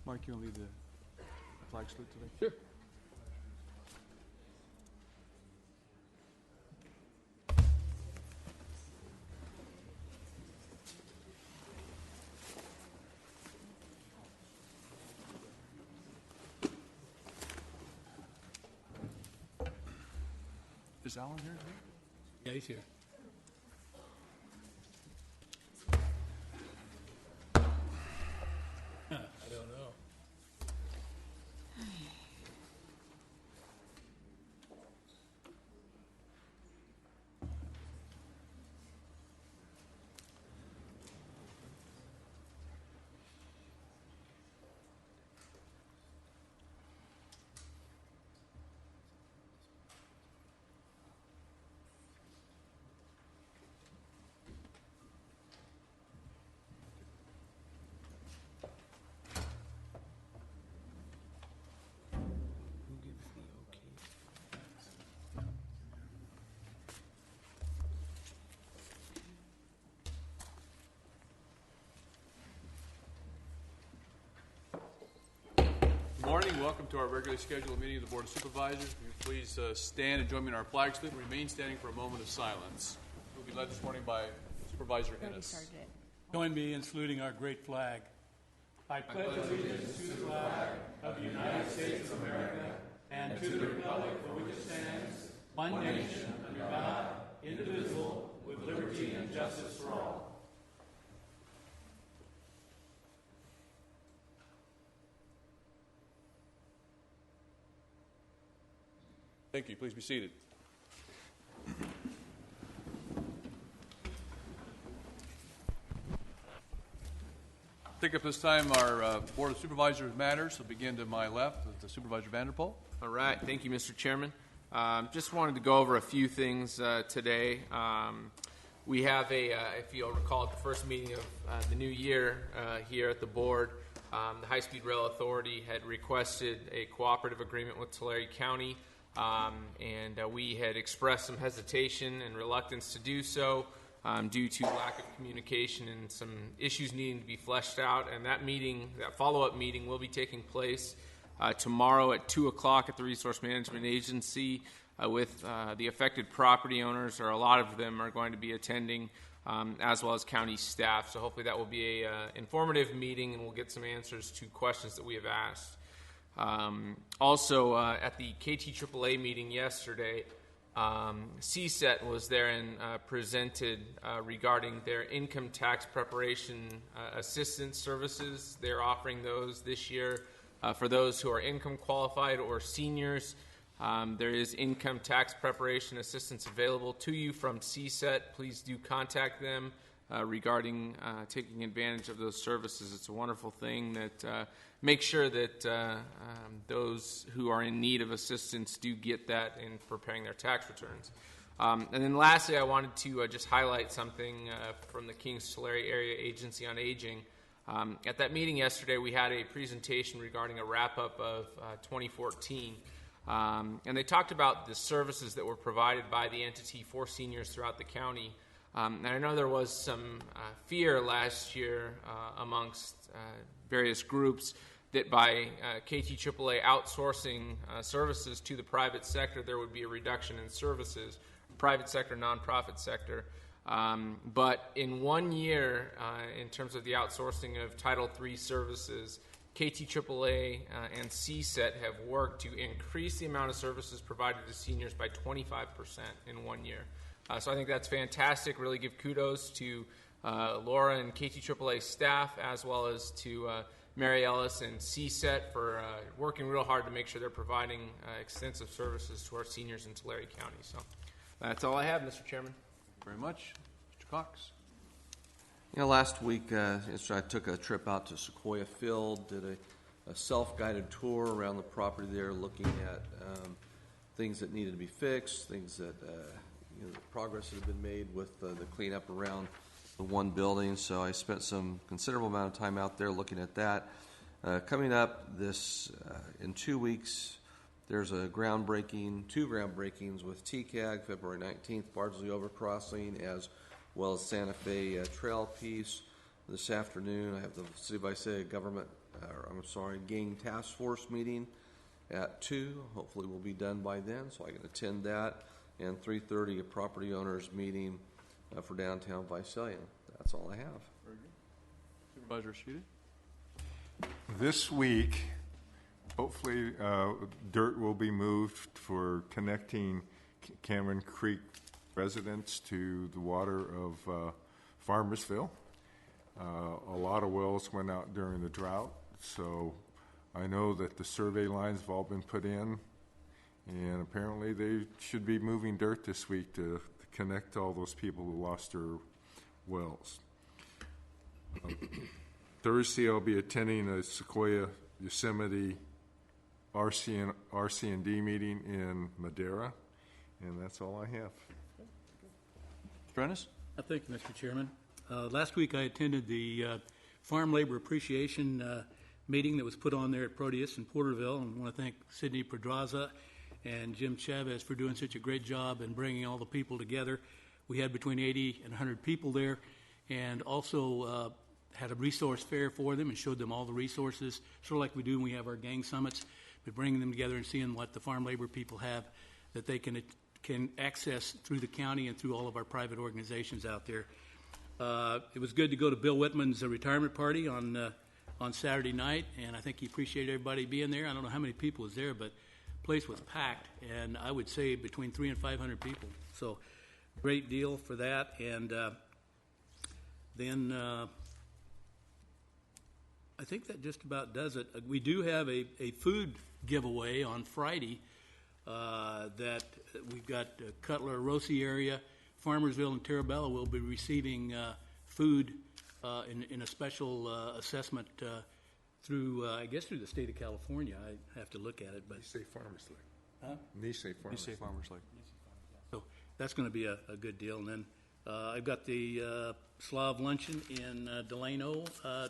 Mark, you want to lead the flag salute today? Sure. Is Alan here? Yeah, he's here. I don't know. Good morning. Welcome to our regularly scheduled meeting of the Board of Supervisors. Will you please stand and join me in our flag salute and remain standing for a moment of silence. We'll be led this morning by Supervisor Ennis. Join me in saluting our great flag. I pledge allegiance to the flag of the United States of America and to the republic for which it stands, one nation, under God, indivisible, with liberty and justice for all. Thank you. Please be seated. Take up this time our Board of Supervisors matters. We'll begin to my left with Supervisor Vanderpool. All right. Thank you, Mr. Chairman. Just wanted to go over a few things today. We have if you'll recall, at the first meeting of the new year here at the board, the High-Speed Rail Authority had requested a cooperative agreement with Tulare County, and we had expressed some hesitation and reluctance to do so due to lack of communication and some issues needing to be fleshed out. And that follow-up meeting will be taking place tomorrow at 2 o'clock at the Resource Management Agency with the affected property owners, or a lot of them are going to be attending, as well as county staff. So hopefully that will be an informative meeting, and we'll get some answers to questions that we have asked. Also, at the KTAAA meeting yesterday, CSET was there and presented regarding their income tax preparation assistance services. They're offering those this year for those who are income qualified or seniors. There is income tax preparation assistance available to you from CSET. Please do contact them regarding taking advantage of those services. It's a wonderful thing that makes sure that those who are in need of assistance do get that in preparing their tax returns. And then lastly, I wanted to just highlight something from the Kings-Tulare Area Agency on Aging. At that meeting yesterday, we had a presentation regarding a wrap-up of 2014. And they talked about the services that were provided by the entity for seniors throughout the county. And I know there was some fear last year amongst various groups that by KTAAA outsourcing services to the private sector, there would be a reduction in services, private sector, nonprofit sector. But in 1 year, in terms of the outsourcing of Title III services, KTAAA and CSET have worked to increase the amount of services provided to seniors by 25% in 1 year. So I think that's fantastic. Really give kudos to Laura and KTAAA staff, as well as to Mary Ellis and CSET for working real hard to make sure they're providing extensive services to our seniors in Tulare County. So that's all I have, Mr. Chairman. Thank you very much. Mr. Cox. You know, last week I took a trip out to Sequoia Field, did a self-guided tour around the property there, looking at things that needed to be fixed, things that the progress that had been made with the cleanup around the one building. So I spent some considerable amount of time out there looking at that. Coming up in 2 weeks, there's two groundbreakings with TCAG, February 19th, Bardsley Overcrossing, as well as Santa Fe Trail piece. This afternoon, I have the City of Visalia Gang Task Force meeting at 2. Hopefully we'll be done by then, so I can attend that. And 3:30, a property owners meeting for downtown Visalia. That's all I have. Very good. Supervisor Sheedy? This week, hopefully, dirt will be moved for connecting Cameron Creek residents to the water of Farmersville. A lot of wells went out during the drought, so I know that the survey lines have all been put in, and apparently they should be moving dirt this week to connect all those people who lost their wells. Thursday, I'll be attending a Sequoia Yosemite RC&D meeting in Madera, and that's all I have. Mr. Ennis? Thank you, Mr. Chairman. Last week I attended the Farm Labor Appreciation meeting that was put on there at Proteus in Porterville, and I want to thank Sidney Pedraza and Jim Chavez for doing such a great job and bringing all the people together. We had between 80 and 100 people there, and also had a resource fair for them and showed them all the resources, sort of like we do when we have our gang summits, but bringing them together and seeing what the farm labor people have that they can access through the county and through all of our private organizations out there. It was good to go to Bill Whitman's retirement party on Saturday night, and I think he appreciated everybody being there. I don't know how many people was there, but the place was packed, and I would say between 300 and 500 people. So great deal for that. And then I think that just about does it. We do have a food giveaway on Friday that we've got Cutler, Rossi area, Farmersville, and Terabella will be receiving food in a special assessment through, I guess, through the state of California. I have to look at it, but Nisei Farmers Lake. Huh? Nisei Farmers Nisei Farmers Lake. so that's going to be a good deal. And then I've got the Slav luncheon in Delano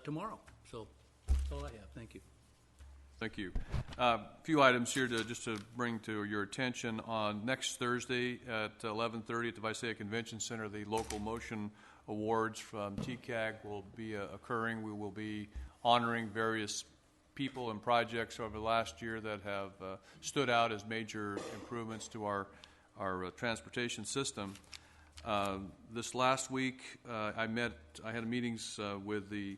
tomorrow. So that's all I have. Thank you. Thank you. A few items here just to bring to your attention. On next Thursday at 11:30 at the Visalia Convention Center, the local motion awards from TCAG will be occurring. We will be honoring various people and projects over the last year that have stood out as major improvements to our transportation system. This last week, I had meetings with the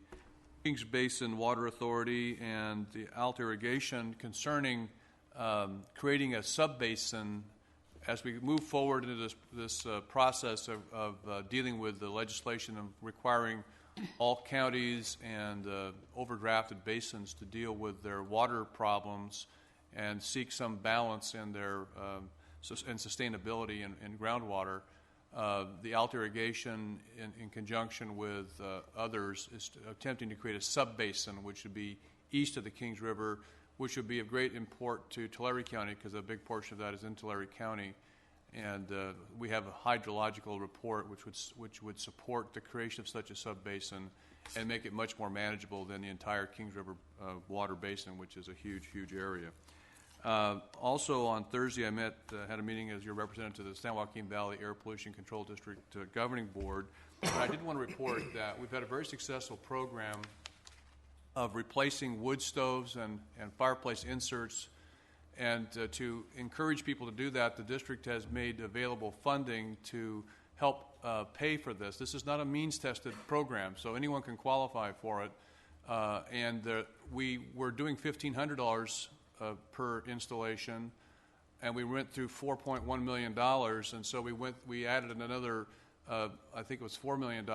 Kings Basin Water Authority and the Alt Irrigation concerning creating a sub-basin as we move forward into this process of dealing with the legislation of requiring all counties and overdrafted basins to deal with their water problems and seek some balance in their and sustainability in groundwater. The Alt Irrigation, in conjunction with others, is attempting to create a sub-basin which would be east of the Kings River, which would be of great import to Tulare County because a big portion of that is in Tulare County. And we have a hydrological report which would support the creation of such a sub-basin and make it much more manageable than the entire Kings River water basin, which is a huge, huge area. Also on Thursday, I had a meeting as your representative to the San Joaquin Valley Air Pollution Control District Governing Board. And I did want to report that we've had a very successful program of replacing wood stoves and fireplace inserts. And to encourage people to do that, the district has made available funding to help pay for this. This is not a means-tested program, so anyone can qualify for it. We were doing $1,500 per installation, and we went through $4.1 million, and so we added another, I think it was $4 million,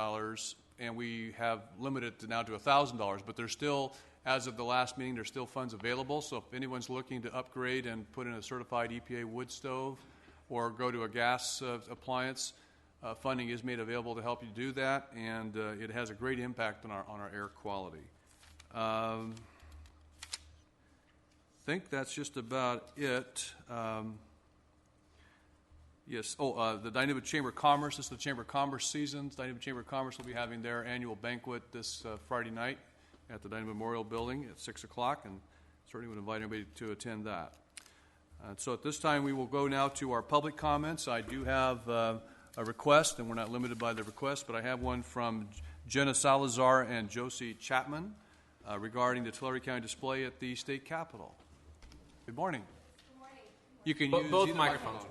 and we have limited it now to $1,000, but there's still, as of the last meeting, there's still funds available, so if anyone's looking to upgrade and put in a certified EPA wood stove or go to a gas appliance, funding is made available to help you do that, and it has a great impact on our air quality. I think that's just about it. Yes. The Dinuba Chamber of Commerce. This is the Chamber of Commerce season. The Dinuba Chamber of Commerce will be having their annual banquet this Friday night at the Dinuba Memorial Building at 6 o'clock, and certainly would invite anybody to attend that. So at this time, we will go now to our public comments. I do have a request, and we're not limited by the request, but I have one from Jenna Salazar and Josie Chapman regarding the Tulare County display at the state capitol. Good morning. Good morning. You can use Both either microphones.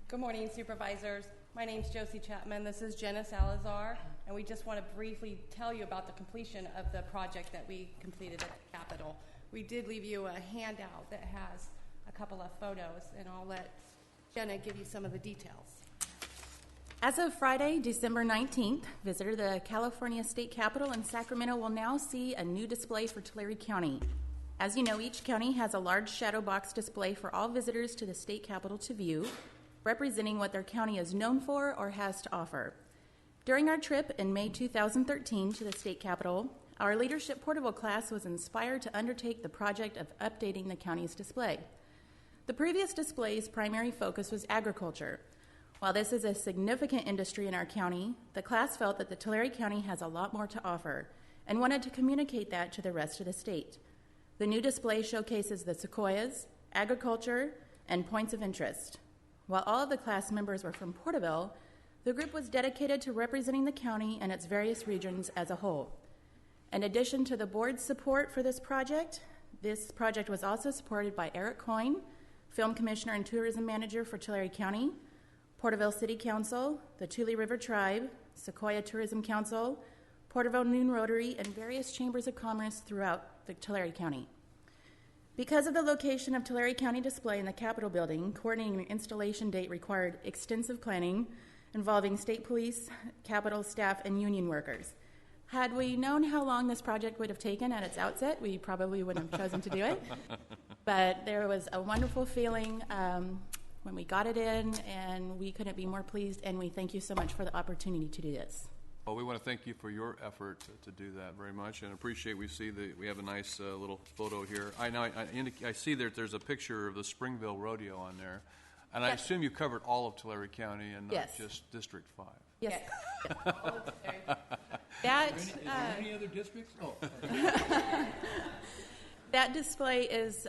Good morning, Supervisors. My name is Josie Chapman. This is Jenna Salazar, and we just want to briefly tell you about the completion of the project that we completed at the Capitol. We did leave you a handout that has a couple of photos, and I'll let Jenna give you some of the details. As of Friday, December 19th, visitor to the California State Capitol in Sacramento will now see a new display for Tulare County. As you know, each county has a large shadow box display for all visitors to the state capitol to view, representing what their county is known for or has to offer. During our trip in May 2013 to the state capitol, our leadership portable class was inspired to undertake the project of updating the county's display. The previous display's primary focus was agriculture. While this is a significant industry in our county, the class felt that the Tulare County has a lot more to offer and wanted to communicate that to the rest of the state. The new display showcases the sequoias, agriculture, and points of interest. While all of the class members were from Porterville, the group was dedicated to representing the county and its various regions as a whole. In addition to the board's support for this project was also supported by Eric Coyne, Film Commissioner and Tourism Manager for Tulare County, Porterville City Council, the Tule River Tribe, Sequoia Tourism Council, Porterville Noon Rotary, and various chambers of commerce throughout the Tulare County. Because of the location of Tulare County display in the Capitol building, coordinating an installation date required extensive planning involving state police, Capitol staff, and union workers. Had we known how long this project would have taken at its outset, we probably wouldn't have chosen to do it. But there was a wonderful feeling when we got it in, and we couldn't be more pleased, and we thank you so much for the opportunity to do this. Well, we want to thank you for your effort to do that very much, and appreciate we have a nice little photo here. I see that there's a picture of the Springville Rodeo on there, and I Yes. assume you covered all of Tulare County and not Yes. just District 5. Yes. Is there any other districts? Oh. That display is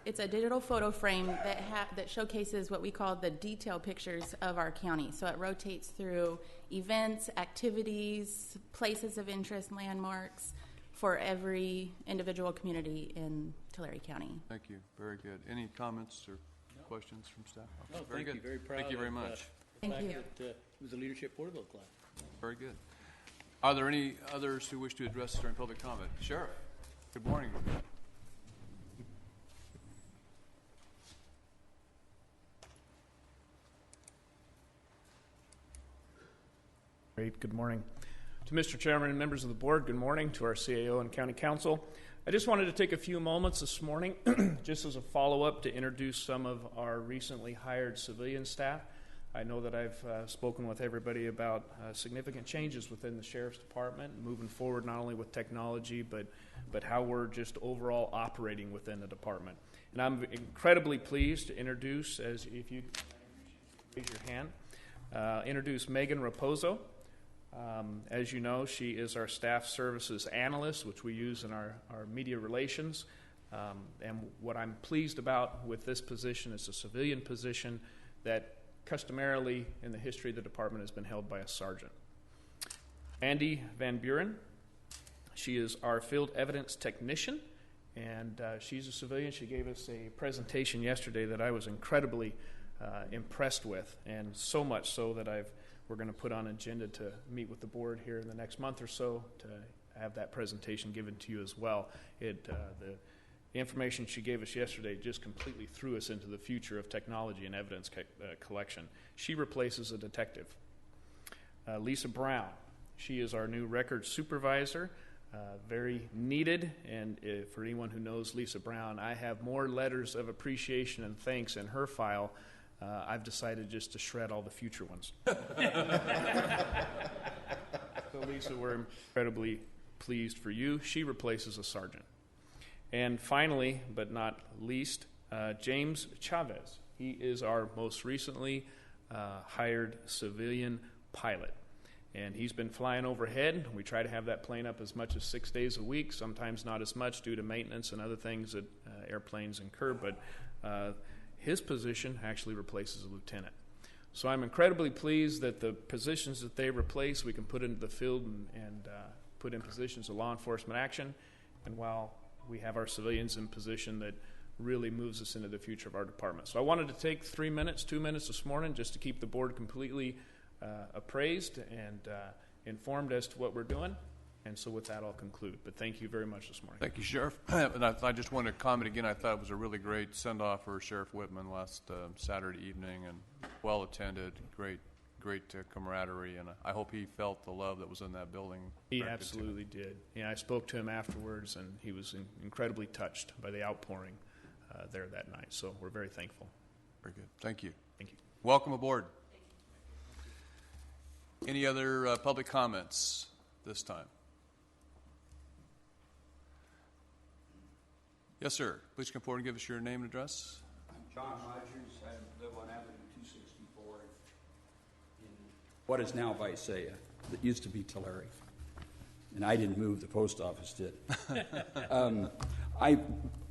it's a digital photo frame that showcases what we call the detail pictures of our county. So it rotates through events, activities, places of interest, landmarks for every individual community in Tulare County. Thank you. Very good. Any comments or questions from staff? No, Very thank good. you. Very proud Thank you very of, much. the Thank fact you. that it was a leadership Porterville class. Very good. Are there any others who wish to address during public comment? Sheriff, good morning. Great, good morning. To Mr. Chairman and members of the board, good morning. To our CAO and County Council. I just wanted to take a few moments this morning, just as a follow-up, to introduce some of our recently hired civilian staff. I know that I've spoken with everybody about significant changes within the Sheriff's Department, moving forward not only with technology, but how we're just overall operating within the department. And I'm incredibly pleased to introduce, as if you raise your hand, introduce Megan Raposo. As you know, she is our staff services analyst, which we use in our media relations. And what I'm pleased about with this position is a civilian position that customarily in the history of the department has been held by a sergeant. Andy Van Buren, she is our field evidence technician, and she's a civilian. She gave us a presentation yesterday that I was incredibly impressed with, and so much so that we're going to put on an agenda to meet with the board here in the next month or so to have that presentation given to you as well. The information she gave us yesterday just completely threw us into the future of technology and evidence collection. She replaces a detective. Lisa Brown, she is our new records supervisor, very needed, and for anyone who knows Lisa Brown, I have more letters of appreciation and thanks in her file. I've decided just to shred all the future ones. So Lisa, we're incredibly pleased for you. She replaces a sergeant. And finally, but not least, James Chavez. He is our most recently hired civilian pilot. And he's been flying overhead. We try to have that plane up as much as 6 days a week, sometimes not as much due to maintenance and other things that airplanes incur, but his position actually replaces a lieutenant. So I'm incredibly pleased that the positions that they replace, we can put into the field and put in positions of law enforcement action. And while we have our civilians in position, that really moves us into the future of our department. So I wanted to take 2 minutes this morning just to keep the board completely appraised and informed as to what we're doing. And so with that, I'll conclude. But thank you very much this morning. Thank you, Sheriff. And I just wanted to comment again, I thought it was a really great send-off for Sheriff Whitman last Saturday evening, and well-attended, great camaraderie, and I hope he felt the love that was in that building. He absolutely did. Yeah, I spoke to him afterwards, and he was incredibly touched by the outpouring there that night. So we're very thankful. Very good. Thank you. Thank you. Welcome aboard. Any other public comments this time? Yes, sir. Please come forward and give us your name and address. I'm John Rogers. I live on Avenue 264 in what is now Visalia. That used to be Tulare. And I didn't move, the post office did.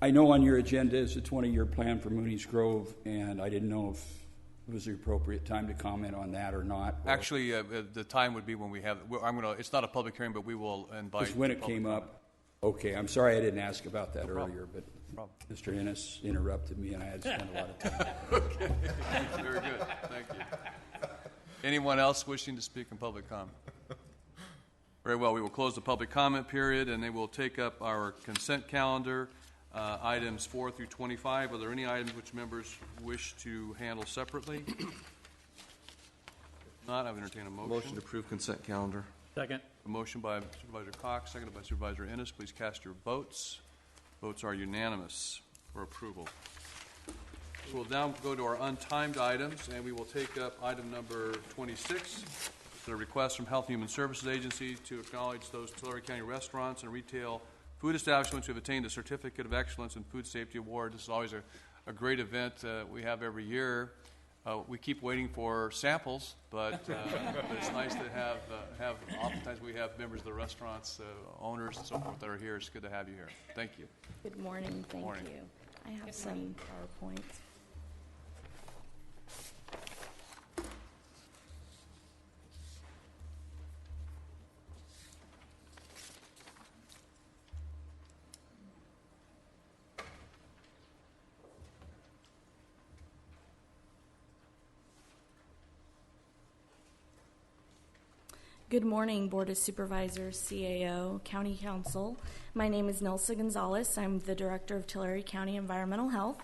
I know on your agenda is a 20-year plan for Mooney's Grove, and I didn't know if it was the appropriate time to comment on that or not. Actually, the time would be when we have. It's not a public hearing, but we will invite. Because when it came up. Okay, I'm sorry I didn't ask about that earlier, but Mr. Ennis interrupted me and I had to spend a lot of time. Okay, very good. Thank you. Anyone else wishing to speak in public comment? Very well, we will close the public comment period and then we'll take up our consent calendar, items 4 through 25. Are there any items which members wish to handle separately? If not, I would entertain a motion. Motion to approve consent calendar. Second. A motion by Supervisor Cox, seconded by Supervisor Ennis. Please cast your votes. Votes are unanimous for approval. We'll now go to our untimed items, and we will take up item number 26. It's a request from Health and Human Services Agency to acknowledge those Tulare County restaurants and retail food establishments who have attained the Certificate of Excellence in Food Safety Award. This is always a great event we have every year. We keep waiting for samples, but it's nice to have. Oftentimes we have members of the restaurants, owners, and so forth that are here. It's good to have you here. Thank you. Good morning. Thank Morning. you. I have some PowerPoints. Good morning, Board of Supervisors, CAO, County Council. My name is Nelsa Gonzalez. I'm the Director of Tulare County Environmental Health.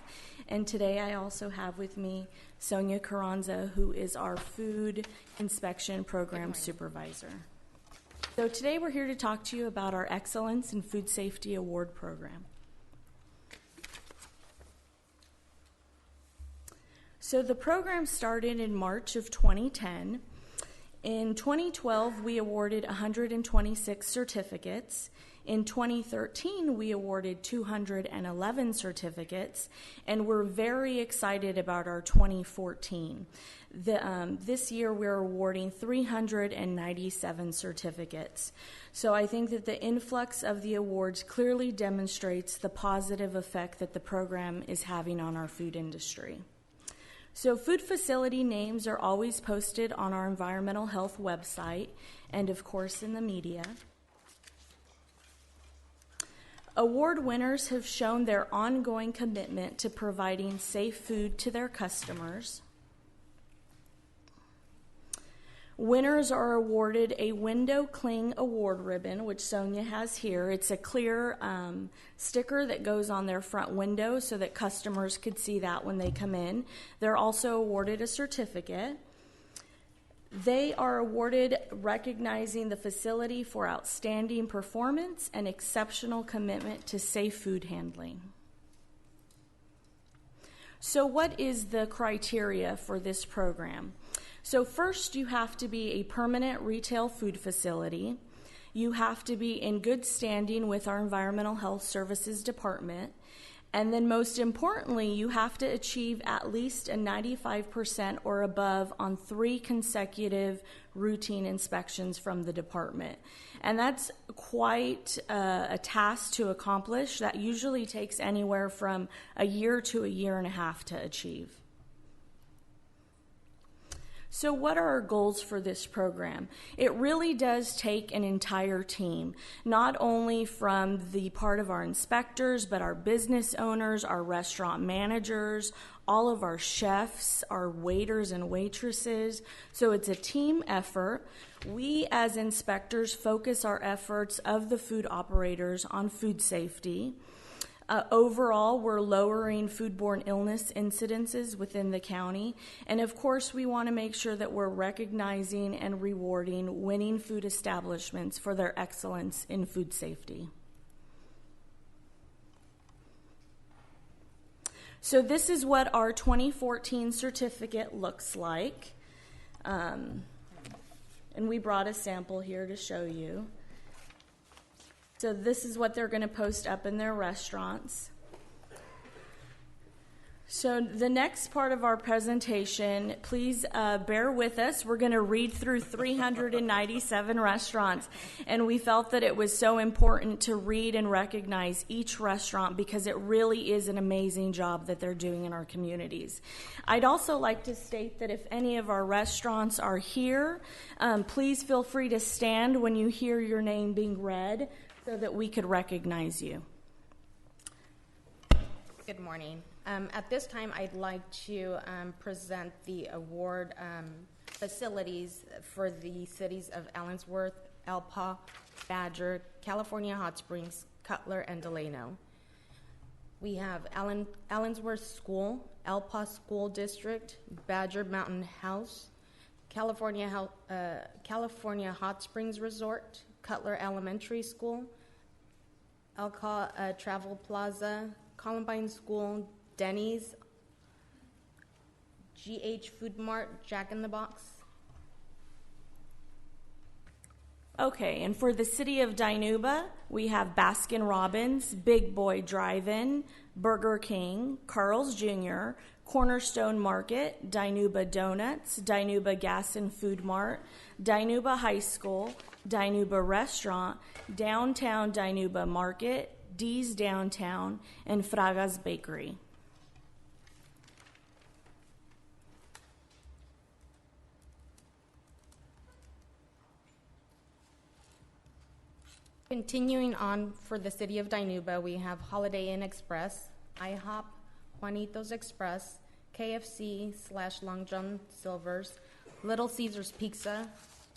And today I also have with me Sonia Carranza, who is our Food Inspection Program Supervisor. So today we're here to talk to you about our Excellence in Food Safety Award Program. So the program started in March of 2010. In 2012, we awarded 126 certificates. In 2013, we awarded 211 certificates, and we're very excited about our 2014. This year, we're awarding 397 certificates. So I think that the influx of the awards clearly demonstrates the positive effect that the program is having on our food industry. So food facility names are always posted on our environmental health website and, of course, in the media. Award winners have shown their ongoing commitment to providing safe food to their customers. Winners are awarded a Window Cling Award ribbon, which Sonia has here. It's a clear sticker that goes on their front window so that customers could see that when they come in. They're also awarded a certificate. They are awarded recognizing the facility for outstanding performance and exceptional commitment to safe food handling. So what is the criteria for this program? So first, you have to be a permanent retail food facility. You have to be in good standing with our Environmental Health Services Department. And then most importantly, you have to achieve at least a 95% or above on 3 consecutive routine inspections from the department. And that's quite a task to accomplish. That usually takes anywhere from a year to a year and a half to achieve. So what are our goals for this program? It really does take an entire team, not only from the part of our inspectors, but our business owners, our restaurant managers, all of our chefs, our waiters and waitresses. So it's a team effort. We as inspectors focus our efforts of the food operators on food safety. Overall, we're lowering foodborne illness incidences within the county. And of course, we want to make sure that we're recognizing and rewarding winning food establishments for their excellence in food safety. So this is what our 2014 certificate looks like. And we brought a sample here to show you. So this is what they're going to post up in their restaurants. So the next part of our presentation, please bear with us. We're going to read through 397 restaurants, and we felt that it was so important to read and recognize each restaurant because it really is an amazing job that they're doing in our communities. I'd also like to state that if any of our restaurants are here, please feel free to stand when you hear your name being read so that we could recognize you. Good morning. At this time, I'd like to present the award facilities for the cities of Allensworth, Elpa, Badger, California Hot Springs, Cutler, and Delano. We have Allensworth School, Elpa School District, Badger Mountain House, California Hot Springs Resort, Cutler Elementary School, Elka Travel Plaza, Columbine School, Denny's, GH Food Mart, Jack in the Box. Okay, and for the city of Dinuba, we have Baskin Robbins, Big Boy Drive-In, Burger King, Carl's Jr., Cornerstone Market, Dinuba Donuts, Dinuba Gas and Food Mart, Dinuba High School, Dinuba Restaurant, Downtown Dinuba Market, D's Downtown, and Fraga's Bakery. Continuing on for the city of Dinuba, we have Holiday Inn Express, IHOP, Juanitos Express, KFC/Long John Silver's, Little Caesars Pizza,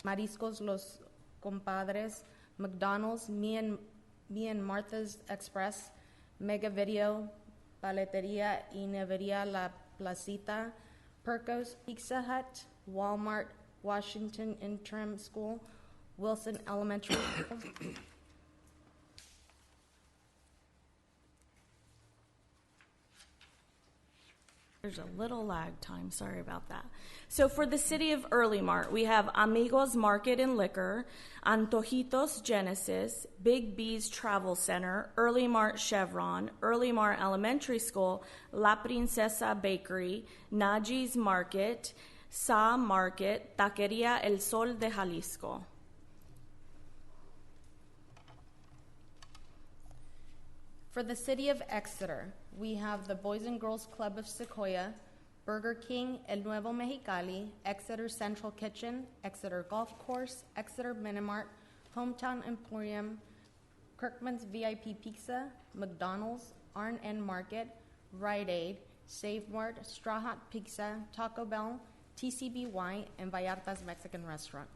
Mariscos Los Compadres, McDonald's, Me and Martha's Express, Mega Video, Paleteria y Neveria La Placita, Perco's Pizza Hut, Walmart, Washington Interim School, Wilson Elementary School. There's a little lag time, sorry about that. So for the city of Early Mart, we have Amigos Market and Liquor, Antojitos Genesis, Big B's Travel Center, Early Mart Chevron, Early Mart Elementary School, La Princesa Bakery, Naji's Market, Sa Market, Taqueria El Sol de Jalisco. For the city of Exeter, we have the Boys and Girls Club of Sequoia, Burger King, El Nuevo Mexicali, Exeter Central Kitchen, Exeter Golf Course, Exeter Minimart, Hometown Emporium, Kirkman's VIP Pizza, McDonald's, R&N Market, Rite Aid, Save Mart, Straw Hut Pizza, Taco Bell, TCBY, and Vallarta's Mexican Restaurant.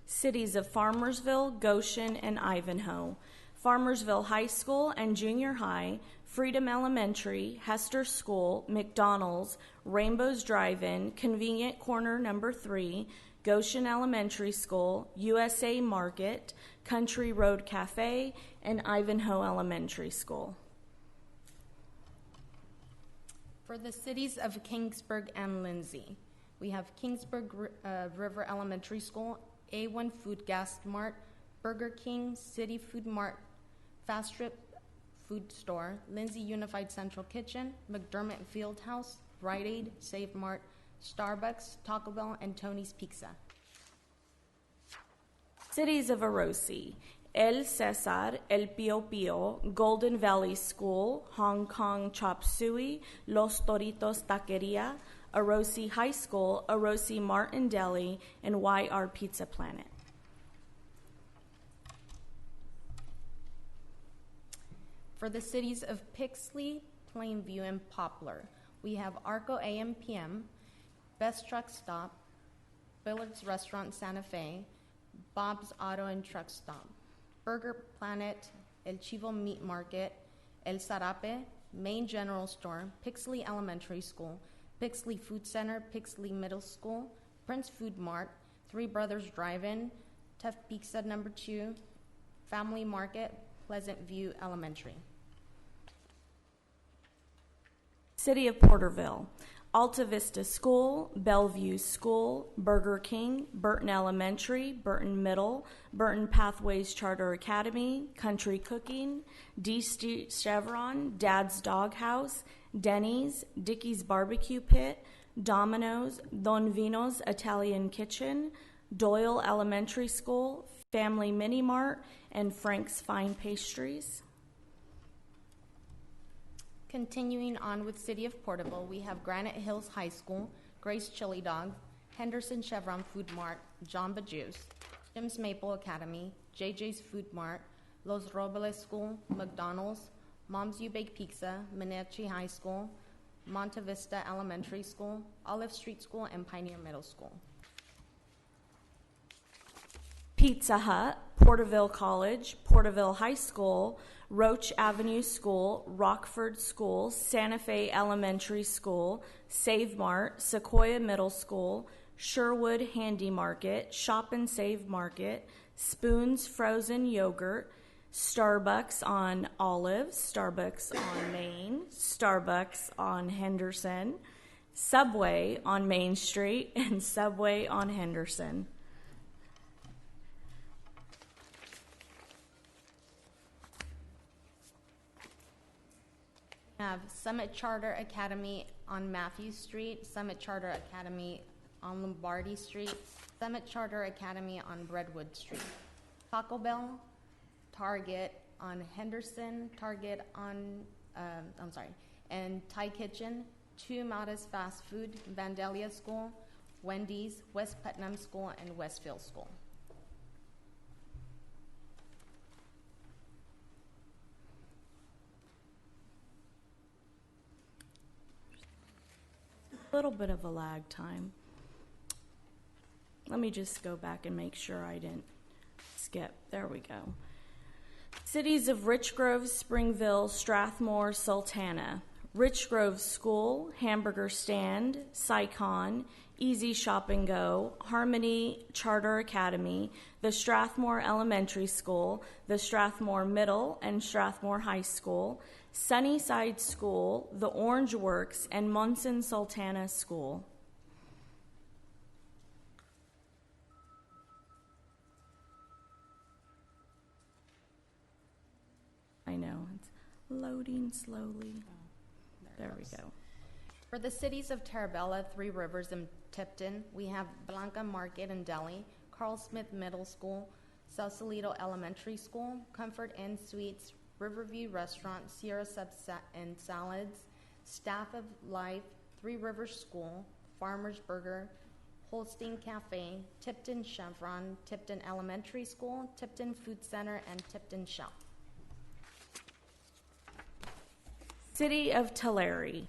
Cities of Farmersville, Goshen, and Ivanhoe, Farmersville High School and Junior High, Freedom Elementary, Hester School, McDonald's, Rainbows Drive-In, Convenient Corner No. 3, Goshen Elementary School, USA Market, Country Road Cafe, and Ivanhoe Elementary School. For the cities of Kingsburg and Lindsay, we have Kingsburg River Elementary School, A1 Food Gas Mart, Burger King, City Food Mart, Fast Trip Food Store, Lindsay Unified Central Kitchen, McDermott Field House, Rite Aid, Save Mart, Starbucks, Taco Bell, and Tony's Pizza. Cities of Orosi, El Cesar, El Pio Pio, Golden Valley School, Hong Kong Chop Suey, Los Toritos Taqueria, Arosi High School, Arosi Martin Deli, and YR Pizza Planet. For the cities of Pixley, Plainview, and Poplar, we have Arco AM/PM, Best Truck Stop, Billard's Restaurant Santa Fe, Bob's Auto and Truck Stop, Burger Planet, El Chivo Meat Market, El Zarape, Main General Store, Pixley Elementary School, Pixley Food Center, Pixley Middle School, Prince Food Mart, Three Brothers Drive-In, Tough Pizza No. 2, Family Market, Pleasant View Elementary. City of Porterville, Alta Vista School, Bellevue School, Burger King, Burton Elementary, Burton Middle, Burton Pathways Charter Academy, Country Cooking, D Street Chevron, Dad's Doghouse, Denny's, Dickey's Barbecue Pit, Domino's, Don Vino's Italian Kitchen, Doyle Elementary School, Family Mini Mart, and Frank's Fine Pastries. Continuing on with City of Porterville, we have Granite Hills High School, Grace Chili Dog, Henderson Chevron Food Mart, Jamba Juice, Jim's Maple Academy, JJ's Food Mart, Los Robles School, McDonald's, Mom's You Bake Pizza, Menachie High School, Monte Vista Elementary School, Olive Street School, and Pioneer Middle School. Pizza Hut, Porterville College, Porterville High School, Roach Avenue School, Rockford School, Santa Fe Elementary School, Save Mart, Sequoia Middle School, Sherwood Handy Market, Shop and Save Market, Spoon's Frozen Yogurt, Starbucks on Olive, Starbucks on Main, Starbucks on Henderson, Subway on Main Street, and Subway on Henderson. We have Summit Charter Academy on Matthews Street, Summit Charter Academy on Lombardi Street, Summit Charter Academy on Redwood Street, Taco Bell, Target on Henderson, Target on, and Thai Kitchen, Two Matas Fast Food, Vandalia School, Wendy's, West Putnam School, and Westfield School. A little bit of a lag time. Let me just go back and make sure I didn't skip. There we go. Cities of Rich Grove, Springville, Strathmore, Sultana. Rich Grove School, Hamburger Stand, Sycon, Easy Shop and Go, Harmony Charter Academy, the Strathmore Elementary School, the Strathmore Middle and Strathmore High School, Sunnyside School, the Orange Works, and Munson Sultana School. I know, it's loading slowly. There we go. For the cities of Tarabella, Three Rivers, and Tipton, we have Blanca Market and Deli, Carl Smith Middle School, Sausalito Elementary School, Comfort Inn Suites, Riverview Restaurant, Sierra Subs and Salads, Staff of Life, Three Rivers School, Farmer's Burger, Holstein Cafe, Tipton Chevron, Tipton Elementary School, Tipton Food Center, and Tipton Shop. City of Tulare,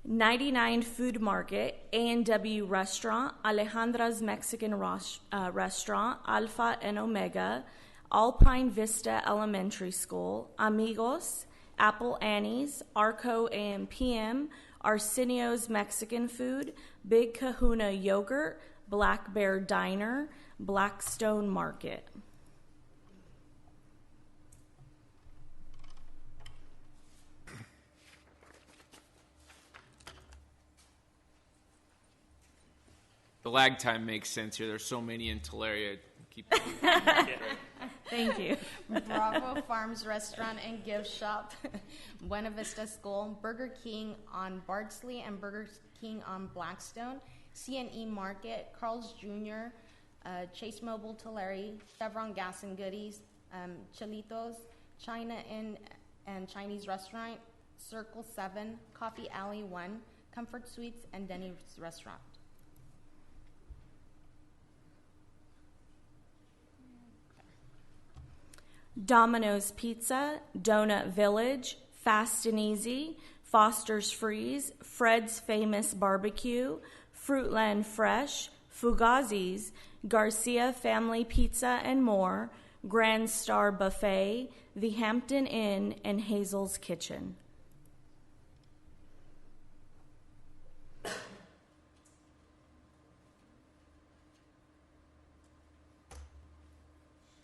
99 Food Market, A&W Restaurant, Alejandra's Mexican Restaurant, Alpha and Omega, Alpine Vista Elementary School, Amigos, Apple Annie's, Arco AM/PM, Arsenio's Mexican Food, Big Kahuna Yogurt, Black Bear Diner, Blackstone Market. The lag time makes sense here. There's so many in Tulare. Thank you. Bravo Farms Restaurant and Gift Shop, Buena Vista School, Burger King on Bardsley and Burger King on Blackstone, C&E Market, Carl's Jr., Chase Mobile Tulare, Chevron Gas and Goodies, Chilitos, China Inn and Chinese Restaurant, Circle 7, Coffee Alley 1, Comfort Suites, and Denny's Restaurant. Domino's Pizza, Donut Village, Fast and Easy, Foster's Freeze, Fred's Famous Barbecue, Fruitland Fresh, Fugazi's, Garcia Family Pizza and more, Grand Star Buffet, The Hampton Inn, and Hazel's Kitchen.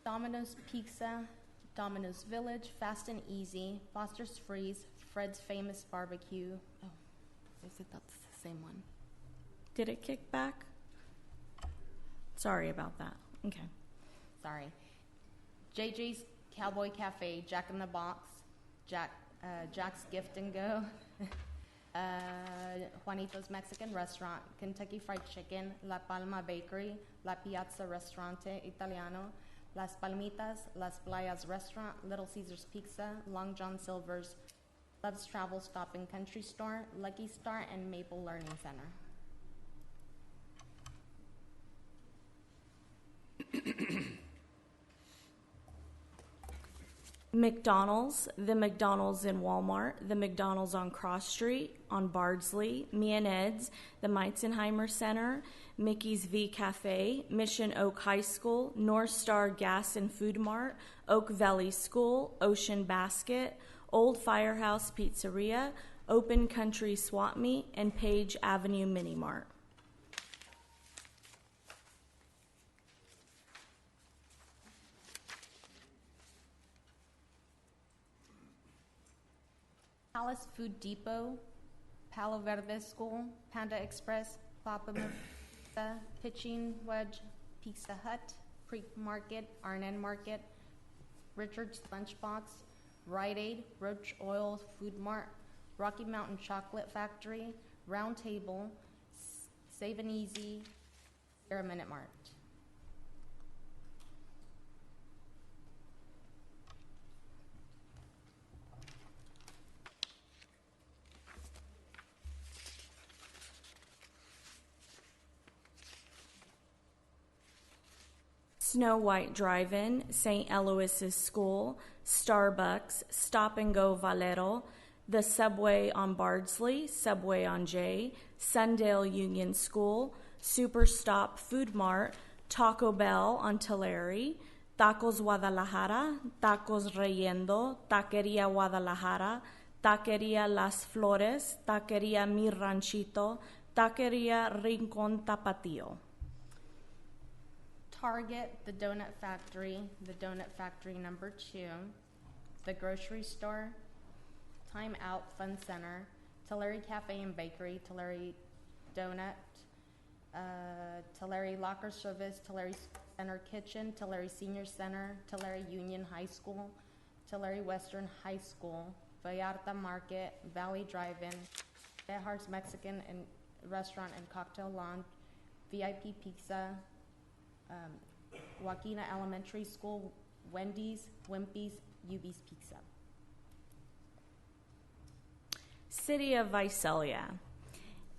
Domino's Pizza, Domino's Village, Fast and Easy, Foster's Freeze, Fred's Famous Barbecue. Oh, is it that's the same one? Did it kick back? Sorry about that. Okay. Sorry. JJ's Cowboy Cafe, Jack in the Box, Jack's Gift and Go, Juanito's Mexican Restaurant, Kentucky Fried Chicken, La Palma Bakery, La Piazza Restaurante Italiano, Las Palmitas, Las Playas Restaurant, Little Caesars Pizza, Long John Silver's, Love's Travel Stop and Country Store, Lucky Star, and Maple Learning Center. McDonald's, the McDonald's in Walmart, the McDonald's on Cross Street, on Bardsley, Me and Ed's, the Meizenheimer Center, Mickey's V Cafe, Mission Oak High School, North Star Gas and Food Mart, Oak Valley School, Ocean Basket, Old Firehouse Pizzeria, Open Country Swap Meet, and Page Avenue Mini Mart. Palace Food Depot, Palo Verde School, Panda Express, Papa Pizza, Pitching Wedge, Pizza Hut, Creek Market, Arnett Market, Richard's Lunchbox, Rite Aid, Roach Oil Food Mart, Rocky Mountain Chocolate Factory, Round Table, Save and Easy, Sierra Minute Mart. Snow White Drive-In, St. Elois's School, Starbucks, Stop and Go Valero, the Subway on Bardsley, Subway on J, Sundale Union School, Super Stop Food Mart, Taco Bell on Tulare, Tacos Guadalajara, Tacos Reyendo, Taqueria Guadalajara, Taqueria Las Flores, Taqueria Mi Ranchito, Taqueria Rincon Tapatío. Target, the Donut Factory number 2, the grocery store, Time Out Fun Center, Tulare Cafe and Bakery, Tulare Donut, Tulare Locker Service, Tulare Center Kitchen, Tulare Senior Center, Tulare Union High School, Tulare Western High School, Vallarta Market, Valley Drive-In, Bejar's Mexican and Restaurant and Cocktail Lounge, VIP Pizza, Joaquina Elementary School, Wendy's, Wimpy's, UB's Pizza. City of Visalia,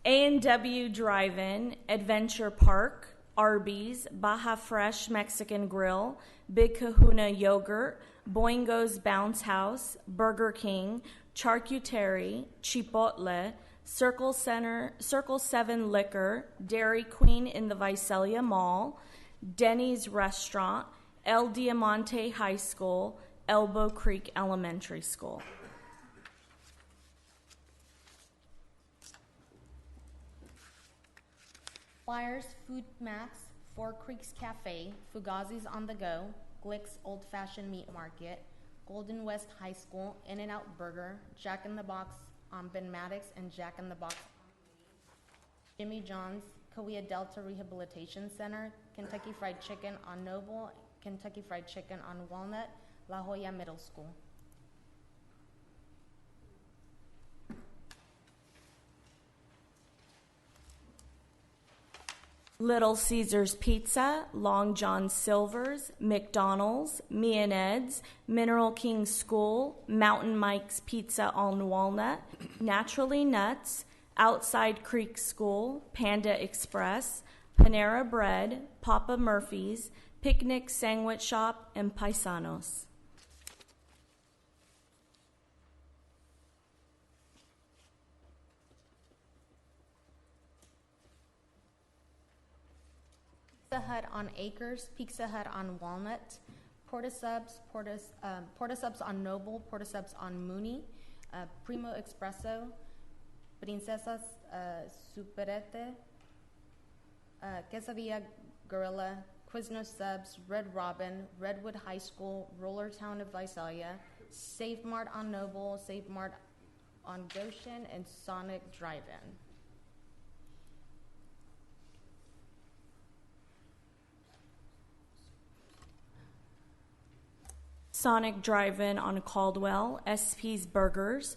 A&W Drive-In, Adventure Park, Arby's, Baja Fresh Mexican Grill, Big Kahuna Yogurt, Boingo's Bounce House, Burger King, Charcuterie, Chipotle, Circle 7 Liquor, Dairy Queen in the Visalia Mall, Denny's Restaurant, El Diamante High School, Elbow Creek Elementary School. Flyers, Food Max, Four Creeks Cafe, Fugazi's on the Go, Glick's Old Fashioned Meat Market, Golden West High School, In-N-Out Burger, Jack in the Box on Ben Maddox and Jack in the Box Jimmy John's, Cahuilla Delta Rehabilitation Center, Kentucky Fried Chicken on Noble, Kentucky Fried Chicken on Walnut, La Jolla Middle School. Little Caesars Pizza, Long John Silver's, McDonald's, Me and Ed's, Mineral King School, Mountain Mike's Pizza on Walnut, Naturally Nuts, Outside Creek School, Panda Express, Panera Bread, Papa Murphy's, Picnic Sandwich Shop, and Paisanos. Pizza Hut on Acres, Pizza Hut on Walnut, Porta Subs on Noble, Porta Subs on Mooney, Primo Espresso, Princesas Superete, Quesadilla Gorilla, Quiznos Subs, Red Robin, Redwood High School, Rollertown of Visalia, Save Mart on Noble, Save Mart on Goshen, and Sonic Drive-In. Sonic Drive-In on Caldwell, SP's Burgers,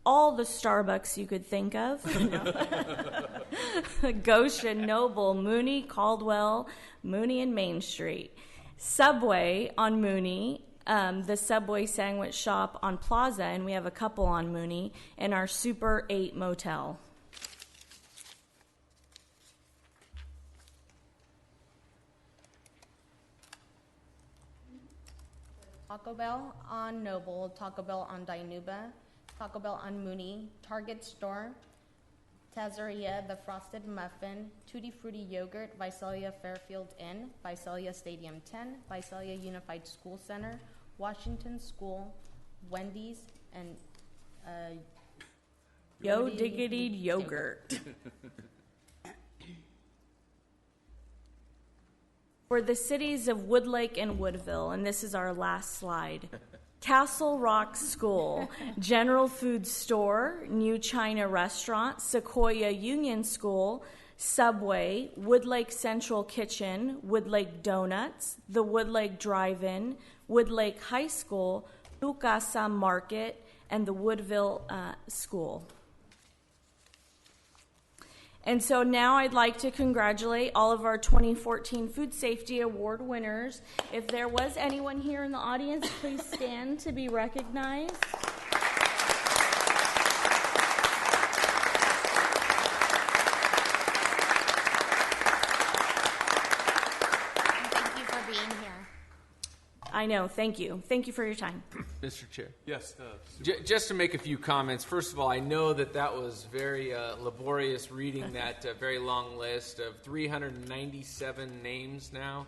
all the Starbucks you could think of. Goshen, Noble, Mooney, Caldwell, Mooney and Main Street. Subway on Mooney, the Subway Sandwich Shop on Plaza, and we have a couple on Mooney, and our Super 8 Motel. Taco Bell on Noble, Taco Bell on Dinuba, Taco Bell on Mooney, Target Store, Tazeria, The Frosted Muffin, Tutti Frutti Yogurt, Visalia Fairfield Inn, Visalia Stadium 10, Visalia Unified School Center, Washington School, Wendy's, and Yo Diggity Yogurt. For the cities of Woodlake and Woodville, and this is our last slide. Castle Rock School, General Food Store, New China Restaurant, Sequoia Union School, Subway, Woodlake Central Kitchen, Woodlake Donuts, the Woodlake Drive-In, Woodlake High School, Lucasa Market, and the Woodville School. And so now I'd like to congratulate all of our 2014 Food Safety Award winners. If there was anyone here in the audience, please stand to be recognized. thank you for being here. I know, thank you. Thank you for your time. Mr. Chair. Yes. Just to make a few comments. First of all, I know that was very laborious reading that very long list of 397 names now.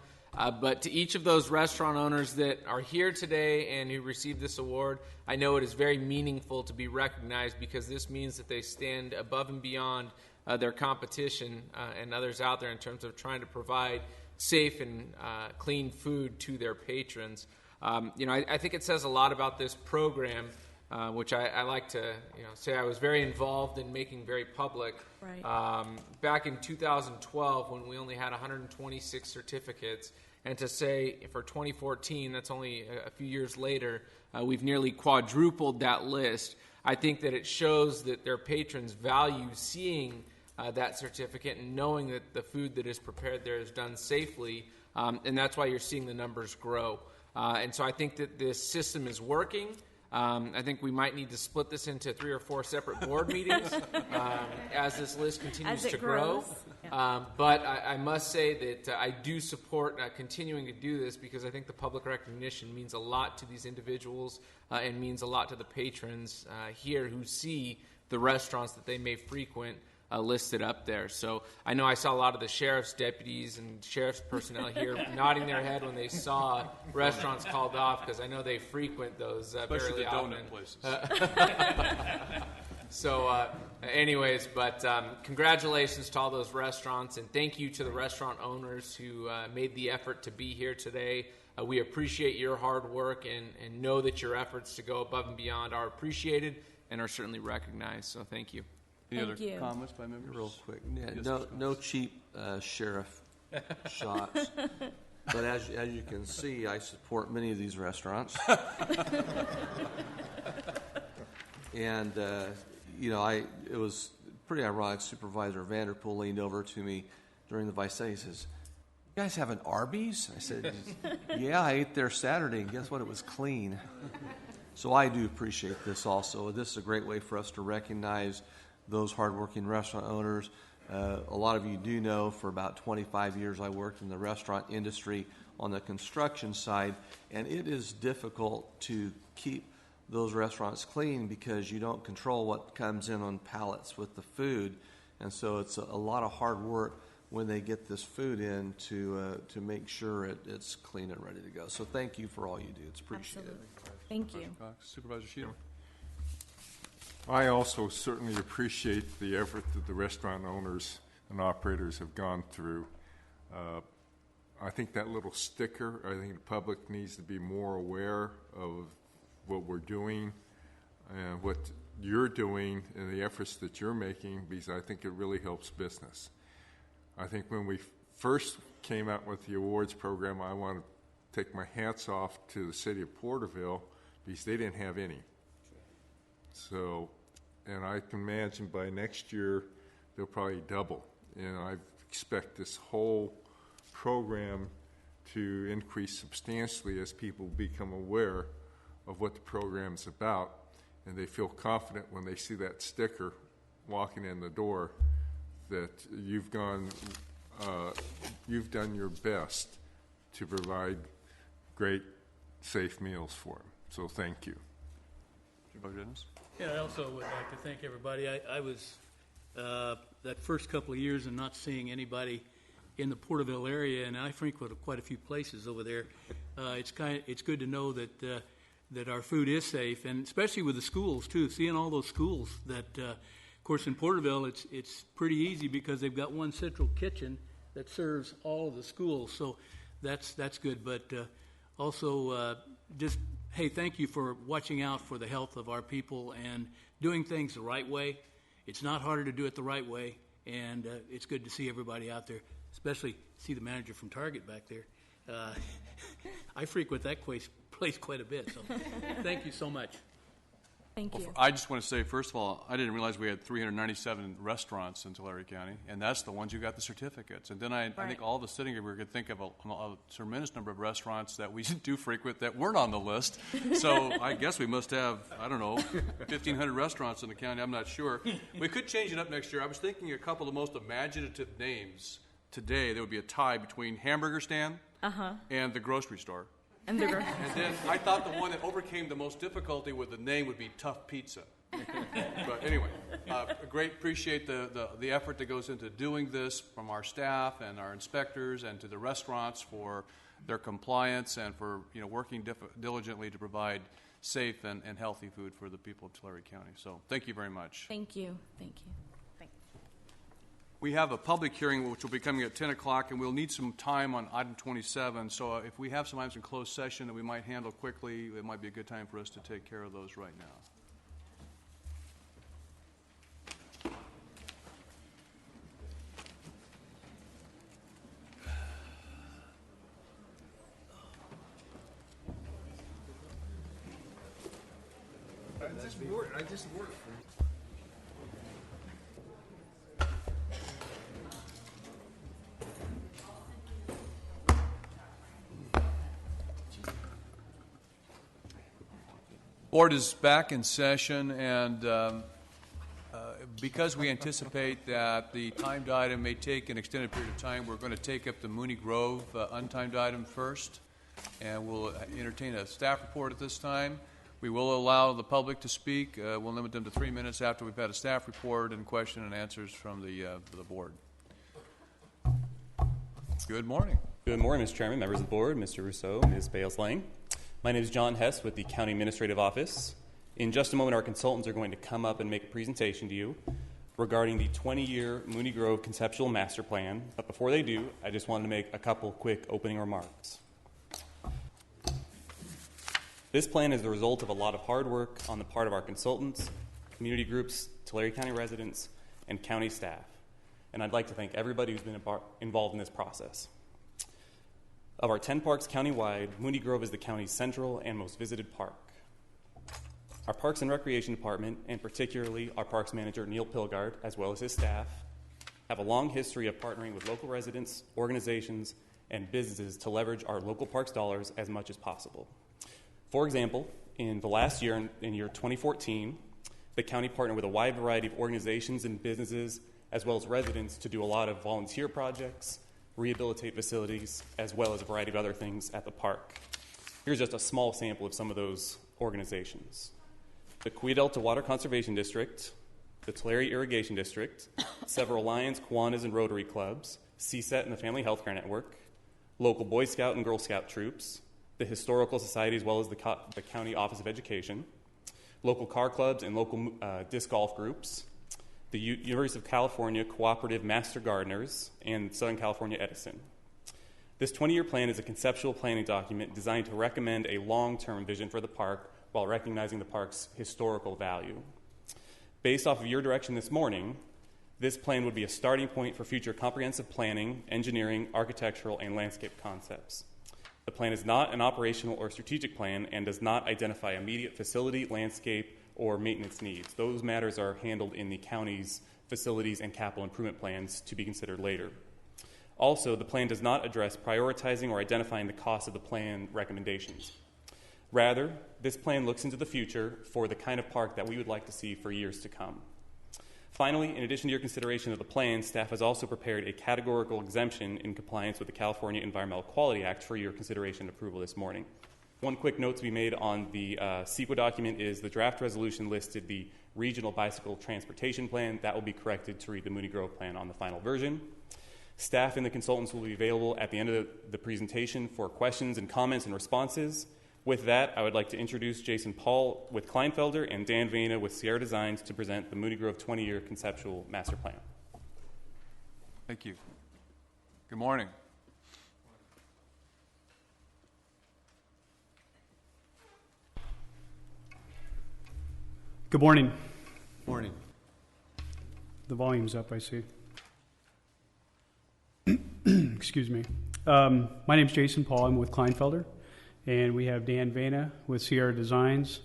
But to each of those restaurant owners that are here today and who received this award, I know it is very meaningful to be recognized because this means that they stand above and beyond their competition and others out there in terms of trying to provide safe and clean food to their patrons. I think it says a lot about this program, which I like to say I was very involved in making very public. Right. Back in 2012, when we only had 126 certificates, and to say for 2014, that's only a few years later, we've nearly quadrupled that list. I think that it shows that their patrons value seeing that certificate and knowing that the food that is prepared there is done safely, and that's why you're seeing the numbers grow. And so I think that this system is working. I think we might need to split this into 3 or 4 separate board meetings as this list continues to grow. But I must say that I do support continuing to do this because I think the public recognition means a lot to these individuals and means a lot to the patrons here who see the restaurants that they may frequent listed up there. So I know I saw a lot of the sheriff's deputies and sheriff's personnel here nodding their head when they saw restaurants called off because I know they frequent those Especially fairly the often. donut places. So anyways, but congratulations to all those restaurants and thank you to the restaurant owners who made the effort to be here today. We appreciate your hard work and know that your efforts to go above and beyond are appreciated and are certainly recognized. So thank you. Any Thank other you. comments by members? Real quick, Yes, no cheap sheriff shots. But as you can see, I support many of these restaurants. And it was pretty ironic. Supervisor Vanderpool leaned over to me during the Visalia. He says, "You guys have an Arby's?" I said, "Yeah, I ate there Saturday, and guess what? It was clean." So I do appreciate this also. This is a great way for us to recognize those hardworking restaurant owners. A lot of you do know for about 25 years I worked in the restaurant industry on the construction side, and it is difficult to keep those restaurants clean because you don't control what comes in on pallets with the food, and so it's a lot of hard work when they get this food in to make sure it's clean and ready to go. So thank you for all you do. It's appreciated. Absolutely. Thank you. Supervisor Sheehan. I also certainly appreciate the effort that the restaurant owners and operators have gone through. I think that little sticker, I think the public needs to be more aware of what we're doing and what you're doing and the efforts that you're making, because I think it really helps business. I think when we first came out with the awards program, I want to take my hats off to the city of Porterville because they didn't have any. So, and I can imagine by next year they'll probably double. And I expect this whole program to increase substantially as people become aware of what the program's about, and they feel confident when they see that sticker walking in the door that you've done your best to provide great, safe meals for them. So thank you. Yeah, I also would like to thank everybody. I was that first couple of years and not seeing anybody in the Porterville area, and I frequent quite a few places over there. It's good to know that our food is safe, and especially with the schools too. Seeing all those schools that, of course, in Porterville, it's pretty easy because they've got one central kitchen that serves all of the schools. So that's good. But also, just hey, thank you for watching out for the health of our people and doing things the right way. It's not harder to do it the right way, and it's good to see everybody out there, especially see the manager from Target back there. I frequent that place quite a bit, so thank you so much. Thank you. I just want to say, first of all, I didn't realize we had 397 restaurants in Tulare County, and that's the ones who got the certificates. And then I think all of us sitting here, we could think of a tremendous number of restaurants that we do frequent that weren't on the list. So I guess we must have, 1,500 restaurants in the county. I'm not sure. We could change it up next year. I was thinking a couple of the most imaginative names today. There would be a tie between hamburger stand and the grocery store. And then I thought the one that overcame the most difficulty with the name would be Tough Pizza. But anyway, appreciate the effort that goes into doing this from our staff and our inspectors and to the restaurants for their compliance and for working diligently to provide safe and healthy food for the people of Tulare County. So thank you very much. Thank you. Thank you. We have a public hearing which will be coming at 10 o'clock, and we'll need some time on item 27. So if we have some items in closed session that we might handle quickly, it might be a good time for us to take care of those right now. I just worked for you. Board is back in session, and because we anticipate that the timed item may take an extended period of time, we're going to take up the Mooney Grove untimed item first, and we'll entertain a staff report at this time. We will allow the public to speak. We'll limit them to 3 minutes after we've had a staff report and question and answers from the board. Good morning. Good morning, Mr. Chairman, members of the board, Mr. Rousseau, Ms. Bales-Lang. My name is John Hess with the County Administrative Office. In just a moment, our consultants are going to come up and make a presentation to you regarding the 20-year Mooney Grove Conceptual Master Plan. But before they do, I just wanted to make a couple quick opening remarks. This plan is the result of a lot of hard work on the part of our consultants, community groups, Tulare County residents, and county staff. And I'd like to thank everybody who's been involved in this process. Of our 10 parks countywide, Mooney Grove is the county's central and most visited park. Our Parks and Recreation Department, and particularly our Parks Manager, Neil Pilgard, as well as his staff, have a long history of partnering with local residents, organizations, and businesses to leverage our local parks dollars as much as possible. For example, in the last year, in year 2014, the county partnered with a wide variety of organizations and businesses, as well as residents, to do a lot of volunteer projects, rehabilitate facilities, as well as a variety of other things at the park. Here's just a small sample of some of those organizations. The Cuyah Delta Water Conservation District, the Tulare Irrigation District, several Lions, Kiwanis, and Rotary Clubs, CSET and the Family Healthcare Network, local Boy Scout and Girl Scout troops, the Historical Society, as well as the County Office of Education, local car clubs and local disc golf groups, the University of California Cooperative Master Gardeners, and Southern California Edison. This 20-year plan is a conceptual planning document designed to recommend a long-term vision for the park while recognizing the park's historical value. Based off of your direction this morning, this plan would be a starting point for future comprehensive planning, engineering, architectural, and landscape concepts. The plan is not an operational or strategic plan and does not identify immediate facility, landscape, or maintenance needs. Those matters are handled in the county's facilities and capital improvement plans to be considered later. Also, the plan does not address prioritizing or identifying the cost of the plan recommendations. Rather, this plan looks into the future for the kind of park that we would like to see for years to come. Finally, in addition to your consideration of the plan, staff has also prepared a categorical exemption in compliance with the California Environmental Quality Act for your consideration and approval this morning. One quick note to be made on the CEQA document is the draft resolution listed the Regional Bicycle Transportation Plan. That will be corrected to read the Mooney Grove Plan on the final version. Staff and the consultants will be available at the end of the presentation for questions and comments and responses. With that, I would like to introduce Jason Paul with Kleinfelder and Dan Vena with Sierra Designs to present the Mooney Grove 20-year conceptual master plan. Thank you. Good morning. Good morning. Morning. The volume's up, I see. Excuse me. My name's Jason Paul. I'm with Kleinfelder. And we have Dan Vena with Sierra Designs.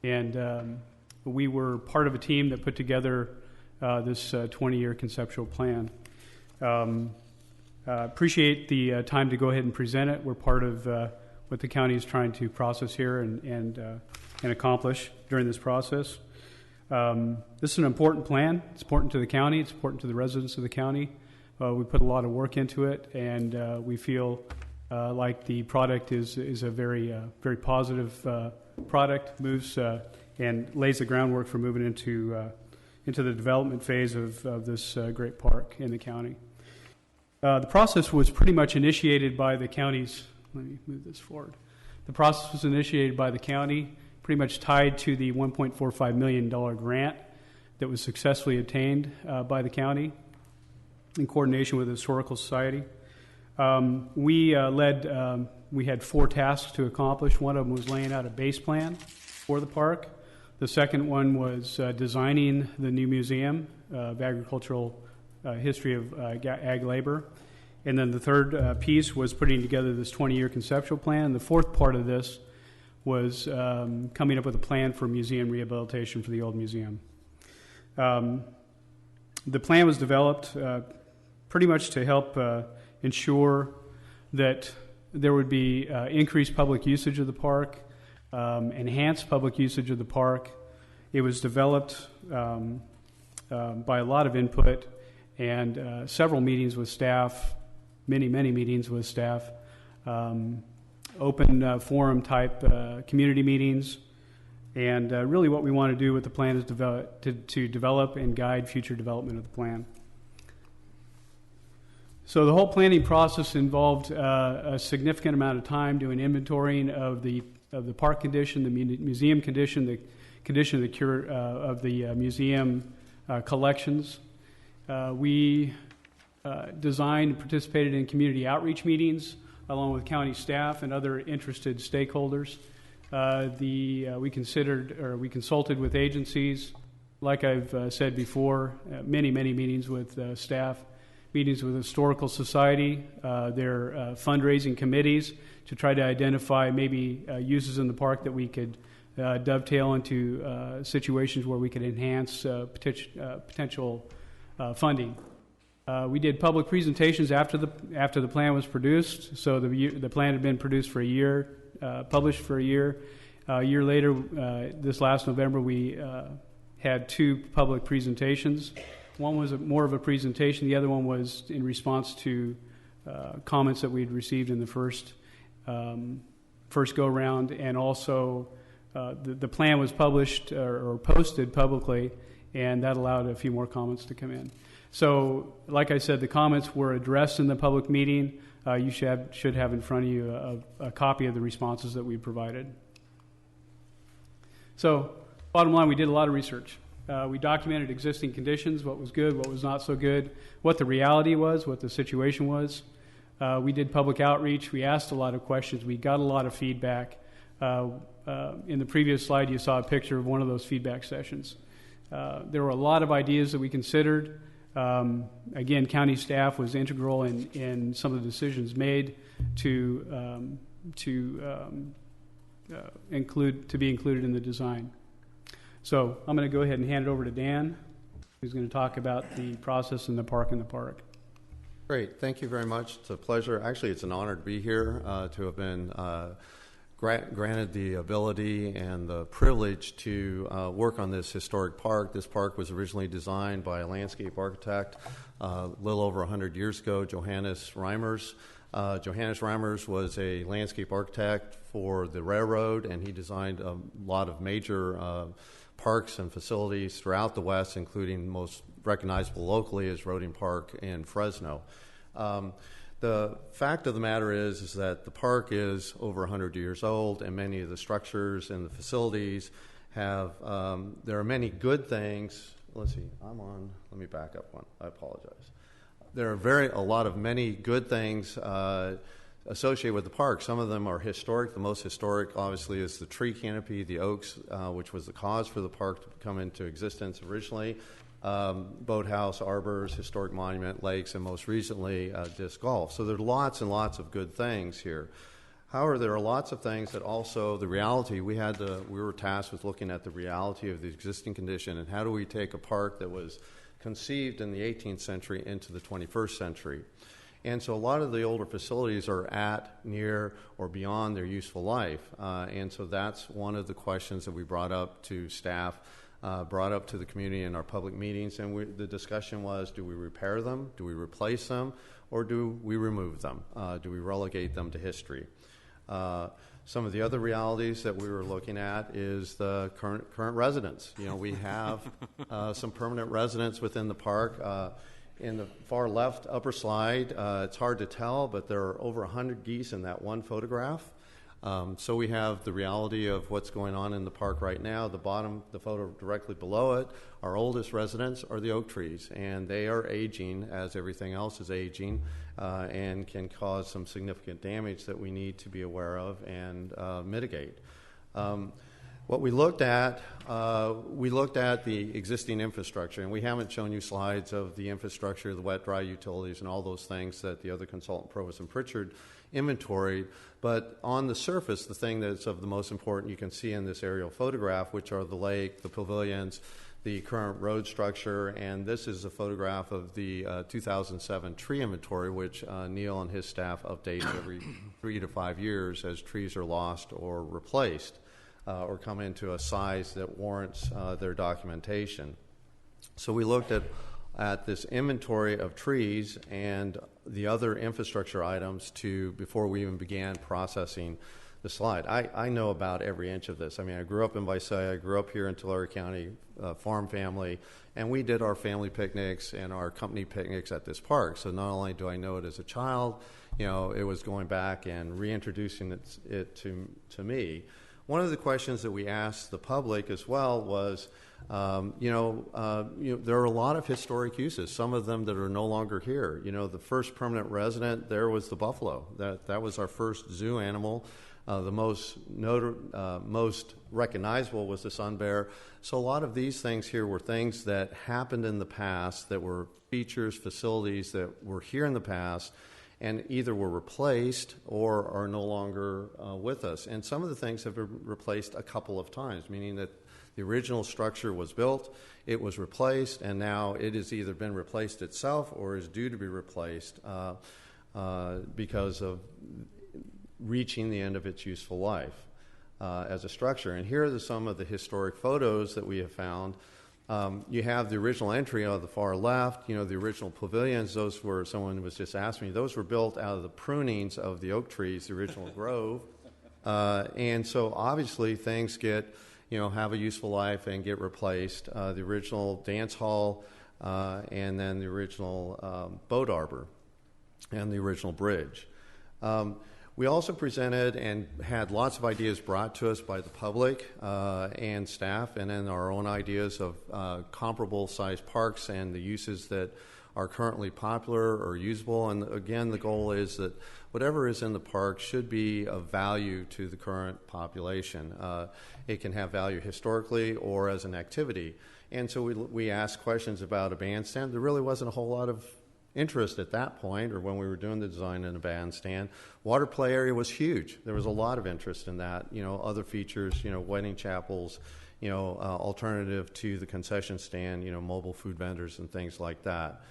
And we were part of a team that put together this 20-year conceptual plan. Appreciate the time to go ahead and present it. We're part of what the county is trying to process here and accomplish during this process. This is an important plan. It's important to the county. It's important to the residents of the county. We put a lot of work into it, and we feel like the product is a very positive product. Moves and lays the groundwork for moving into the development phase of this great park in the county. The process was pretty much initiated by the county's. Let me move this forward. The process was initiated by the county, pretty much tied to the $1.45 million grant that was successfully obtained by the county in coordination with the Historical Society. We had 4 tasks to accomplish. One of them was laying out a base plan for the park. The second one was designing the new museum of agricultural history of ag labor. And then the third piece was putting together this 20-year conceptual plan. And the fourth part of this was coming up with a plan for museum rehabilitation for the old museum. The plan was developed pretty much to help ensure that there would be increased public usage of the park, enhanced public usage of the park. It was developed by a lot of input and several meetings with staff, many meetings with staff, open forum type community meetings. And really what we want to do with the plan is to develop and guide future development of the plan. So the whole planning process involved a significant amount of time doing inventorying of the park condition, the museum condition, the condition of the museum collections. We designed and participated in community outreach meetings along with county staff and other interested stakeholders. We consulted with agencies, like I've said before, many meetings with staff, meetings with the Historical Society, their fundraising committees to try to identify maybe uses in the park that we could dovetail into situations where we could enhance potential funding. We did public presentations after the plan was produced. So the plan had been produced for a year, published for a year. A year later, this last November, we had 2 public presentations. One was more of a presentation. The other one was in response to comments that we'd received in the first go-round, and also the plan was published or posted publicly, and that allowed a few more comments to come in. So, like I said, the comments were addressed in the public meeting. You should have in front of you a copy of the responses that we provided. So, bottom line, we did a lot of research. We documented existing conditions, what was good, what was not so good, what the reality was, what the situation was. We did public outreach. We asked a lot of questions. We got a lot of feedback. In the previous slide, you saw a picture of one of those feedback sessions. There were a lot of ideas that we considered. Again, county staff was integral in some of the decisions made to be included in the design. So I'm going to go ahead and hand it over to Dan, who's going to talk about the process in the park and the park. Great. Thank you very much. It's a pleasure. Actually, it's an honor to be here, to have been granted the ability and the privilege to work on this historic park. This park was originally designed by a landscape architect a little over 100 years ago, Johannes Reimers. Johannes Reimers was a landscape architect for the railroad, and he designed a lot of major parks and facilities throughout the West, including most recognizable locally as Roding Park in Fresno. The fact of the matter is that the park is over 100 years old, and many of the structures and the facilities have, there are many good things. Let's see, let me back up one. I apologize. There are a lot of many good things associated with the park. Some of them are historic. The most historic, obviously, is the tree canopy, the oaks, which was the cause for the park to come into existence originally. Boathouse, arbors, historic monument, lakes, and most recently, disc golf. So there are lots and lots of good things here. However, there are lots of things that also, the reality, we were tasked with looking at the reality of the existing condition and how do we take a park that was conceived in the 18th century into the 21st century. And so a lot of the older facilities are at, near, or beyond their useful life. And so that's one of the questions that we brought up to staff, brought up to the community in our public meetings. And the discussion was, do we repair them, do we replace them, or do we remove them? Do we relegate them to history? Some of the other realities that we were looking at is the current residents. You know, we have some permanent residents within the park. In the far left upper slide, it's hard to tell, but there are over 100 geese in that one photograph. So we have the reality of what's going on in the park right now. The bottom, the photo directly below it, our oldest residents are the oak trees, and they are aging as everything else is aging, and can cause some significant damage that we need to be aware of and mitigate. What we looked at the existing infrastructure, and we haven't shown you slides of the infrastructure, the wet, dry utilities, and all those things that the other consultant, Provost and Pritchard, inventoried. But on the surface, the thing that's of the most important you can see in this aerial photograph, which are the lake, the pavilions, the current road structure, and this is a photograph of the 2007 tree inventory, which Neil and his staff update every 3 to 5 years as trees are lost or replaced. Or come into a size that warrants their documentation. So we looked at this inventory of trees and the other infrastructure items before we even began processing the slide. I know about every inch of this. I mean, I grew up in Visalia, I grew up here in Tulare County, farm family, and we did our family picnics and our company picnics at this park. So not only do I know it as a child, you know, it was going back and reintroducing it to me. One of the questions that we asked the public as well was, there are a lot of historic uses, some of them that are no longer here. You know, the first permanent resident there was the buffalo. That was our first zoo animal. The most recognizable was the sun bear. So a lot of these things here were things that happened in the past that were features, facilities that were here in the past, and either were replaced or are no longer with us. And some of the things have been replaced a couple of times, meaning that The original structure was built, it was replaced, and now it has either been replaced itself or is due to be replaced because of reaching the end of its useful life as a structure. And here are some of the historic photos that we have found. You have the original entry on the far left, the original pavilions. Those were, someone was just asking me, those were built out of the prunings of the oak trees, the original grove. And so obviously things get, have a useful life and get replaced. The original dance hall and then the original boat arbor and the original bridge. We also presented and had lots of ideas brought to us by the public and staff, and then our own ideas of comparable sized parks and the uses that are currently popular or usable. And again, the goal is that whatever is in the park should be of value to the current population. It can have value historically or as an activity. And so we asked questions about a bandstand. There really wasn't a whole lot of interest at that point, or when we were doing the design in a bandstand. Water play area was huge. There was a lot of interest in that. Other features, wedding chapels, alternative to the concession stand, mobile food vendors and things like that.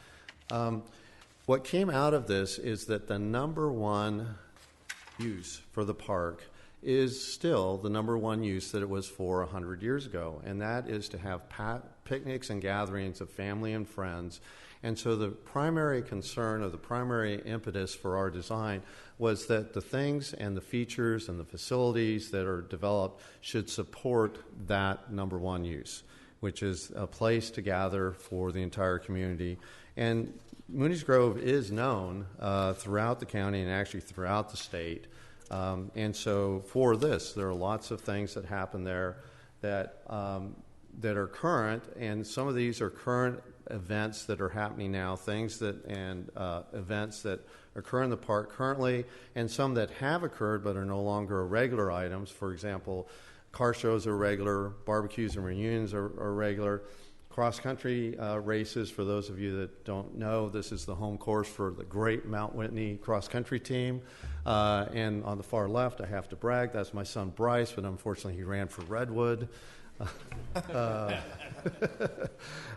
What came out of this is that the number one use for the park is still the number one use that it was for 100 years ago, and that is to have picnics and gatherings of family and friends. And so the primary concern or the primary impetus for our design was that the things and the features and the facilities that are developed should support that number one use, which is a place to gather for the entire community. And Mooney's Grove is known throughout the county and actually throughout the state. And so for this, there are lots of things that happen there that are current, and some of these are current events that are happening now, things that and events that occur in the park currently, and some that have occurred but are no longer regular items. For example, car shows are regular, barbecues and reunions are regular. Cross-country races, for those of you that don't know, this is the home course for the great Mount Whitney cross-country team. And on the far left, I have to brag, that's my son Bryce, but unfortunately he ran for Redwood.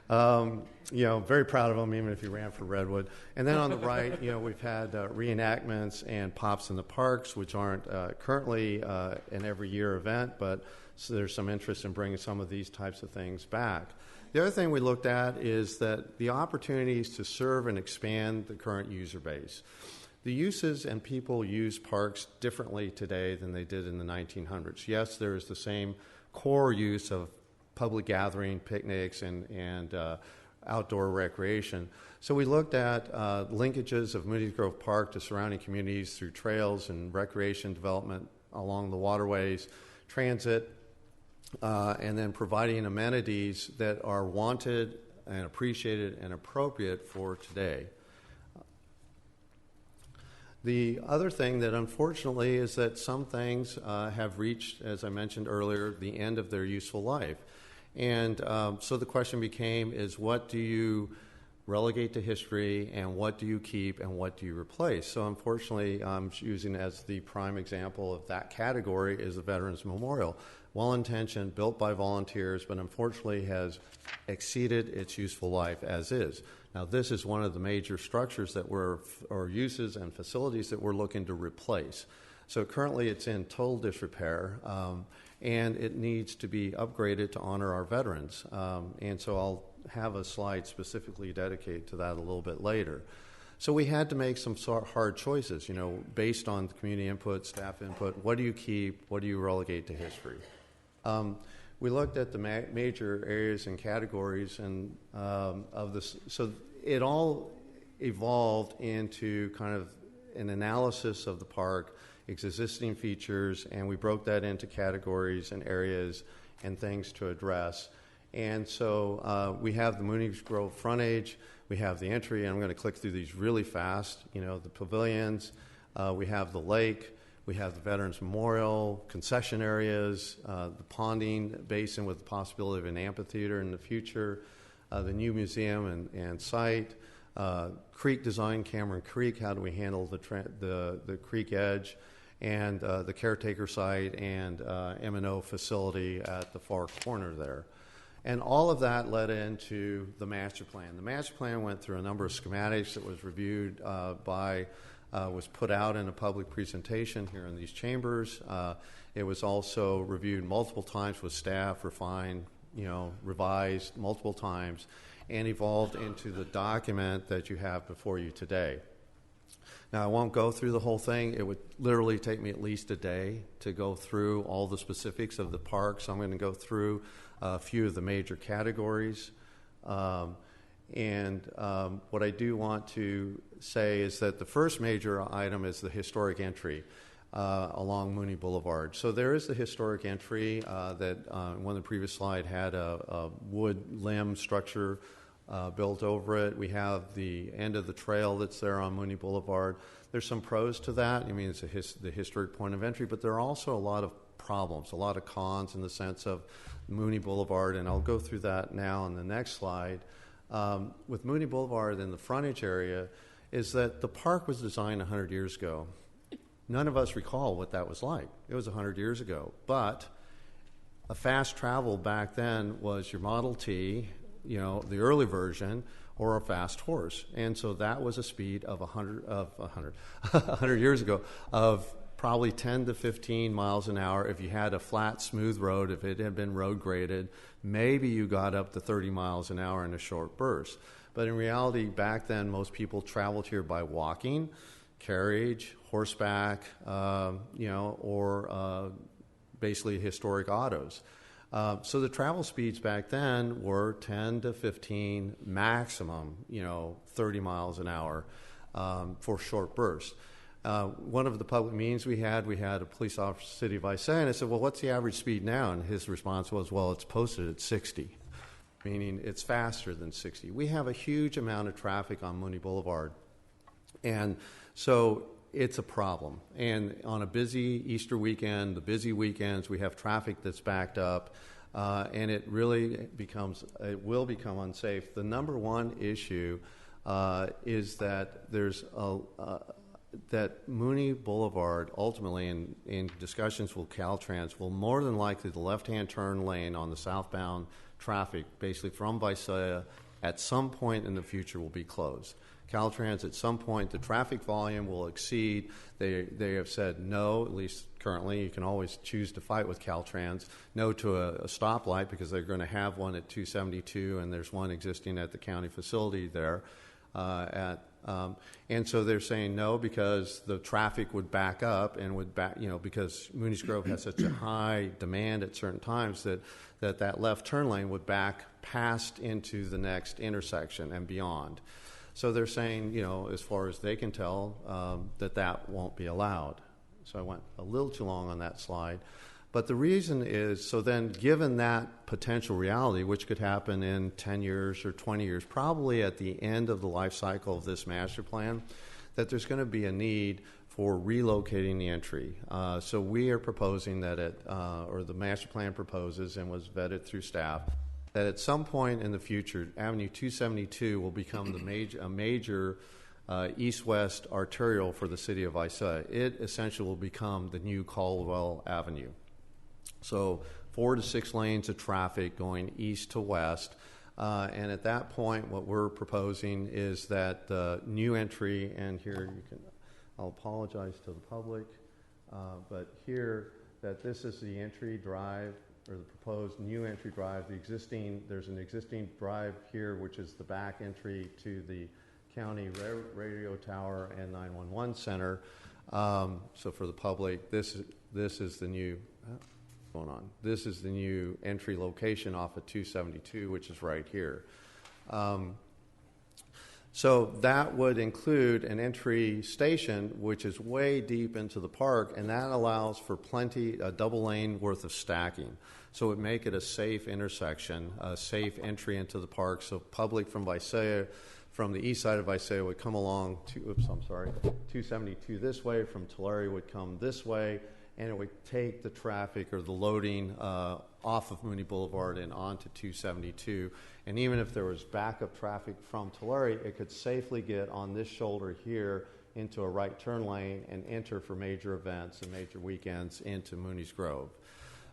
Very proud of him, even if he ran for Redwood. And then on the right, we've had reenactments and Pops in the Parks, which aren't currently an every year event, but so there's some interest in bringing some of these types of things back. The other thing we looked at is that the opportunities to serve and expand the current user base. The uses and people use parks differently today than they did in the 1900s. Yes, there is the same core use of public gathering, picnics, and outdoor recreation. So we looked at linkages of Mooney's Grove Park to surrounding communities through trails and recreation development along the waterways, transit, and then providing amenities that are wanted and appreciated and appropriate for today. The other thing that unfortunately is that some things have reached, as I mentioned earlier, the end of their useful life. And so the question became is what do you relegate to history and what do you keep and what do you replace? So unfortunately, I'm using as the prime example of that category is the Veterans Memorial. Well-intentioned, built by volunteers, but unfortunately has exceeded its useful life as is. Now, this is one of the major structures that or uses and facilities that we're looking to replace. So currently it's in total disrepair, and it needs to be upgraded to honor our veterans. And so I'll have a slide specifically dedicated to that a little bit later. So we had to make some hard choices, based on community input, staff input. What do you keep? What do you relegate to history? We looked at the major areas and categories and of this. So it all evolved into kind of an analysis of the park, its existing features, and we broke that into categories and areas and things to address. And so we have the Mooney's Grove frontage, we have the entry, and I'm going to click through these really fast. The pavilions, we have the lake, we have the Veterans Memorial, concession areas, the ponding basin with the possibility of an amphitheater in the future, the new museum and site, creek design, Cameron Creek, how do we handle the creek edge, and the caretaker site and M&O facility at the far corner there. And all of that led into the master plan. The master plan went through a number of schematics that was reviewed was put out in a public presentation here in these chambers. It was also reviewed multiple times with staff, refined, revised multiple times, and evolved into the document that you have before you today. Now, I won't go through the whole thing. It would literally take me at least a day to go through all the specifics of the park, so I'm going to go through a few of the major categories. What I do want to say is that the first major item is the historic entry along Mooney Boulevard. So there is the historic entry that one of the previous slide had a wood limb structure built over it. We have the end of the trail that's there on Mooney Boulevard. There's some pros to that. I mean, it's the historic point of entry, but there are also a lot of problems, a lot of cons in the sense of Mooney Boulevard, and I'll go through that now on the next slide. With Mooney Boulevard in the frontage area is that the park was designed 100 years ago. None of us recall what that was like. It was 100 years ago. But a fast travel back then was your Model T, the early version, or a fast horse. And so that was a speed of 100 years ago of probably 10 to 15 miles an hour. If you had a flat, smooth road, if it had been road graded, maybe you got up to 30 miles an hour in a short burst. But in reality, back then, most people traveled here by walking, carriage, horseback, or basically historic autos. So the travel speeds back then were 10 to 15, maximum, 30 miles an hour for short bursts. One of the public meetings we had a police officer, City of Visalia, and I said, well, what's the average speed now? And his response was, well, it's posted at 60, meaning it's faster than 60. We have a huge amount of traffic on Mooney Boulevard, and so it's a problem. And on a busy Easter weekend, the busy weekends, we have traffic that's backed up, and it will become unsafe. The number one issue is that there's that Mooney Boulevard, ultimately in discussions with Caltrans, will more than likely the left-hand turn lane on the southbound traffic, basically from Visalia, at some point in the future will be closed. Caltrans, at some point, the traffic volume will exceed. They have said no, at least currently. You can always choose to fight with Caltrans. No to a stoplight because they're going to have one at 272, and there's one existing at the county facility there. And so they're saying no because the traffic would back up and because Mooney's Grove has such a high demand at certain times that left turn lane would back past into the next intersection and beyond. So they're saying, as far as they can tell, that won't be allowed. So I went a little too long on that slide. But the reason is, so then given that potential reality, which could happen in 10 years or 20 years, probably at the end of the life cycle of this master plan, that there's going to be a need for relocating the entry. So we are proposing that or the master plan proposes and was vetted through staff, that at some point in the future, Avenue 272 will become a major east-west arterial for the city of Visalia. It essentially will become the new Caldwell Avenue. So 4 to 6 lanes of traffic going east to west. And at that point, what we're proposing is that the new entry, and here I'll apologize to the public, but here that this is the entry drive, or the proposed new entry drive. There's an existing drive here, which is the back entry to the county radio tower and 911 center. So for the public, this is the new. Going on. This is the new entry location off of 272, which is right here. So that would include an entry station, which is way deep into the park, and that allows for a double lane worth of stacking. So it would make it a safe intersection, a safe entry into the park. So public from Visalia, from the east side of Visalia would come along 272 this way, from Tulare would come this way, and it would take the traffic or the loading off of Mooney Boulevard and onto 272. And even if there was backup traffic from Tulare, it could safely get on this shoulder here into a right turn lane and enter for major events and major weekends into Mooney's Grove.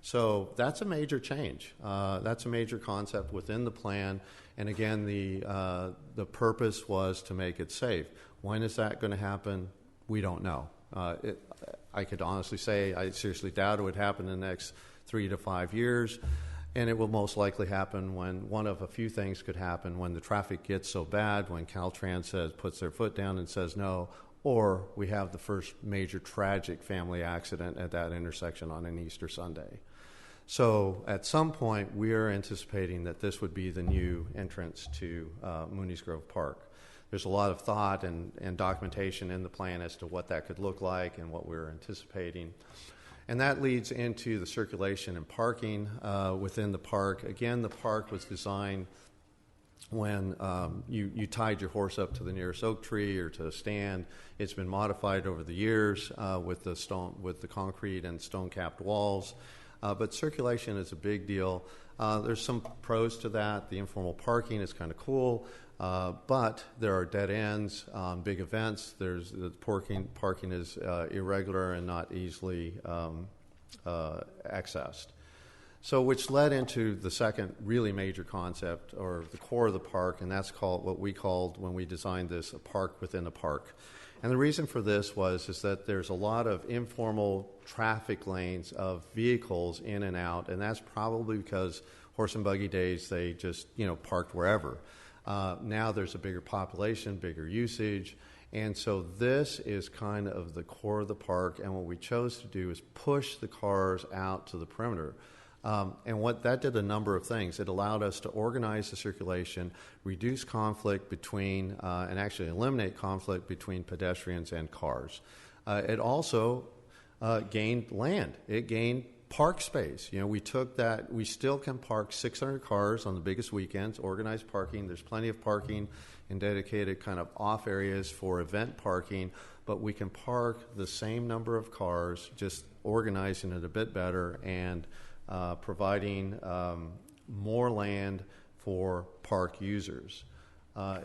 So that's a major change. That's a major concept within the plan. And again, the purpose was to make it safe. When is that going to happen? We don't know. I could honestly say I seriously doubt it would happen in the next 3 to 5 years. And it will most likely happen when one of a few things could happen: when the traffic gets so bad, when Caltrans puts their foot down and says no, or we have the first major tragic family accident at that intersection on an Easter Sunday. So at some point, we are anticipating that this would be the new entrance to Mooney's Grove Park. There's a lot of thought and documentation in the plan as to what that could look like and what we're anticipating. And that leads into the circulation and parking within the park. Again, the park was designed when you tied your horse up to the nearest oak tree or to a stand. It's been modified over the years with the concrete and stone-capped walls. But circulation is a big deal. There's some pros to that. The informal parking is kind of cool, but there are dead ends on big events. The parking is irregular and not easily accessed. So which led into the second really major concept, or the core of the park, and that's called what we called, when we designed this, a park within a park. And the reason for this is that there's a lot of informal traffic lanes of vehicles in and out, and that's probably because horse and buggy days, they just, parked wherever. Now there's a bigger population, bigger usage, and so this is kind of the core of the park, and what we chose to do is push the cars out to the perimeter. And what that did a number of things. It allowed us to organize the circulation, reduce conflict between, and actually eliminate conflict between pedestrians and cars. It also gained land. It gained park space. We took that. We still can park 600 cars on the biggest weekends, organized parking. There's plenty of parking in dedicated kind of off areas for event parking, but we can park the same number of cars, just organizing it a bit better and providing more land for park users.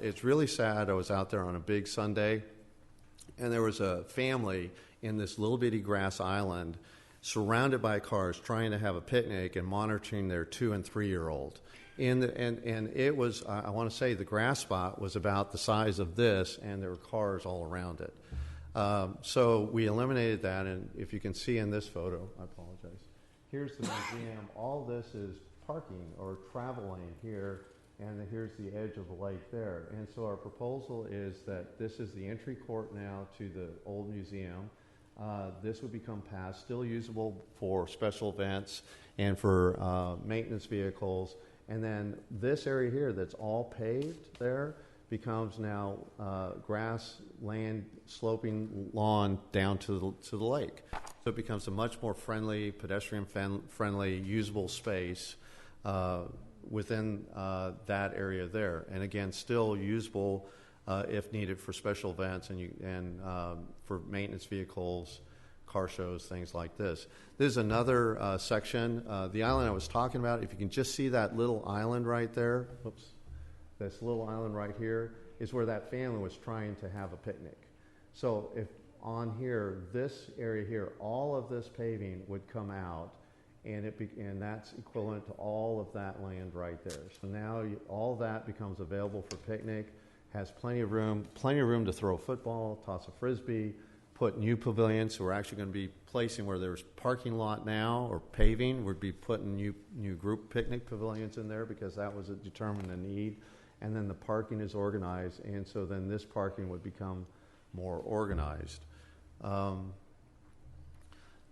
It's really sad. I was out there on a big Sunday, and there was a family in this little bitty grass island surrounded by cars trying to have a picnic and monitoring their 2- and 3-year-old. And it was, I want to say, the grass spot was about the size of this, and there were cars all around it. So we eliminated that, and if you can see in this photo, I apologize. Here's the museum. All this is parking or travel lane here, and here's the edge of the lake there. And so our proposal is that this is the entry court now to the old museum. This would become paths, still usable for special events and for maintenance vehicles. And then this area here that's all paved there becomes now grass, land, sloping lawn down to the lake. So it becomes a much more friendly, pedestrian-friendly, usable space within that area there. And again, still usable if needed for special events and for maintenance vehicles, car shows, things like this. There's another section. The island I was talking about, if you can just see that little island right there, this little island right here is where that family was trying to have a picnic. So if on here, this area here, all of this paving would come out, and that's equivalent to all of that land right there. So now all that becomes available for picnic, has plenty of room to throw a football, toss a frisbee, put new pavilions. So we're actually going to be placing where there's parking lot now or paving, we'd be putting new group picnic pavilions in there because that was determined a need. And then the parking is organized, and so then this parking would become more organized.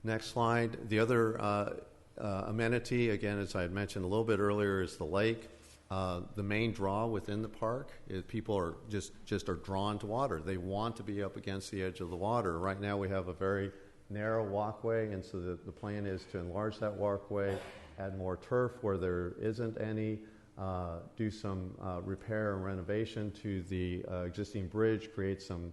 Next slide. The other amenity, again, as I had mentioned a little bit earlier, is the lake. The main draw within the park is people are just are drawn to water. They want to be up against the edge of the water. Right now we have a very narrow walkway, and so the plan is to enlarge that walkway, add more turf where there isn't any, do some repair and renovation to the existing bridge, create some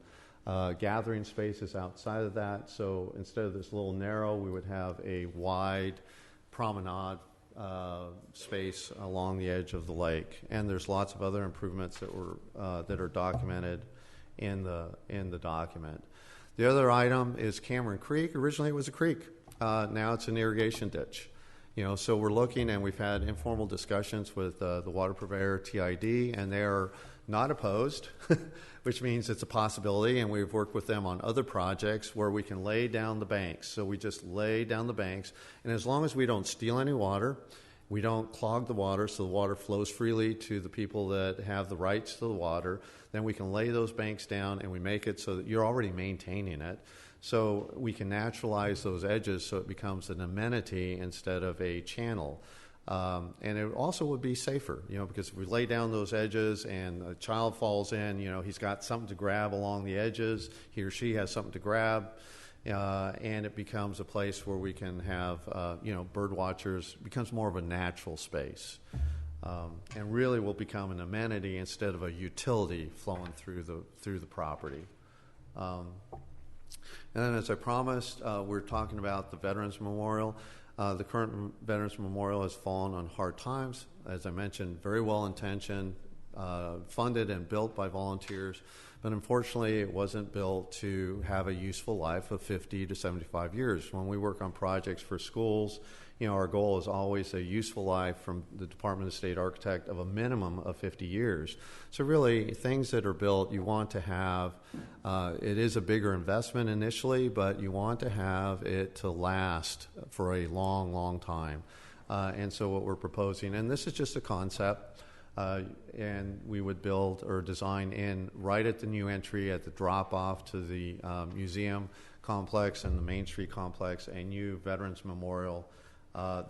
gathering spaces outside of that. So instead of this little narrow, we would have a wide promenade space along the edge of the lake. And there's lots of other improvements that are documented in the document. The other item is Cameron Creek. Originally, it was a creek. Now it's an irrigation ditch. So we're looking, and we've had informal discussions with the water purveyor, TID, and they are not opposed, which means it's a possibility, and we've worked with them on other projects where we can lay down the banks. So we just lay down the banks, and as long as we don't steal any water, we don't clog the water so the water flows freely to the people that have the rights to the water, then we can lay those banks down, and we make it so that you're already maintaining it. So we can naturalize those edges so it becomes an amenity instead of a channel. And it also would be safer, because if we lay down those edges and a child falls in, he's got something to grab along the edges, he or she has something to grab, and it becomes a place where we can have, bird watchers. It becomes more of a natural space. And really will become an amenity instead of a utility flowing through the property. And then, as I promised, we're talking about the Veterans Memorial. The current Veterans Memorial has fallen on hard times. As I mentioned, very well-intentioned, funded and built by volunteers, but unfortunately it wasn't built to have a useful life of 50 to 75 years. When we work on projects for schools, our goal is always a useful life from the Department of State Architect of a minimum of 50 years. So really, things that are built, you want to have, it is a bigger investment initially, but you want to have it to last for a long, long time. And so what we're proposing, and this is just a concept, and we would build or design in right at the new entry at the drop-off to the museum complex and the Main Street complex, a new Veterans Memorial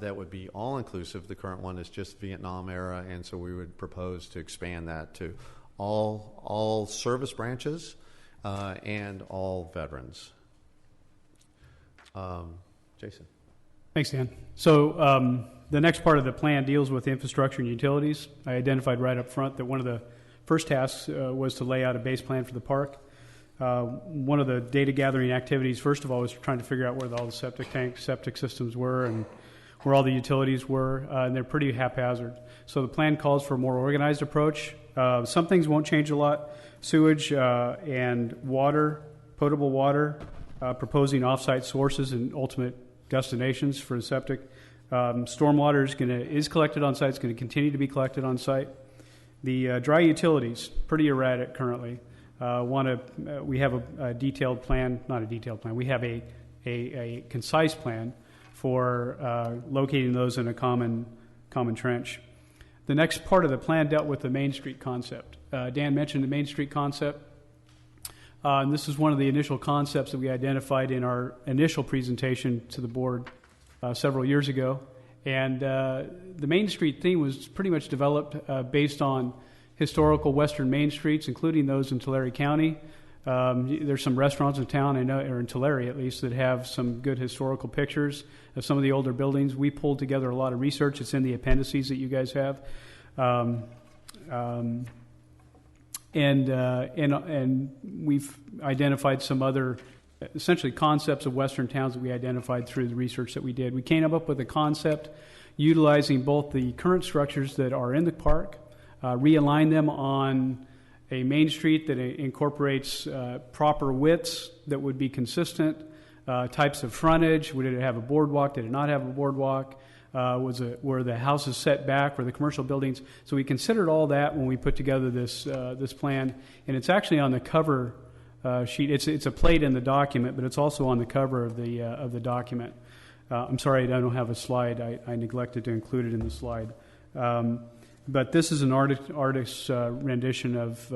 that would be all-inclusive. The current one is just Vietnam era, and so we would propose to expand that to all service branches and all veterans. Jason. Thanks, Dan. So the next part of the plan deals with infrastructure and utilities. I identified right up front that one of the first tasks was to lay out a base plan for the park. One of the data gathering activities, first of all, was trying to figure out where all the septic systems were and where all the utilities were, and they're pretty haphazard. So the plan calls for a more organized approach. Some things won't change a lot. Sewage and water, potable water, proposing off-site sources and ultimate destinations for the septic. Stormwater is collected on site. It's going to continue to be collected on site. The dry utilities, pretty erratic currently. We have a detailed plan, not a detailed plan. We have a concise plan for locating those in a common trench. The next part of the plan dealt with the Main Street concept. Dan mentioned the Main Street concept. And this is one of the initial concepts that we identified in our initial presentation to the board several years ago. And the Main Street theme was pretty much developed based on historical western main streets, including those in Tulare County. There's some restaurants in town, I know, or in Tulare at least, that have some good historical pictures of some of the older buildings. We pulled together a lot of research. It's in the appendices that you guys have. And we've identified some other, essentially concepts of western towns that we identified through the research that we did. We came up with a concept utilizing both the current structures that are in the park, realign them on a main street that incorporates proper widths that would be consistent, types of frontage. Did it have a boardwalk? Did it not have a boardwalk? Were the houses set back? Were the commercial buildings? So we considered all that when we put together this plan, and it's actually on the cover sheet. It's a plate in the document, but it's also on the cover of the document. I'm sorry I don't have a slide. I neglected to include it in the slide. But this is an artist's rendition of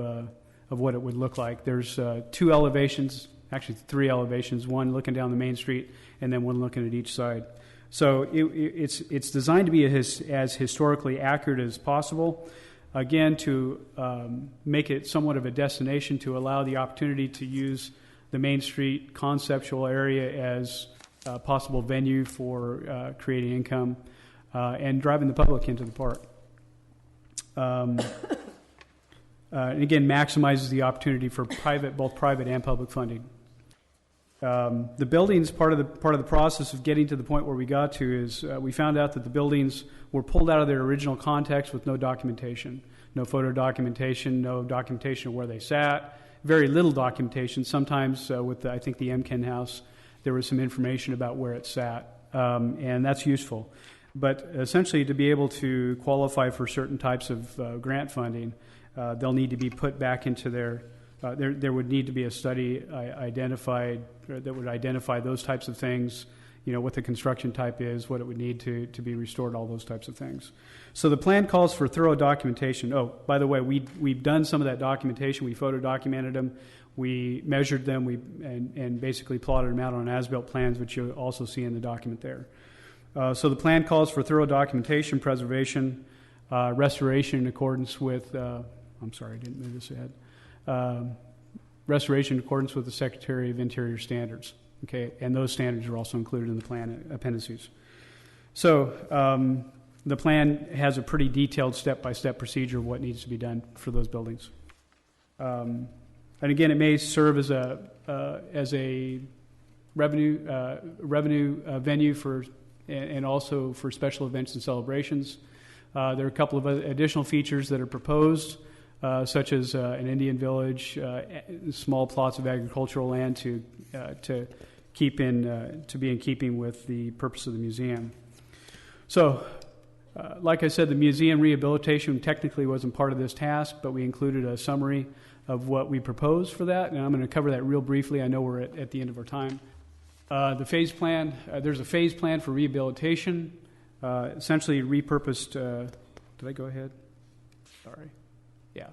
what it would look like. There's two elevations, actually three elevations, one looking down the main street and then one looking at each side. So it's designed to be as historically accurate as possible, again, to make it somewhat of a destination, to allow the opportunity to use the Main Street conceptual area as a possible venue for creating income and driving the public into the park. And again, maximizes the opportunity for both private and public funding. The buildings, part of the process of getting to the point where we got to is we found out that the buildings were pulled out of their original context with no documentation, no photo documentation, no documentation of where they sat, very little documentation. Sometimes with, I think, the MCAN house, there was some information about where it sat, and that's useful. But essentially, to be able to qualify for certain types of grant funding, they'll need to be put back into their, there would need to be a study identified that would identify those types of things, what the construction type is, what it would need to be restored, all those types of things. So the plan calls for thorough documentation. Oh, by the way, we've done some of that documentation. We photo documented them. We measured them and basically plotted them out on as-built plans, which you'll also see in the document there. So the plan calls for thorough documentation, preservation, restoration in accordance with, I'm sorry, I didn't move this ahead. Restoration in accordance with the Secretary of Interior standards. Okay, and those standards are also included in the plan appendices. So the plan has a pretty detailed step-by-step procedure of what needs to be done for those buildings. And again, it may serve as a revenue venue for, and also for special events and celebrations. There are a couple of additional features that are proposed, such as an Indian village, small plots of agricultural land to be in keeping with the purpose of the museum. So, like I said, the museum rehabilitation technically wasn't part of this task, but we included a summary of what we proposed for that, and I'm going to cover that real briefly. I know we're at the end of our time. The phase plan, there's a phase plan for rehabilitation, essentially repurposed. Did I go ahead? Sorry. Yeah.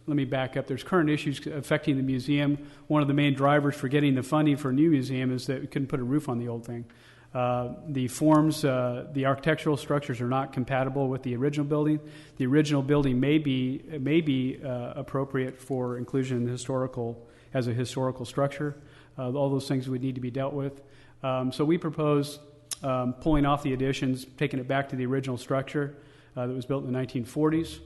Let me back up. There's current issues affecting the museum. One of the main drivers for getting the funding for a new museum is that we couldn't put a roof on the old thing. The forms, the architectural structures are not compatible with the original building. The original building may be appropriate for inclusion in as a historical structure. All those things would need to be dealt with. So we propose pulling off the additions, taking it back to the original structure that was built in the 1940s.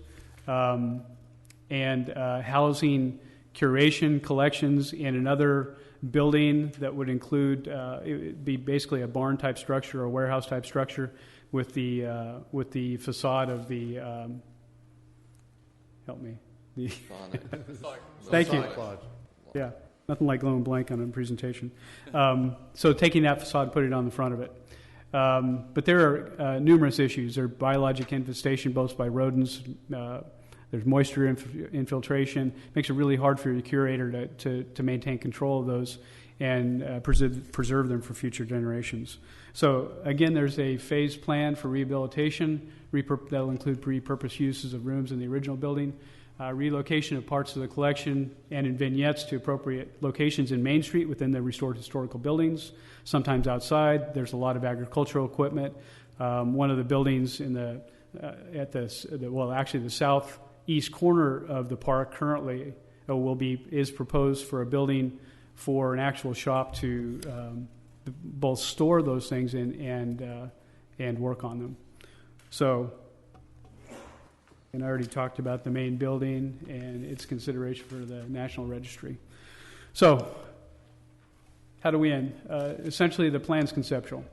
And housing curation collections in another building that would include it would be basically a barn type structure or a warehouse type structure with the facade of the help me thank you yeah, nothing like going blank on a presentation. So taking that facade, put it on the front of it. But there are numerous issues. There are biologic infestation, both by rodents. There's moisture infiltration. Makes it really hard for your curator to maintain control of those and preserve them for future generations. So again, there's a phased plan for rehabilitation that'll include repurposed uses of rooms in the original building, relocation of parts of the collection and in vignettes to appropriate locations in Main Street within the restored historical buildings, sometimes outside. There's a lot of agricultural equipment. One of the buildings in the southeast corner of the park currently is proposed for a building for an actual shop to both store those things and work on them. So, and I already talked about the main building and its consideration for the National Registry. So, how do we end? Essentially, the plan's conceptual.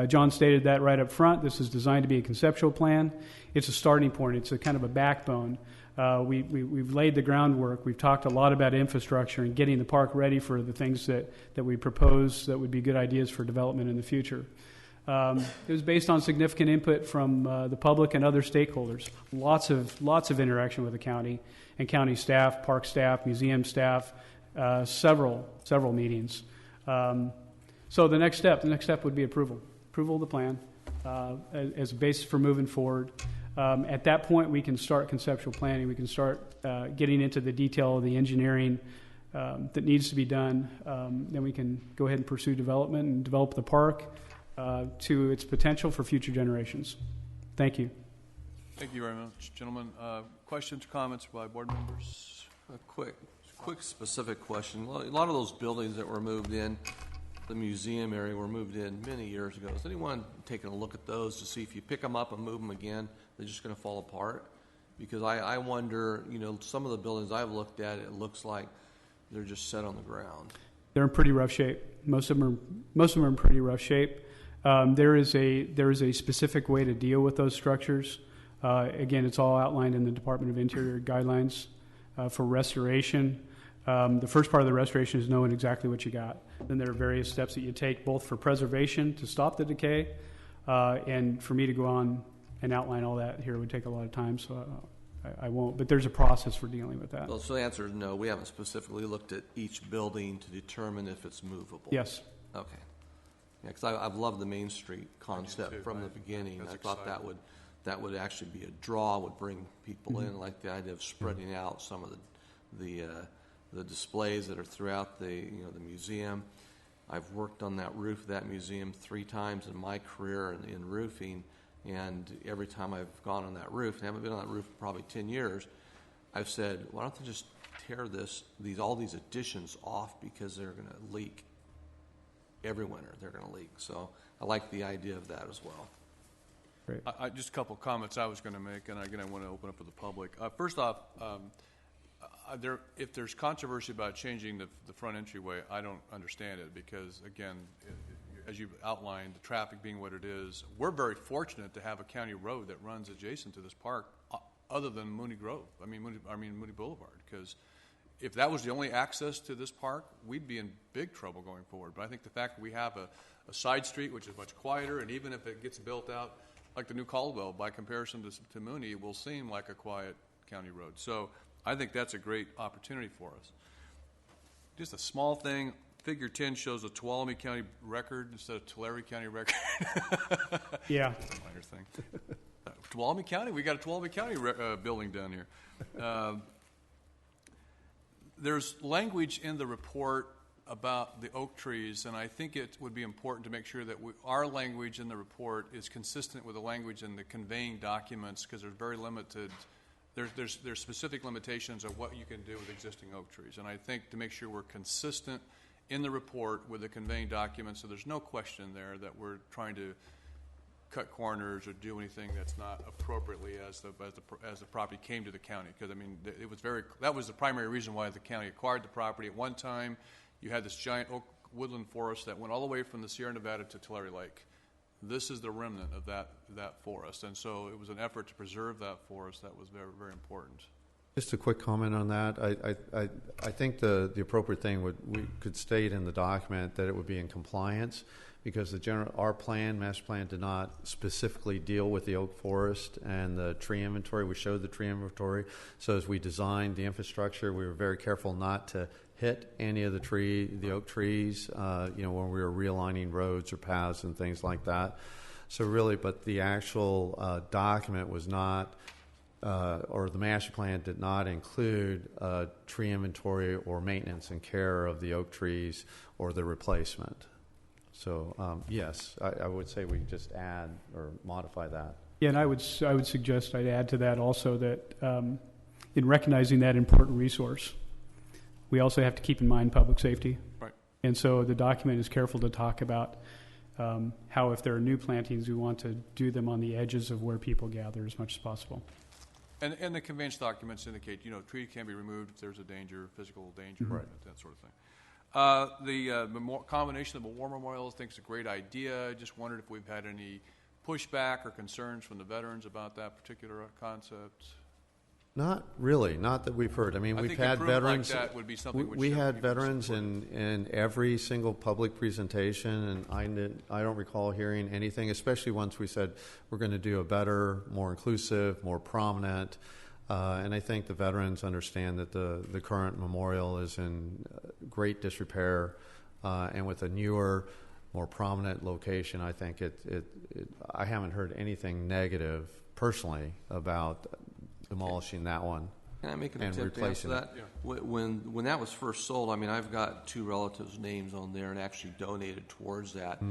John stated that right up front. This is designed to be a conceptual plan. It's a starting point. It's a kind of a backbone. We've laid the groundwork. We've talked a lot about infrastructure and getting the park ready for the things that we propose that would be good ideas for development in the future. It was based on significant input from the public and other stakeholders. Lots of interaction with the county and county staff, park staff, museum staff, several meetings. So the next step would be approval of the plan as a basis for moving forward. At that point, we can start conceptual planning. We can start getting into the detail of the engineering that needs to be done. Then we can go ahead and pursue development and develop the park to its potential for future generations. Thank you. Thank you very much, gentlemen. Questions or comments by board members? A quick specific question. A lot of those buildings that were moved in, the museum area were moved in many years ago. Has anyone taken a look at those to see if you pick them up and move them again, they're just going to fall apart? Because I wonder, some of the buildings I've looked at, it looks like they're just set on the ground. They're in pretty rough shape. Most of them are in pretty rough shape. There is a specific way to deal with those structures. Again, it's all outlined in the Department of Interior guidelines for restoration. The first part of the restoration is knowing exactly what you got. Then there are various steps that you take, both for preservation to stop the decay, and for me to go on and outline all that here would take a lot of time, so I won't. But there's a process for dealing with that. Well, so the answer is no. We haven't specifically looked at each building to determine if it's movable. Yes. Okay. Yeah, because I've loved the Main Street concept too, from the right. beginning. That's I thought exciting. that would actually be a draw, would bring people in, like the idea of spreading out some of the displays that are throughout the museum. I've worked on that roof of that museum 3 times in my career in roofing, and every time I've gone on that roof, and I haven't been on that roof for probably 10 years, I've said, why don't they just tear all these additions off, because they're going to leak every winter. They're going to leak. So I like the idea of that as well. Great. Just a couple of comments I was going to make, and again, I want to open up for the public. First off, if there's controversy about changing the front entryway, I don't understand it, because, again, as you've outlined, the traffic being what it is, we're very fortunate to have a county road that runs adjacent to this park, other than Mooney Boulevard, because if that was the only access to this park, we'd be in big trouble going forward. But I think the fact that we have a side street, which is much quieter, and even if it gets built out like the new Caldwell, by comparison to Mooney, it will seem like a quiet county road. So I think that's a great opportunity for us. Just a small thing. Figure 10 shows a Tuolumne County record instead of Tulare County record. Yeah. That's a minor thing. Tuolumne County? We got a Tuolumne County building down here. There's language in the report about the oak trees, and I think it would be important to make sure that our language in the report is consistent with the language in the conveying documents, because there's very limited. There's specific limitations of what you can do with existing oak trees, and I think to make sure we're consistent in the report with the conveying documents, so there's no question there that we're trying to cut corners or do anything that's not appropriately as the property came to the county. Because I mean, that was the primary reason why the county acquired the property. At one time, you had this giant oak woodland forest that went all the way from the Sierra Nevada to Tulare Lake. This is the remnant of that forest, and so it was an effort to preserve that forest that was very, very important. Just a quick comment on that. I think the appropriate thing we could state in the document that it would be in compliance, because our master plan did not specifically deal with the oak forest and the tree inventory. We showed the tree inventory. So as we designed the infrastructure, we were very careful not to hit any of the oak trees, when we were realigning roads or paths and things like that. So really, but the actual document was not, or the master plan did not include tree inventory or maintenance and care of the oak trees or the replacement. So yes, I would say we just add or modify that. Yeah, and I would suggest I'd add to that also that in recognizing that important resource, we also have to keep in mind public safety. Right. And so the document is careful to talk about how if there are new plantings, we want to do them on the edges of where people gather as much as possible. And the conveyance documents indicate, tree can be removed if there's a danger, physical danger, Mm-hmm. right, that sort of thing. The combination of a war memorial, I think, is a great idea. I just wondered if we've had any pushback or concerns from the veterans about that particular concept. Not really, not that we've heard. I mean, we've had veterans. Like that would be something we had veterans in every single public presentation, and I don't recall hearing anything, especially once we said we're going to do a better, more inclusive, more prominent. And I think the veterans understand that the current memorial is in great disrepair, and with a newer, more prominent location, I think I haven't heard anything negative personally about demolishing that one. Can I make an and attempt to answer replacing that? it? Yeah. When that was first sold, I mean, I've got 2 relatives' names on there and actually donated towards that.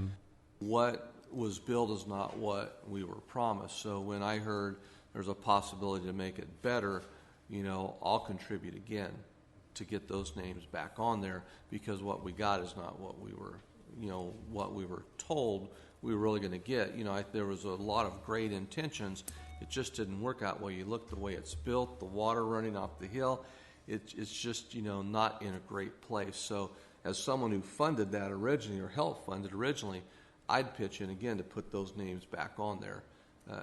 What was billed is not what we were promised. So when I heard there's a possibility to make it better, I'll contribute again to get those names back on there, because what we got is not what we were told we were really going to get. There was a lot of great intentions. It just didn't work out well. You look the way it's built, the water running off the hill, it's just, not in a great place. So as someone who funded that originally, or helped fund it originally, I'd pitch in again to put those names back on there.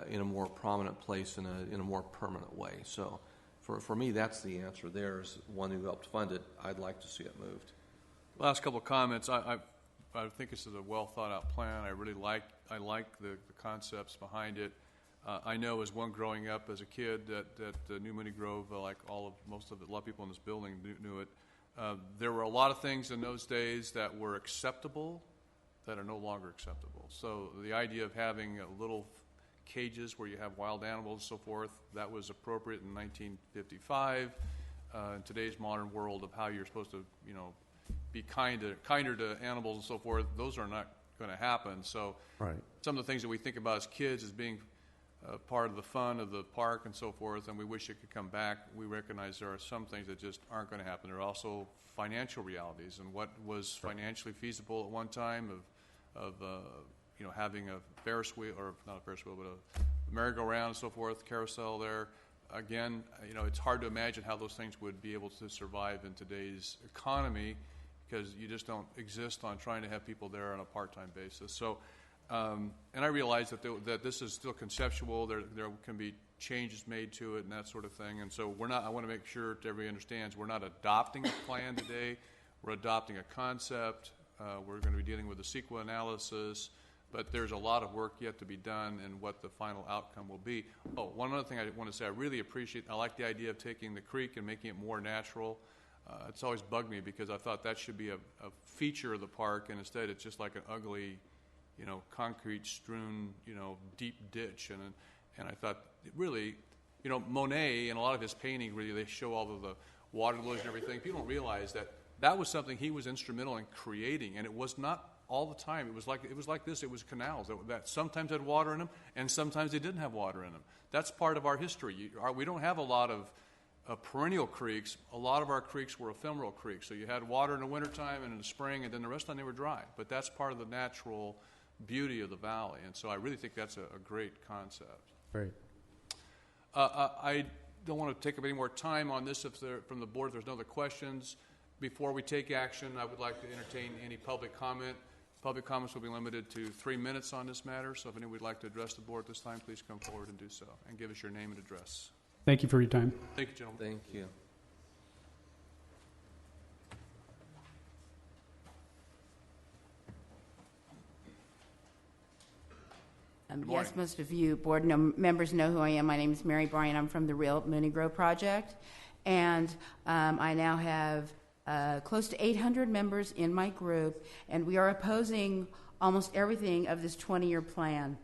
in a more prominent place in a more permanent way. So for me, that's the answer. There's one who helped fund it. I'd like to see it moved. Last couple of comments. I think this is a well thought out plan. I like the concepts behind it. I know as one growing up as a kid that New Mooney Grove, like a lot of people in this building knew it. There were a lot of things in those days that were acceptable that are no longer acceptable. So the idea of having little cages where you have wild animals and so forth, that was appropriate in 1955. In today's modern world of how you're supposed to, be kinder to animals and so forth, those are not going to happen. So Right. some of the things that we think about as kids as being part of the fun of the park and so forth, and we wish it could come back, we recognize there are some things that just aren't going to happen. There are also financial realities, and what was financially feasible at one time of having a Ferris wheel, or not a Ferris wheel, but a merry-go-round and so forth, carousel there. Again, it's hard to imagine how those things would be able to survive in today's economy, because you just don't exist on trying to have people there on a part-time basis. So, and I realize that this is still conceptual. There can be changes made to it and that sort of thing. And so I want to make sure everybody understands we're not adopting a plan today. We're adopting a concept. We're going to be dealing with the CEQA analysis. But there's a lot of work yet to be done and what the final outcome will be. Oh, one other thing I want to say, I like the idea of taking the creek and making it more natural. It's always bugged me because I thought that should be a feature of the park, and instead it's just like an ugly, concrete strewn, deep ditch. And I thought, really, Monet and a lot of his painting, really, they show all of the water lilies and everything. People don't realize that was something he was instrumental in creating, and it was not all the time. It was like this. It was canals that sometimes had water in them, and sometimes they didn't have water in them. That's part of our history. We don't have a lot of perennial creeks. A lot of our creeks were ephemeral creeks. So you had water in the wintertime and in the spring, and then the rest of the time they were dry. But that's part of the natural beauty of the valley, and so I really think that's a great concept. Great. I don't want to take up any more time on this from the board. If there's no other questions. Before we take action, I would like to entertain any public comment. Public comments will be limited to 3 minutes on this matter, so if anyone would like to address the board at this time, please come forward and do so, and give us your name and address. Thank you for your time. Thank you, gentlemen. Thank you. Yes, most of you board members know who I am. My name is Mary Bryan. I'm from the Real Mooney Grove Project, and I now have close to 800 members in my group, and we are opposing almost everything of this 20-year plan.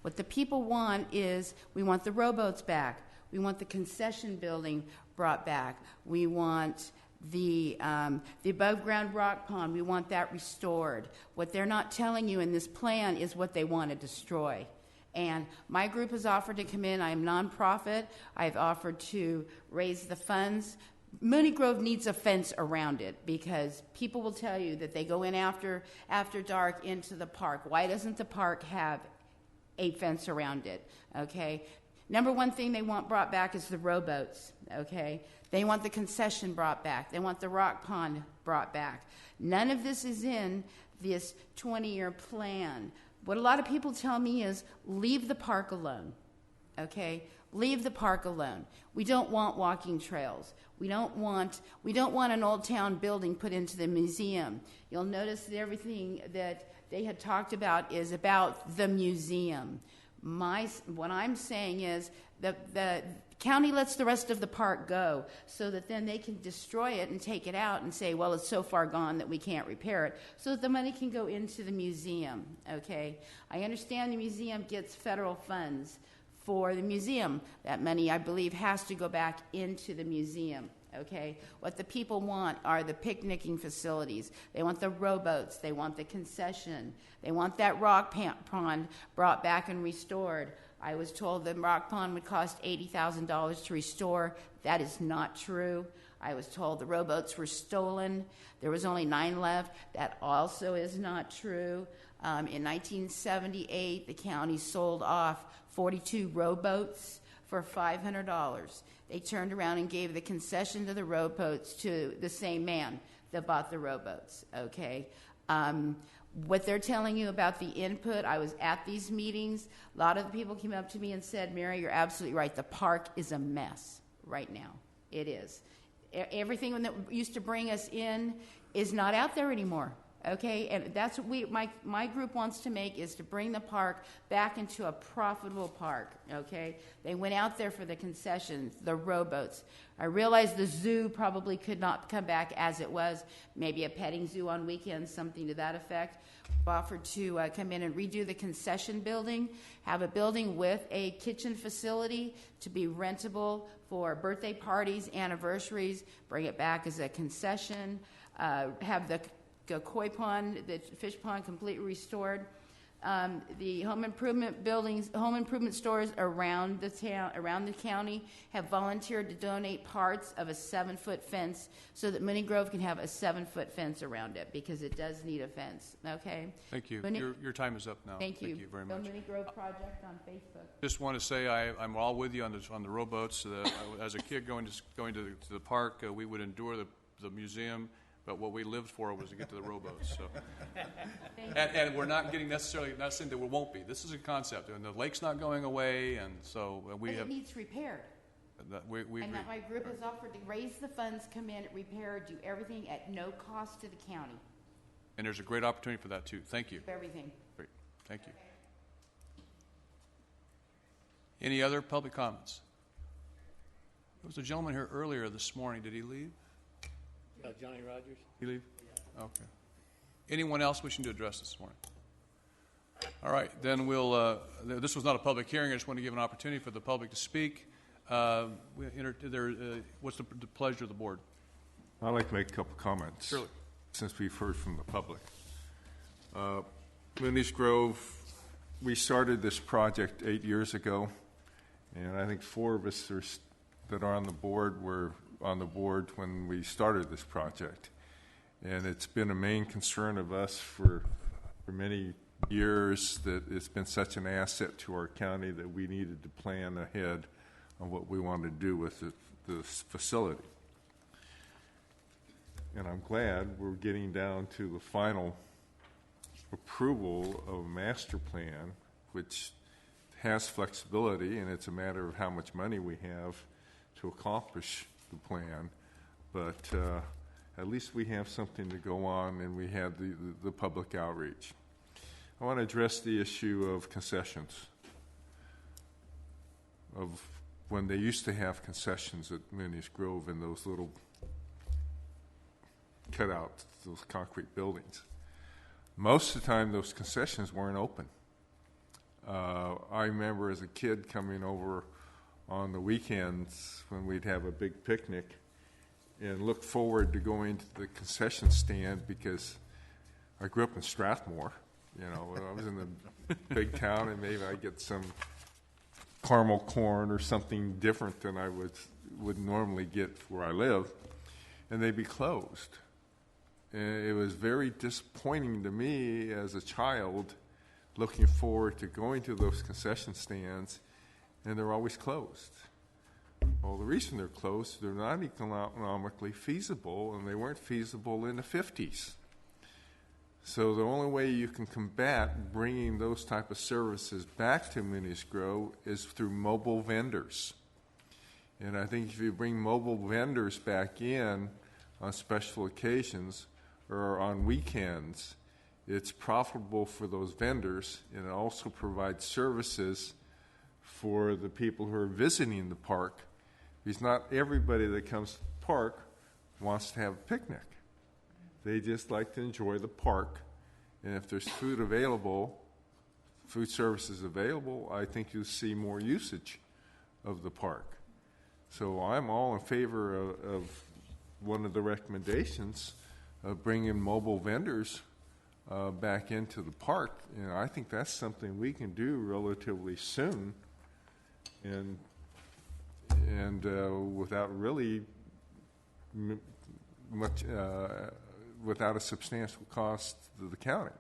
What the people want is, we want the rowboats back. We want the concession building brought back. We want the above-ground rock pond. We want that restored. What they're not telling you in this plan is what they want to destroy. And my group has offered to come in. I am nonprofit. I've offered to raise the funds. Mooney Grove needs a fence around it because people will tell you that they go in after dark into the park. Why doesn't the park have a fence around it? Okay. Number one thing they want brought back is the rowboats. Okay. They want the concession brought back. They want the rock pond brought back. None of this is in this 20-year plan. What a lot of people tell me is, leave the park alone. Okay. Leave the park alone. We don't want walking trails. We don't want an old town building put into the museum. You'll notice that everything that they had talked about is about the museum. What I'm saying is that the county lets the rest of the park go so that then they can destroy it and take it out and say, well, it's so far gone that we can't repair it, so that the money can go into the museum. Okay? I understand the museum gets federal funds for the museum. That money, I believe, has to go back into the museum. Okay? What the people want are the picnicking facilities. They want the rowboats. They want the concession. They want that rock pond brought back and restored. I was told the rock pond would cost $80,000 to restore. That is not true. I was told the rowboats were stolen. There was only 9 left. That also is not true. In 1978, the county sold off 42 rowboats for $500. They turned around and gave the concession to the rowboats to the same man that bought the rowboats. Okay, What they're telling you about the input, I was at these meetings. A lot of the people came up to me and said, Mary, you're absolutely right. The park is a mess right now. It is. Everything that used to bring us in is not out there anymore. Okay, and that's what my group wants to make, is to bring the park back into a profitable park. Okay, they went out there for the concessions, the rowboats. I realize the zoo probably could not come back as it was. Maybe a petting zoo on weekends, something to that effect. We've offered to come in and redo the concession building, have a building with a kitchen facility to be rentable for birthday parties, anniversaries. Bring it back as a concession. Have the koi pond, the fish pond completely restored. The home improvement buildings, home improvement stores around the town, around the county, have volunteered to donate parts of a 7-foot fence so that Mooney Grove can have a 7-foot fence around it, because it does need a fence. Okay. Thank you. Mooney, Your time is up now. Thank you. Thank you very much. Mooney Grove Project on Facebook. Just want to say I'm all with you on the rowboats. As a kid going to the park, we would endure the museum. But what we lived for was to get to the rowboats. So, and we're not getting not saying that we won't be. This is a concept, and the lake's not going away, and so we have. It needs repaired. My group has offered to raise the funds, come in, repair, do everything at no cost to the county. And there's a great opportunity for that too. Thank you. Everything. Great. Thank you. Any other public comments? There was a gentleman here earlier this morning. Did he leave? Johnny Rogers. You leave? Okay. Anyone else wishing to address this morning? All right, then we'll. This was not a public hearing. I just want to give an opportunity for the public to speak. What's the pleasure of the board? I'd like to make a couple comments. Surely. Since we've heard from the public. Mooney's Grove, we started this project 8 years ago, and I think 4 of us that are on the board were on the board when we started this project. And it's been a main concern of us for many years that it's been such an asset to our county that we needed to plan ahead on what we wanted to do with this facility. And I'm glad we're getting down to the final approval of a master plan, which has flexibility, and it's a matter of how much money we have to accomplish the plan, but at least we have something to go on, and we had the public outreach. I want to address the issue of concessions, of when they used to have concessions at Mooney's Grove in those little cutouts, those concrete buildings. Most of the time, those concessions weren't open. I remember as a kid coming over on the weekends when we'd have a big picnic and look forward to going to the concession stand, because I grew up in Strathmore. You know, I was in the big town, and maybe I'd get some caramel corn or something different than I would normally get where I live, and they'd be closed. And it was very disappointing to me as a child looking forward to going to those concession stands, and they're always closed. Well, the reason they're closed, they're not economically feasible, and they weren't feasible in the 50s. So the only way you can combat bringing those type of services back to Mooney's Grove is through mobile vendors. And I think if you bring mobile vendors back in on special occasions or on weekends, it's profitable for those vendors, and it also provides services for the people who are visiting the park, because not everybody that comes to the park wants to have a picnic. They just like to enjoy the park, and if there's food available, food services available, I think you'll see more usage of the park. So I'm all in favor of one of the recommendations of bringing mobile vendors back into the park. And I think that's something we can do relatively soon, and without really much, without a substantial cost to the county.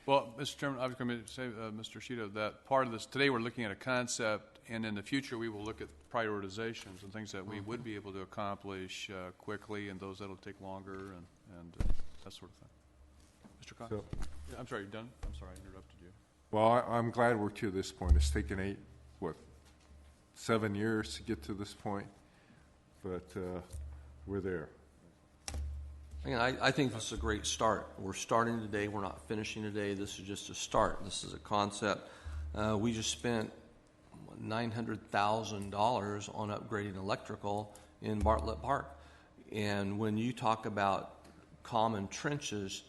Well, Mr. Chairman, I was going to say, Mr. Shito, that part of this, today we're looking at a concept, and in the future we will look at prioritizations and things that we would be able to accomplish quickly, and those that will take longer, and that sort of thing. Mr. Cox? So- I'm sorry, you're done? I'm sorry, I interrupted you. Well, I'm glad we're to this point. It's taken 7 years to get to this point, but we're there. I think this is a great start. We're starting today. We're not finishing today. This is just a start. This is a concept. We just spent $900,000 on upgrading electrical in Bartlett Park. And when you talk about common trenches,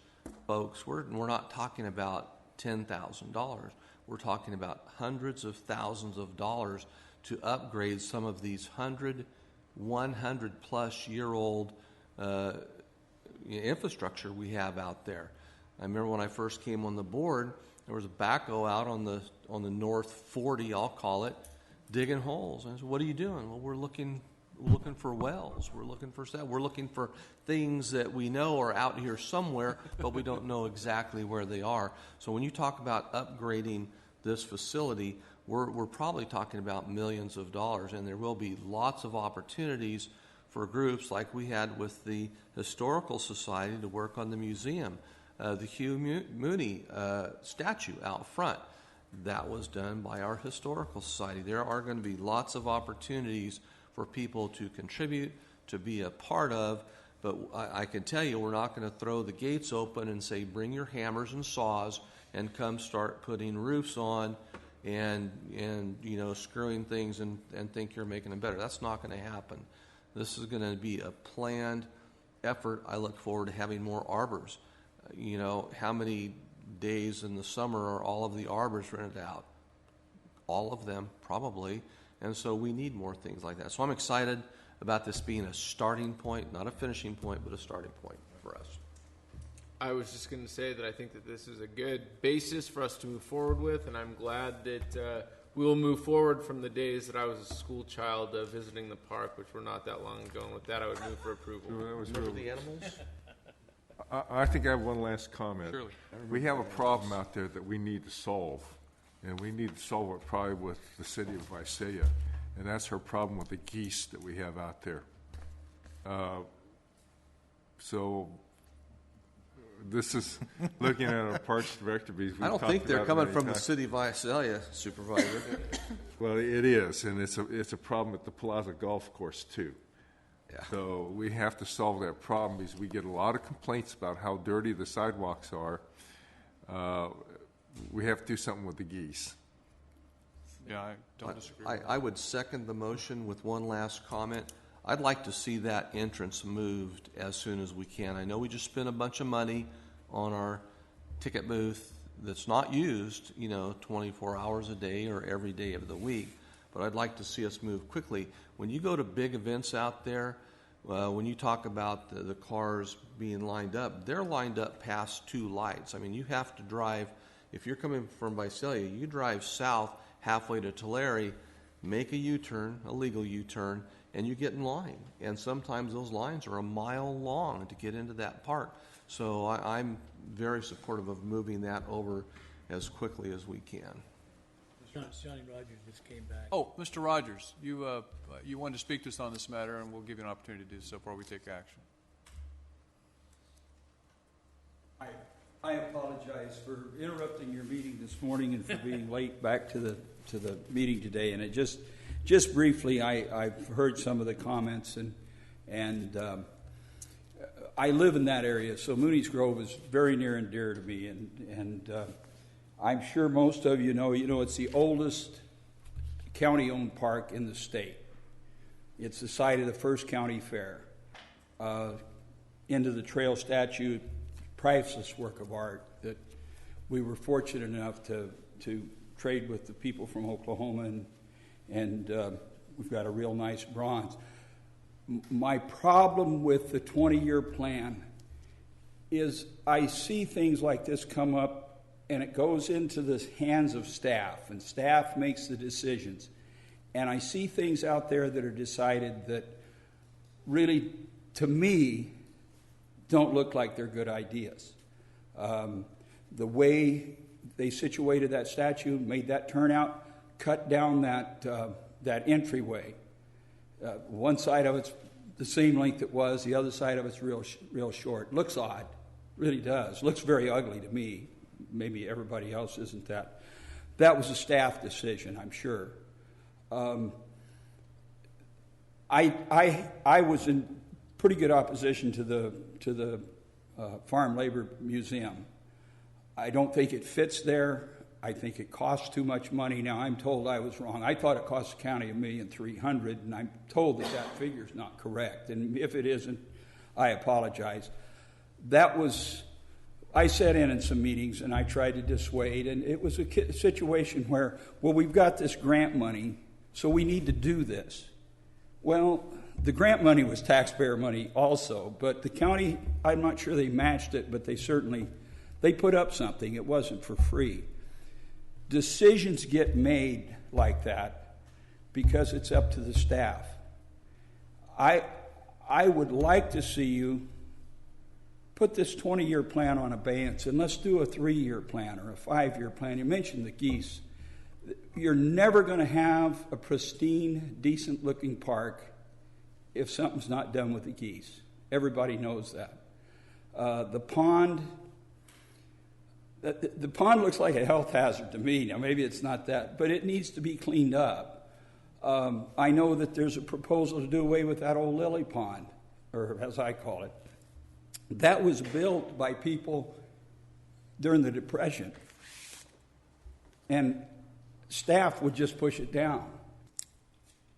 folks, we're not talking about $10,000. We're talking about hundreds of thousands of dollars to upgrade some of these 100-plus year old infrastructure we have out there. I remember when I first came on the board, there was a backhoe out on the North 40, I'll call it, digging holes. And I said, "What are you doing?" "Well, we're looking for wells. We're looking for stuff. We're looking for things that we know are out here somewhere, but we don't know exactly where they are." So when you talk about upgrading this facility, we're probably talking about millions of dollars, and there will be lots of opportunities for groups like we had with the Historical Society to work on the museum. The Hugh Mooney statue out front, that was done by our Historical Society. There are going to be lots of opportunities for people to contribute, to be a part of, but I can tell you we're not going to throw the gates open and say, "Bring your hammers and saws and come start putting roofs on and screwing things and think you're making them better." That's not going to happen. This is going to be a planned effort. I look forward to having more arbors. How many days in the summer are all of the arbors rented out? All of them, probably. And so we need more things like that. So I'm excited about this being a starting point, not a finishing point, but a starting point for us. I was just going to say that I think that this is a good basis for us to move forward with, and I'm glad that we will move forward from the days that I was a school child visiting the park, which were not that long ago. And with that, I would move for approval. Remember the animals? I think I have one last comment. Surely. We have a problem out there that we need to solve, and we need to solve it probably with the city of Visalia, and that's our problem with the geese that we have out there. So this is looking at our Parks Director. I don't think they're coming from the city of Visalia, Supervisor. Well, it is, and it's a problem at the Plaza Golf Course too. Yeah. So we have to solve that problem because we get a lot of complaints about how dirty the sidewalks are. We have to do something with the geese. Yeah, I don't disagree. I would second the motion with one last comment. I'd like to see that entrance moved as soon as we can. I know we just spent a bunch of money on our ticket booth that's not used, 24 hours a day or every day of the week, but I'd like to see us move quickly. When you go to big events out there, when you talk about the cars being lined up, they're lined up past two lights. I mean, you have to drive, if you're coming from Visalia, you drive south halfway to Tulare, make a U-turn, a legal U-turn, and you get in line. And sometimes those lines are a mile long to get into that park. So I'm very supportive of moving that over as quickly as we can. Johnny Rogers just came back. Oh, Mr. Rogers, you wanted to speak to us on this matter, and we'll give you an opportunity to do so before we take action. I apologize for interrupting your meeting this morning and for being late back to the meeting today. And it just briefly, I've heard some of the comments, and I live in that area, so Mooney's Grove is very near and dear to me, and I'm sure most of you know it's the oldest county-owned park in the state. It's the site of the first county fair. Into the trail statue, priceless work of art that we were fortunate enough to trade with the people from Oklahoma, and we've got a real nice bronze. My problem with the 20-year plan is I see things like this come up, and it goes into the hands of staff, and staff makes the decisions. And I see things out there that are decided that really, to me, don't look like they're good ideas. The way they situated that statue, made that turnout, cut down that entryway. One side of it's the same length it was, the other side of it's real short. Looks odd, really does. Looks very ugly to me. Maybe everybody else isn't that. That was a staff decision, I'm sure. I was in pretty good opposition to the Farm Labor Museum. I don't think it fits there. I think it costs too much money. Now, I'm told I was wrong. I thought it cost the county $1,300,000, and I'm told that figure is not correct. And if it isn't, I apologize. I sat in some meetings, and I tried to dissuade, and it was a situation where, well, we've got this grant money, so we need to do this. Well, the grant money was taxpayer money also, but the county, I'm not sure they matched it, but they put up something. It wasn't for free. Decisions get made like that because it's up to the staff. I would like to see you put this 20-year plan on abeyance, and let's do a 3-year plan or a 5-year plan. You mentioned the geese. You're never going to have a pristine, decent-looking park if something's not done with the geese. Everybody knows that. The pond looks like a health hazard to me. Now, maybe it's not that, but it needs to be cleaned up. I know that there's a proposal to do away with that old lily pond, or as I call it. That was built by people during the Depression, and staff would just push it down.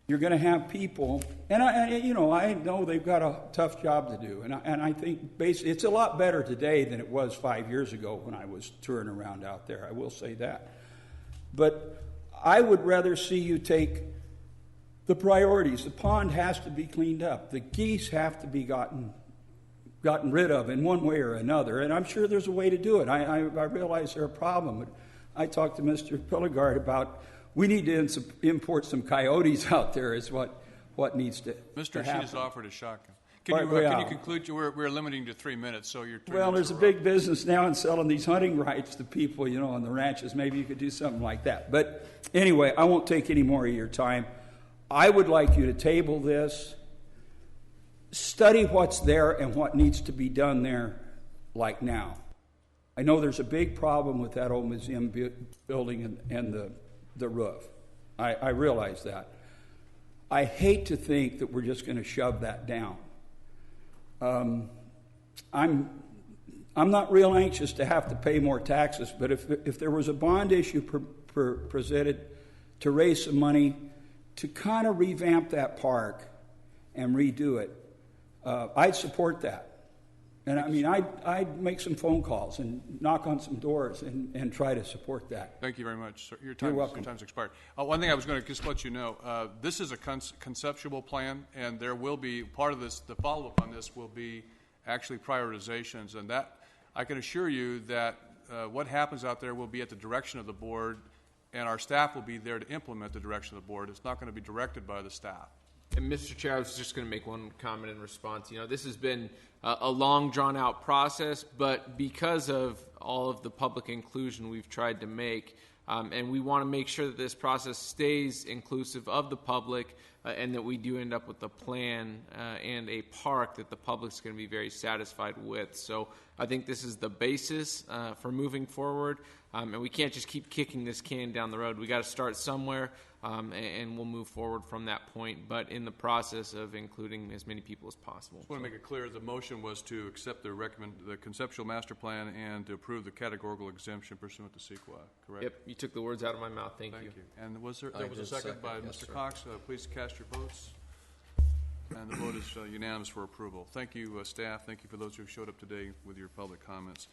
You're going to have people, and I know they've got a tough job to do, and I think basically it's a lot better today than it was 5 years ago when I was touring around out there. I will say that. But I would rather see you take the priorities. The pond has to be cleaned up. The geese have to be gotten rid of in one way or another, and I'm sure there's a way to do it. I realize there's a problem. But I talked to Mr. Pilligard about we need to import some coyotes out there is what needs to Mr. happen. She just offered a shotgun. Can you conclude? We're limiting to 3 minutes, so you're 3 Well, minutes there's a are big business now in selling these hunting rights to people, on the ranches. Maybe you could do something like that. But anyway, I won't take any more of your time. I would like you to table this, study what's there and what needs to be done there like now. I know there's a big problem with that old museum building and the roof. I realize that. I hate to think that we're just going to shove that down. I'm not real anxious to have to pay more taxes, but if there was a bond issue presented to raise some money to kind of revamp that park and redo it, I'd support that. And I mean, I'd make some phone calls and knock on some doors and try to support that. Thank you very much, sir. You're welcome. Your time's expired. One thing I was going to just let you know, this is a conceptual plan, and there will be part of this, the follow-up on this will be actually prioritizations, and that I can assure you that what happens out there will be at the direction of the board, and our staff will be there to implement the direction of the board. It's not going to be directed by the staff. And Mr. Chair, I was just going to make one comment in response. This has been a long, drawn-out process, but because of all of the public inclusion we've tried to make, and we want to make sure that this process stays inclusive of the public and that we do end up with a plan and a park that the public's going to be very satisfied with. So I think this is the basis for moving forward, and we can't just keep kicking this can down the road. We got to start somewhere, and we'll move forward from that point, but in the process of including as many people as possible. I just want to make it clear, the motion was to accept the conceptual master plan and to approve the categorical exemption pursuant to CEQA, correct? Yep, you took the words out of my mouth. Thank you. And there was a second by Mr. Cox. Please cast your votes. And the vote is unanimous for approval. Thank you, staff. Thank you for those who showed up today with your public comments.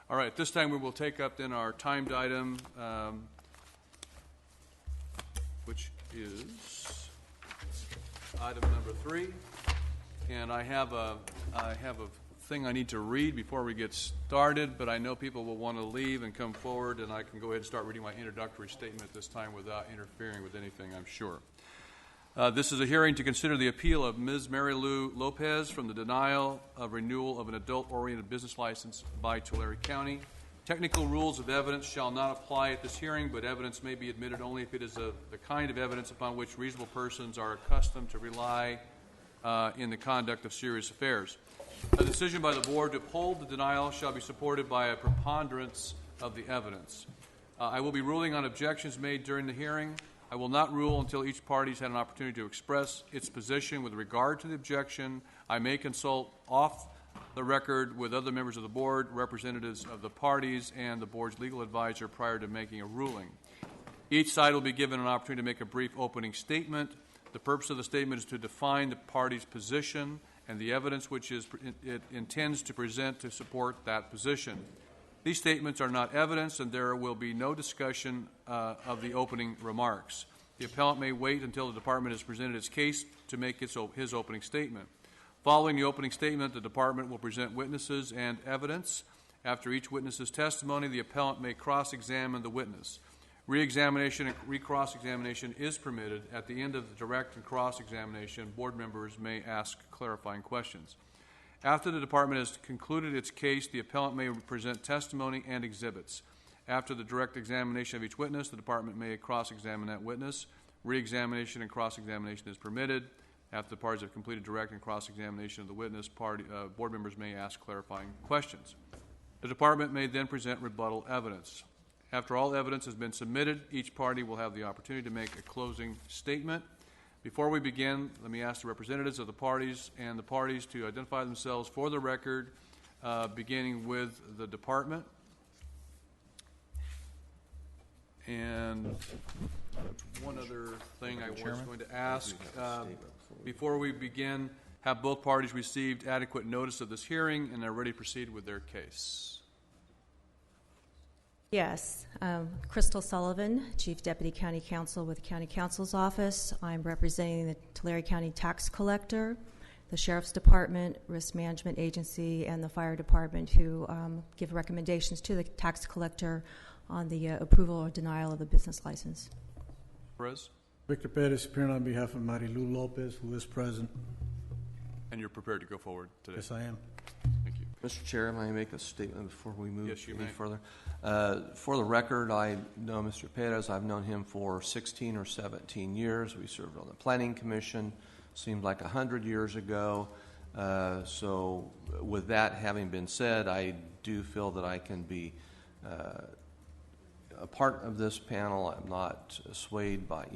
All right, this time we will take up then our timed item, which is item number 3. And I have a thing I need to read before we get started, but I know people will want to leave and come forward, and I can go ahead and start reading my introductory statement at this time without interfering with anything, I'm sure. This is a hearing to consider the appeal of Ms. Mary Lou Lopez from the denial of renewal of an adult-oriented business license by Tulare County. Technical rules of evidence shall not apply at this hearing, but evidence may be admitted only if it is the kind of evidence upon which reasonable persons are accustomed to rely in the conduct of serious affairs. A decision by the board to uphold the denial shall be supported by a preponderance of the evidence. I will be ruling on objections made during the hearing. I will not rule until each party has had an opportunity to express its position with regard to the objection. I may consult off the record with other members of the board, representatives of the parties, and the board's legal advisor prior to making a ruling. Each side will be given an opportunity to make a brief opening statement. The purpose of the statement is to define the party's position and the evidence which it intends to present to support that position. These statements are not evidence, and there will be no discussion of the opening remarks. The appellant may wait until the department has presented its case to make his opening statement. Following the opening statement, the department will present witnesses and evidence. After each witness's testimony, the appellant may cross-examine the witness. Re-examination and re-cross-examination is permitted. At the end of the direct and cross-examination, board members may ask clarifying questions. After the department has concluded its case, the appellant may present testimony and exhibits. After the direct examination of each witness, the department may cross-examine that witness. Re-examination and cross-examination is permitted. After the parties have completed direct and cross-examination of the witness, board members may ask clarifying questions. The department may then present rebuttal evidence. After all evidence has been submitted, each party will have the opportunity to make a closing statement. Before we begin, let me ask the representatives of the parties to identify themselves for the record, beginning with the department. And one other thing I was going to ask. Before we begin, have both parties received adequate notice of this hearing and are ready to proceed with their case? Yes. Crystal Sullivan, Chief Deputy County Counsel with the County Counsel's Office. I'm representing the Tulare County Tax Collector, the Sheriff's Department, Risk Management Agency, and the Fire Department, who give recommendations to the tax collector on the approval or denial of a business license. Perez? Victor Perez, appearing on behalf of Marilu Lopez, who is present. And you're prepared to go forward today? Yes, I am. Thank you. Mr. Chair, may I make a statement before we move Yes, you any may. further? For the record, I know Mr. Perez. I've known him for 16 or 17 years. We served on the Planning Commission, seemed like 100 years ago. So with that having been said, I do feel that I can be a part of this panel. I'm not swayed by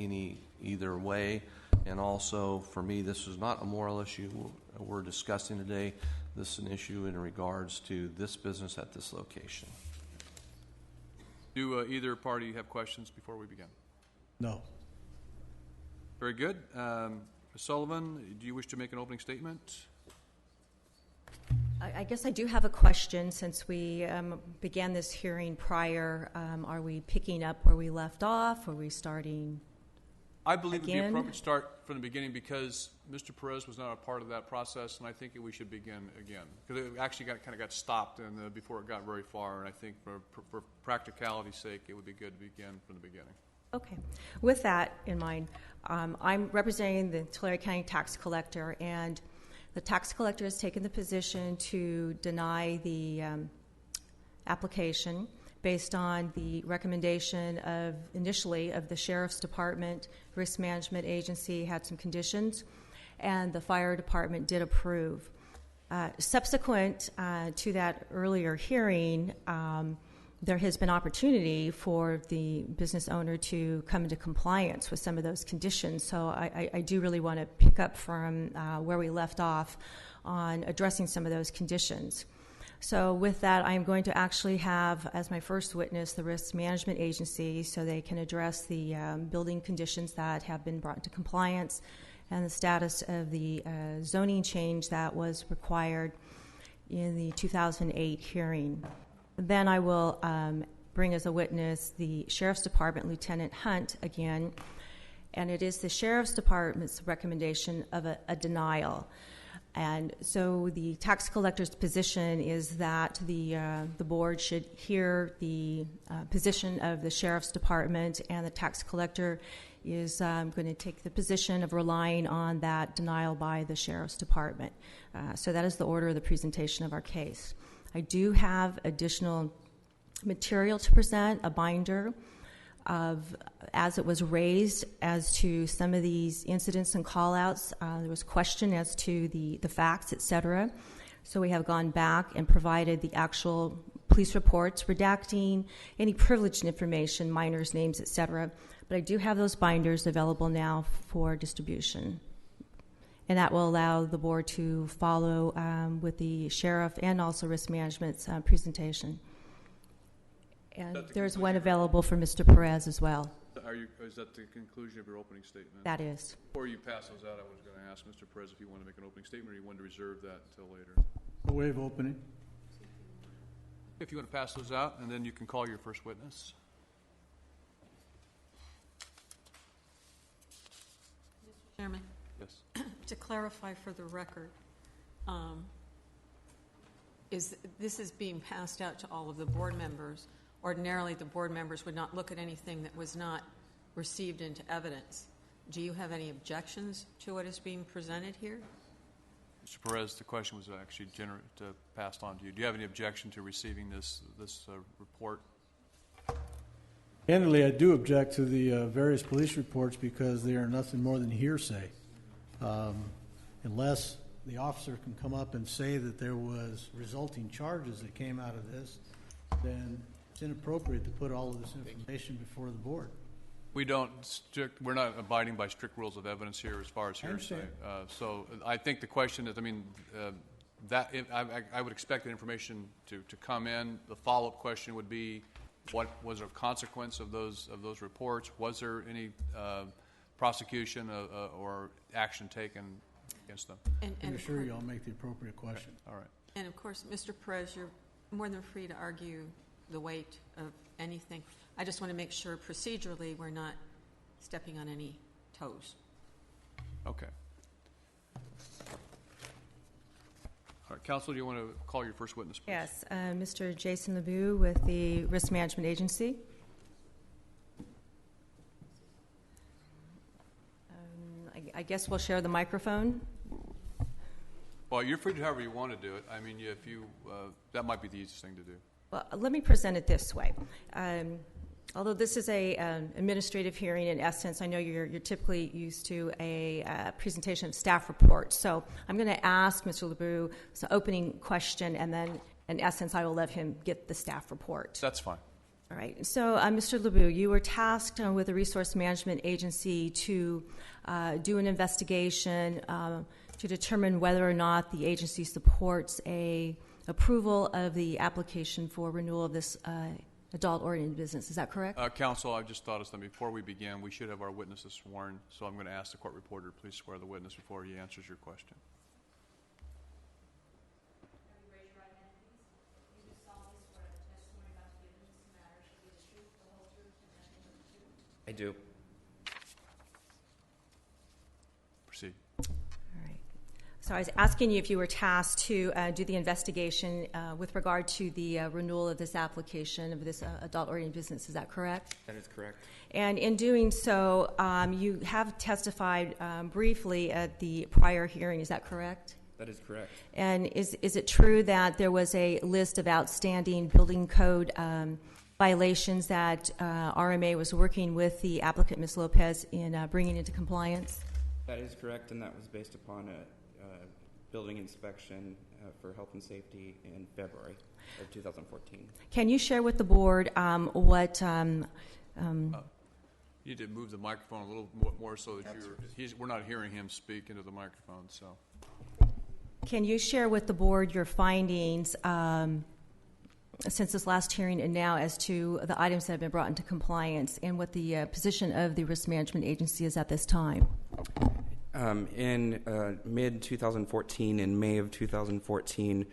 either way. And also, for me, this is not a moral issue we're discussing today. This is an issue in regards to this business at this location. Do either party have questions before we begin? No. Very good. Ms. Sullivan, do you wish to make an opening statement? I guess I do have a question. Since we began this hearing prior, are we picking up where we left off? Are we starting I believe it would be again? appropriate to start from the beginning because Mr. Perez was not a part of that process, and I think we should begin again. Because it actually got stopped before it got very far, and I think for practicality's sake, it would be good to begin from the beginning. Okay. With that in mind, I'm representing the Tulare County Tax Collector, and the tax collector has taken the position to deny the application based on the recommendation initially of the Sheriff's Department. Risk Management Agency had some conditions, and the Fire Department did approve. Subsequent to that earlier hearing, there has been opportunity for the business owner to come into compliance with some of those conditions. So I do really want to pick up from where we left off on addressing some of those conditions. So with that, I'm going to actually have as my first witness the Risk Management Agency, so they can address the building conditions that have been brought into compliance and the status of the zoning change that was required in the 2008 hearing. Then I will bring as a witness the Sheriff's Department, Lieutenant Hunt again, and it is the Sheriff's Department's recommendation of a denial. And so the tax collector's position is that the board should hear the position of the Sheriff's Department, and the tax collector is going to take the position of relying on that denial by the Sheriff's Department. So that is the order of the presentation of our case. I do have additional material to present, a binder of as it was raised as to some of these incidents and call-outs. There was question as to the facts, et cetera. So we have gone back and provided the actual police reports, redacting any privileged information, minors' names, etc. But I do have those binders available now for distribution. And that will allow the board to follow with the sheriff and also risk management's presentation. And there's one available for Mr. Perez as well. Is that the conclusion of your opening statement? That is. Before you pass those out, I was going to ask Mr. Perez if you want to make an opening statement or you want to reserve that until later. We'll waive opening. If you want to pass those out, and then you can call your first witness. Mr. Chairman? Yes. To clarify for the record, this is being passed out to all of the board members. Ordinarily, the board members would not look at anything that was not received into evidence. Do you have any objections to what is being presented here? Mr. Perez, the question was actually passed on to you. Do you have any objection to receiving this report? Candidly, I do object to the various police reports because they are nothing more than hearsay. Unless the officer can come up and say that there was resulting charges that came out of this, then it's inappropriate to put all of this information before the board. We're not abiding by strict rules of evidence here as far as hearsay. So I think the question is, I would expect the information to come in. The follow-up question would be, what was the consequence of those reports? Was there any prosecution or action taken against them? I'm sure you all make the appropriate question. Okay. All right. And of course, Mr. Perez, you're more than free to argue the weight of anything. I just want to make sure procedurally we're not stepping on any toes. Okay. All right, Counsel, do you want to call your first witness, please? Yes, Mr. Jason LeBeau with the Risk Management Agency. I guess we'll share the microphone. Well, you're free to do however you want to do it. I mean, if you that might be the easiest thing to do. Well, let me present it this way. Although this is an administrative hearing, in essence, I know you're typically used to a presentation of staff reports. So I'm going to ask Mr. LeBeau an opening question, and then, in essence, I will let him get the staff report. That's fine. All right. So, Mr. LeBeau, you were tasked with the Resource Management Agency to do an investigation to determine whether or not the agency supports a approval of the application for renewal of this adult-oriented business. Is that correct? Counsel, I just thought of something. Before we begin, we should have our witnesses sworn. So I'm going to ask the court reporter to please swear the witness before he answers your question. I do. Proceed. All right. So I was asking you if you were tasked to do the investigation with regard to the renewal of this application of this adult-oriented business. Is that correct? That is correct. And in doing so, you have testified briefly at the prior hearing. Is that correct? That is correct. And is it true that there was a list of outstanding building code violations that RMA was working with the applicant, Ms. Lopez, in bringing into compliance? That is correct, and that was based upon a building inspection for health and safety in February of 2014. Can you share with the board what... you need to move the microphone a little more so that we're not hearing him speak into the microphone. So, can you share with the board your findings since this last hearing and now as to the items that have been brought into compliance and what the position of the Risk Management Agency is at this time? In mid-2014, in May of 2014,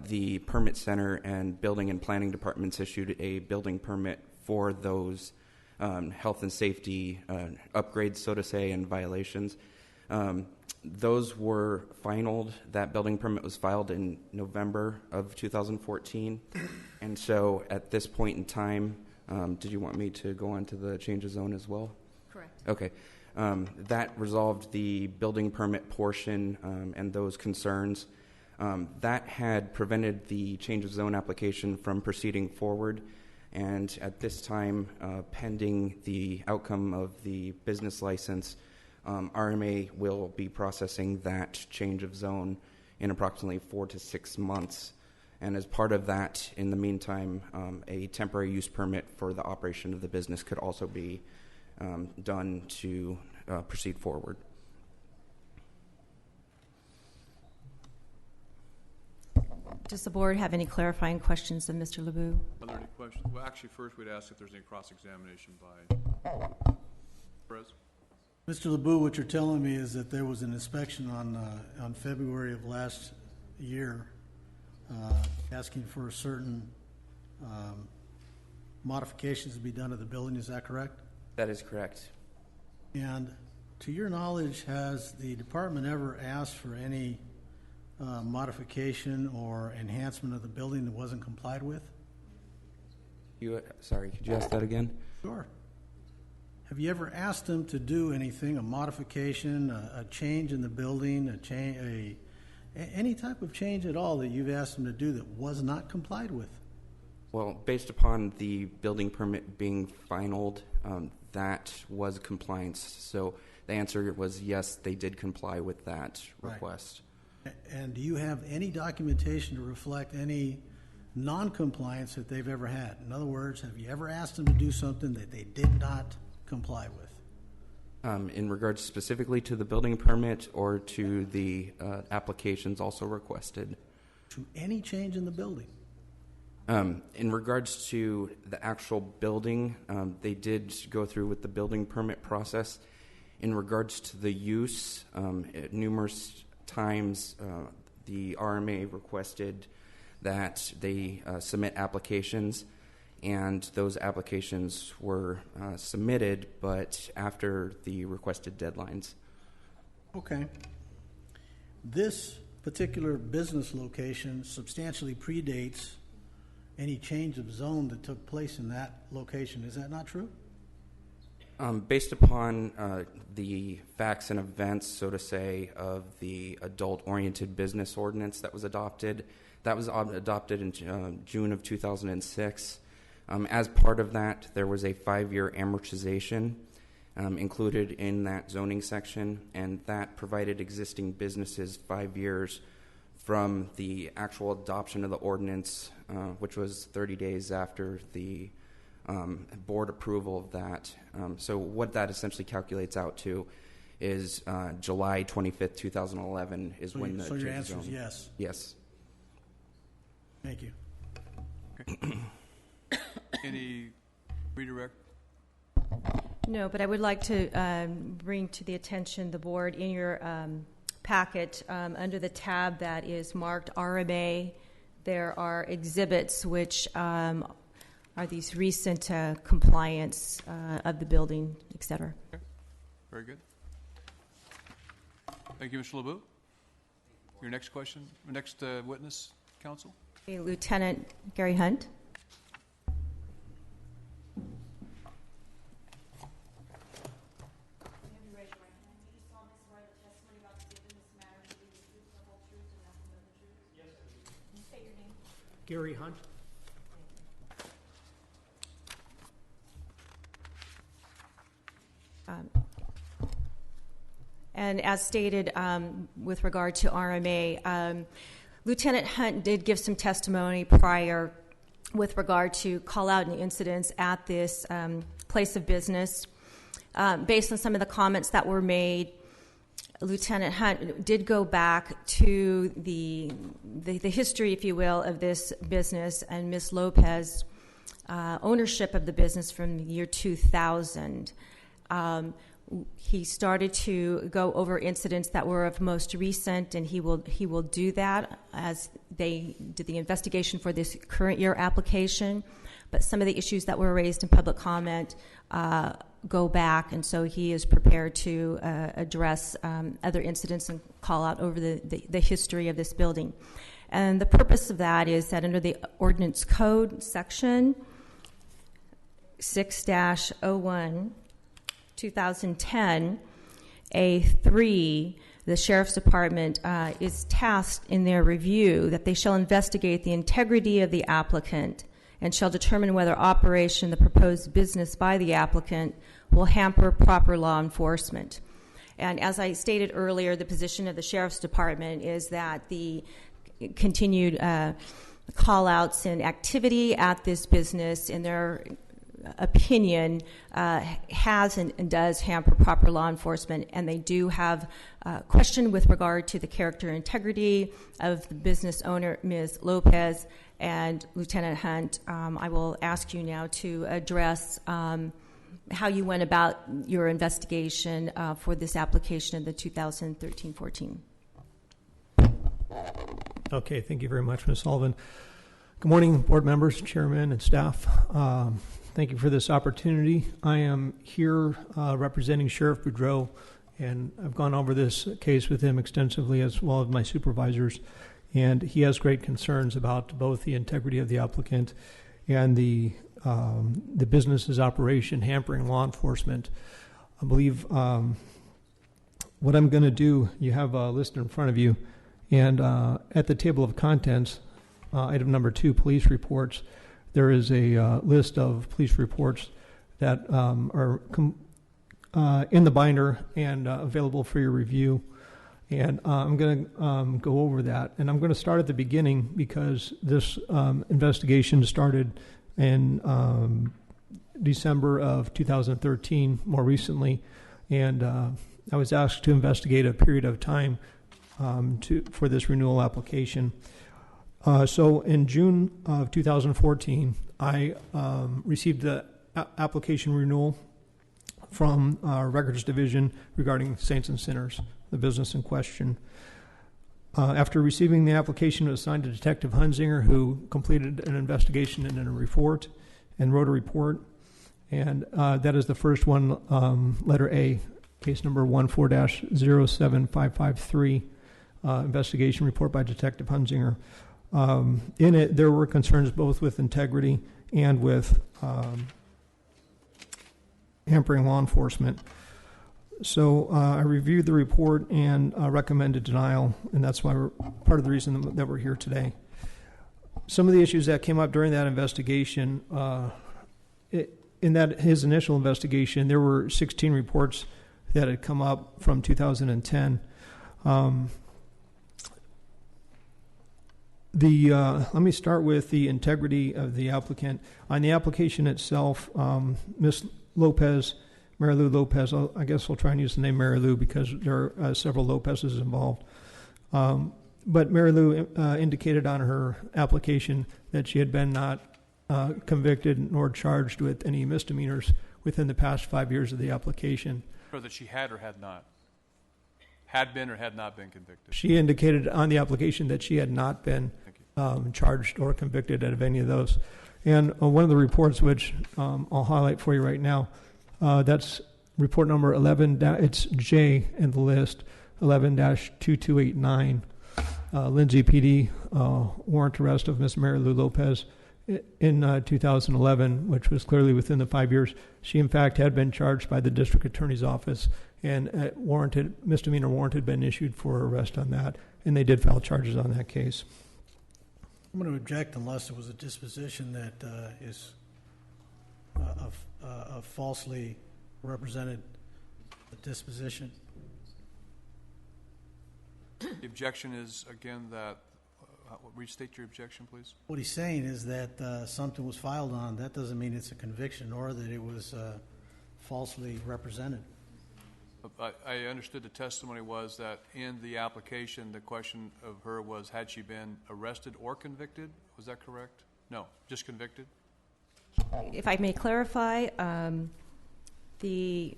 the Permit Center and Building and Planning Departments issued a building permit for those health and safety upgrades, so to say, and violations. Those were finalized. That building permit was filed in November of 2014. And so at this point in time, did you want me to go on to the change of zone as well? Correct. Okay. That resolved the building permit portion and those concerns. That had prevented the change of zone application from proceeding forward. And at this time, pending the outcome of the business license, RMA will be processing that change of zone in approximately 4 to 6 months. And as part of that, in the meantime, a temporary use permit for the operation of the business could also be done to proceed forward. Does the board have any clarifying questions of Mr. LeBeau? Are there any questions? Well, actually, first we'd ask if there's any cross-examination by Perez. Mr. LeBeau, what you're telling me is that there was an inspection on February of last year asking for certain modifications to be done to the building. Is that correct? That is correct. And to your knowledge, has the department ever asked for any modification or enhancement of the building that wasn't complied with? Sorry, could you ask that again? Sure. Have you ever asked them to do anything, a modification, a change in the building, any type of change at all that you've asked them to do that was not complied with? Well, based upon the building permit being finalized, that was compliance. So the answer was yes, they did comply with that request. Right. And do you have any documentation to reflect any non-compliance that they've ever had? In other words, have you ever asked them to do something that they did not comply with? In regards specifically to the building permit or to the applications also requested? To any change in the building? In regards to the actual building, they did go through with the building permit process. In regards to the use, numerous times the RMA requested that they submit applications, and those applications were submitted, but after the requested deadlines. Okay. This particular business location substantially predates any change of zone that took place in that location. Is that not true? Based upon the facts and events, so to say, of the adult-oriented business ordinance that was adopted in June of 2006. As part of that, there was a 5-year amortization included in that zoning section, and that provided existing businesses 5 years from the actual adoption of the ordinance, which was 30 days after the board approval of that. So what that essentially calculates out to is July 25th, 2011 is when the So your change answer of is yes? Yes. Thank you. Okay. Any redirect? No, but I would like to bring to the attention the board in your packet under the tab that is marked RMA. There are exhibits which are these recent compliance of the building, et cetera. Okay. Very good. Thank you, Mr. LeBeau. Your next question, next witness, counsel? Okay, Lieutenant Gary Hunt. Gary Hunt. And as stated with regard to RMA, Lieutenant Hunt did give some testimony prior with regard to call-out and incidents at this place of business. Based on some of the comments that were made, Lieutenant Hunt did go back to the history, if you will, of this business and Ms. Lopez ownership of the business from the year 2000. He started to go over incidents that were of most recent, and he will do that as they did the investigation for this current year application. But some of the issues that were raised in public comment go back, and so he is prepared to address other incidents and call out over the history of this building. And the purpose of that is that under the Ordinance Code section 6-01, 2010, A3, the Sheriff's Department is tasked in their review that they shall investigate the integrity of the applicant and shall determine whether operation of the proposed business by the applicant will hamper proper law enforcement. And as I stated earlier, the position of the Sheriff's Department is that the continued call-outs and activity at this business, in their opinion, has and does hamper proper law enforcement, and they do have a question with regard to the character and integrity of the business owner, Ms. Lopez. And Lieutenant Hunt, I will ask you now to address how you went about your investigation for this application of the 2013-14. Okay, thank you very much, Ms. Sullivan. Good morning, board members, chairman, and staff. Thank you for this opportunity. I am here representing Sheriff Boudreau, and I've gone over this case with him extensively, as well as my supervisors, and he has great concerns about both the integrity of the applicant and the business's operation hampering law enforcement. I believe what I'm going to do, you have a list in front of you, and at the table of contents, item number 2, police reports, there is a list of police reports that are in the binder and available for your review. And I'm going to go over that. And I'm going to start at the beginning because this investigation started in December of 2013, more recently. And I was asked to investigate a period of time for this renewal application. So in June of 2014, I received the application renewal from our Records Division regarding Saints and Sinners, the business in question. After receiving the application, it was assigned to Detective Hunzinger, who completed an investigation and a report and wrote a report. And that is the first one, letter A, case number 14-07553, investigation report by Detective Hunzinger. In it, there were concerns both with integrity and with hampering law enforcement. So I reviewed the report and recommended denial, and that's why part of the reason that we're here today. Some of the issues that came up during that investigation, in his initial investigation, there were 16 reports that had come up from 2010. Let me start with the integrity of the applicant. On the application itself, Ms. Lopez, Mary Lou Lopez, I guess we'll try and use the name Mary Lou because there are several Lopez's involved. But Mary Lou indicated on her application that she had been not convicted nor charged with any misdemeanors within the past 5 years of the application. Or that she had or had not? Had been or had not been convicted? She indicated on the application that she had not been charged or convicted of any of those. And one of the reports, which I'll highlight for you right now, that's report number 11, it's J in the list, 11-2289, Lindsay PD, warrant arrest of Ms. Mary Lou Lopez in 2011, which was clearly within the 5 years. She, in fact, had been charged by the district attorney's office, and misdemeanor warrant had been issued for arrest on that, and they did file charges on that case. I'm going to object unless it was a disposition that is falsely represented the disposition. The objection is, again, that, restate your objection, please. What he's saying is that something was filed on. That doesn't mean it's a conviction or that it was falsely represented. I understood the testimony was that in the application, the question of her was, had she been arrested or convicted? Was that correct? No, just convicted? If I may clarify, the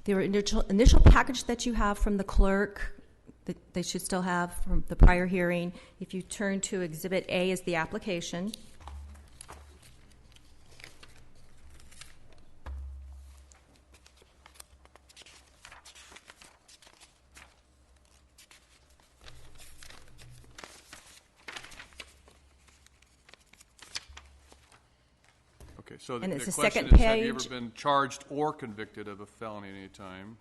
initial package that you have from the clerk, that they should still have from the prior hearing, if you turn to Exhibit A is the application. Okay, so And the it's the question second is, have you ever page. been charged or convicted of a felony at any time?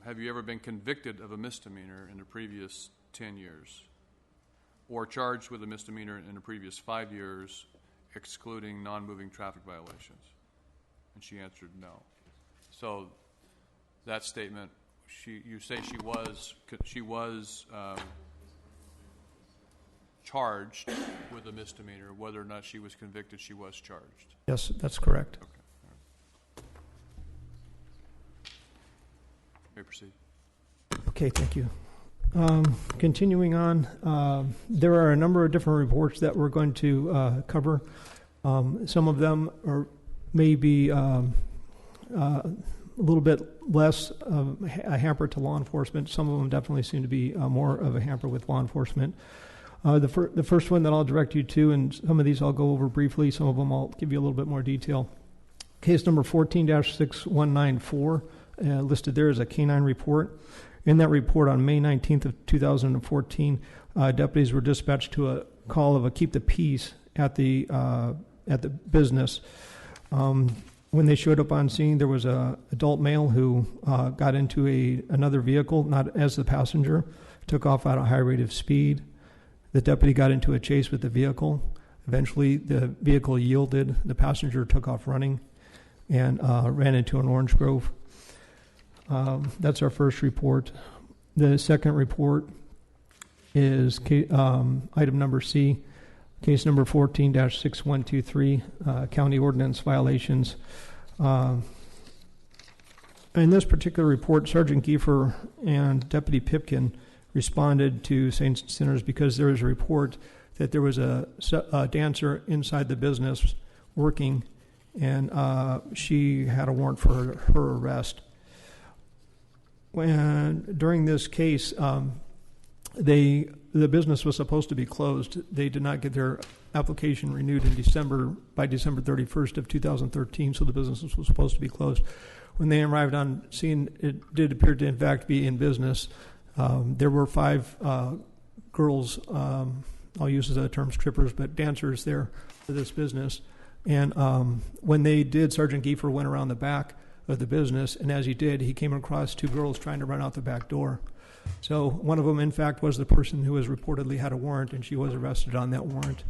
Have you ever been convicted of a misdemeanor in the previous 10 years? Or charged with a misdemeanor in the previous 5 years, excluding non-moving traffic violations? And she answered no. So that statement, you say she was charged with a misdemeanor. Whether or not she was convicted, she was charged. Yes, that's correct. Okay. May proceed. Okay, thank you. Continuing on, there are a number of different reports that we're going to cover. Some of them may be a little bit less of a hamper to law enforcement. Some of them definitely seem to be more of a hamper with law enforcement. The first one that I'll direct you to, and some of these I'll go over briefly, some of them I'll give you a little bit more detail. Case number 14-6194, listed there as a canine report. In that report on May 19th of 2014, deputies were dispatched to a call of a keep the peace at the business. When they showed up on scene, there was an adult male who got into another vehicle, not as the passenger, took off at a high rate of speed. The deputy got into a chase with the vehicle. Eventually, the vehicle yielded. The passenger took off running and ran into an orange grove. That's our first report. The second report is item number C, case number 14-6123, county ordinance violations. In this particular report, Sergeant Giefer and Deputy Pipkin responded to St. Sinners because there was a report that there was a dancer inside the business working, and she had a warrant for her arrest. When during this case, the business was supposed to be closed. They did not get their application renewed by December 31st of 2013, so the business was supposed to be closed. When they arrived on scene, it did appear to in fact be in business. There were 5 girls, I'll use the term strippers, but dancers there for this business. And when they did, Sergeant Giefer went around the back of the business, and as he did, he came across 2 girls trying to run out the back door. So one of them, in fact, was the person who was reportedly had a warrant, and she was arrested on that warrant.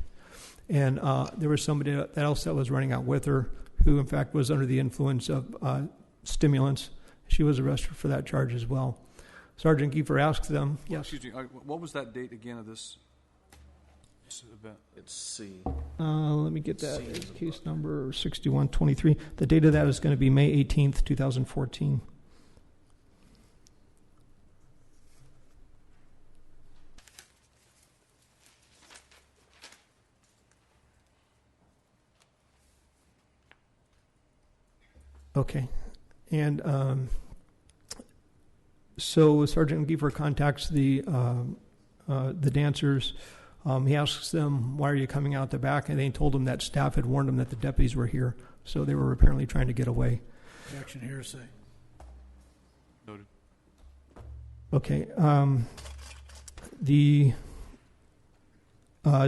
And there was somebody else that was running out with her who, in fact, was under the influence of stimulants. She was arrested for that charge as well. Sergeant Giefer asked them, yes. Excuse me, what was that date again of this event? It's C. Let me get that. It's case number 6123. The date of that is going to be May 18th, 2014. Okay. And so Sergeant Giefer contacts the dancers. He asks them, why are you coming out the back? And they told him that staff had warned them that the deputies were here. So they were apparently trying to get away. Objection, hearsay. Noted. Okay.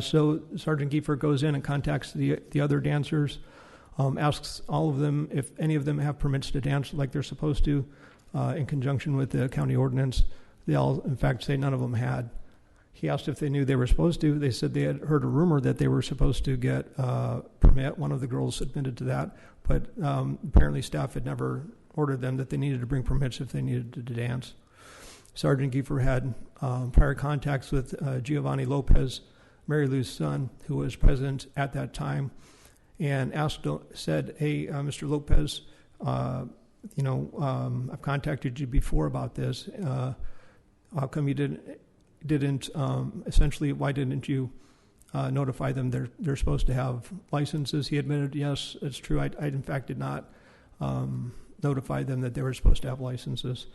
So Sergeant Giefer goes in and contacts the other dancers, asks all of them if any of them have permits to dance like they're supposed to in conjunction with the county ordinance. They all, in fact, say none of them had. He asked if they knew they were supposed to. They said they had heard a rumor that they were supposed to get a permit. One of the girls admitted to that, but apparently staff had never ordered them that they needed to bring permits if they needed to dance. Sergeant Giefer had prior contacts with Giovanni Lopez, Mary Lou's son, who was present at that time, and said, hey, Mr. Lopez, I've contacted you before about this. How come you didn't essentially, why didn't you notify them they're supposed to have licenses? He admitted, yes, it's true. I in fact did not notify them that they were supposed to have licenses.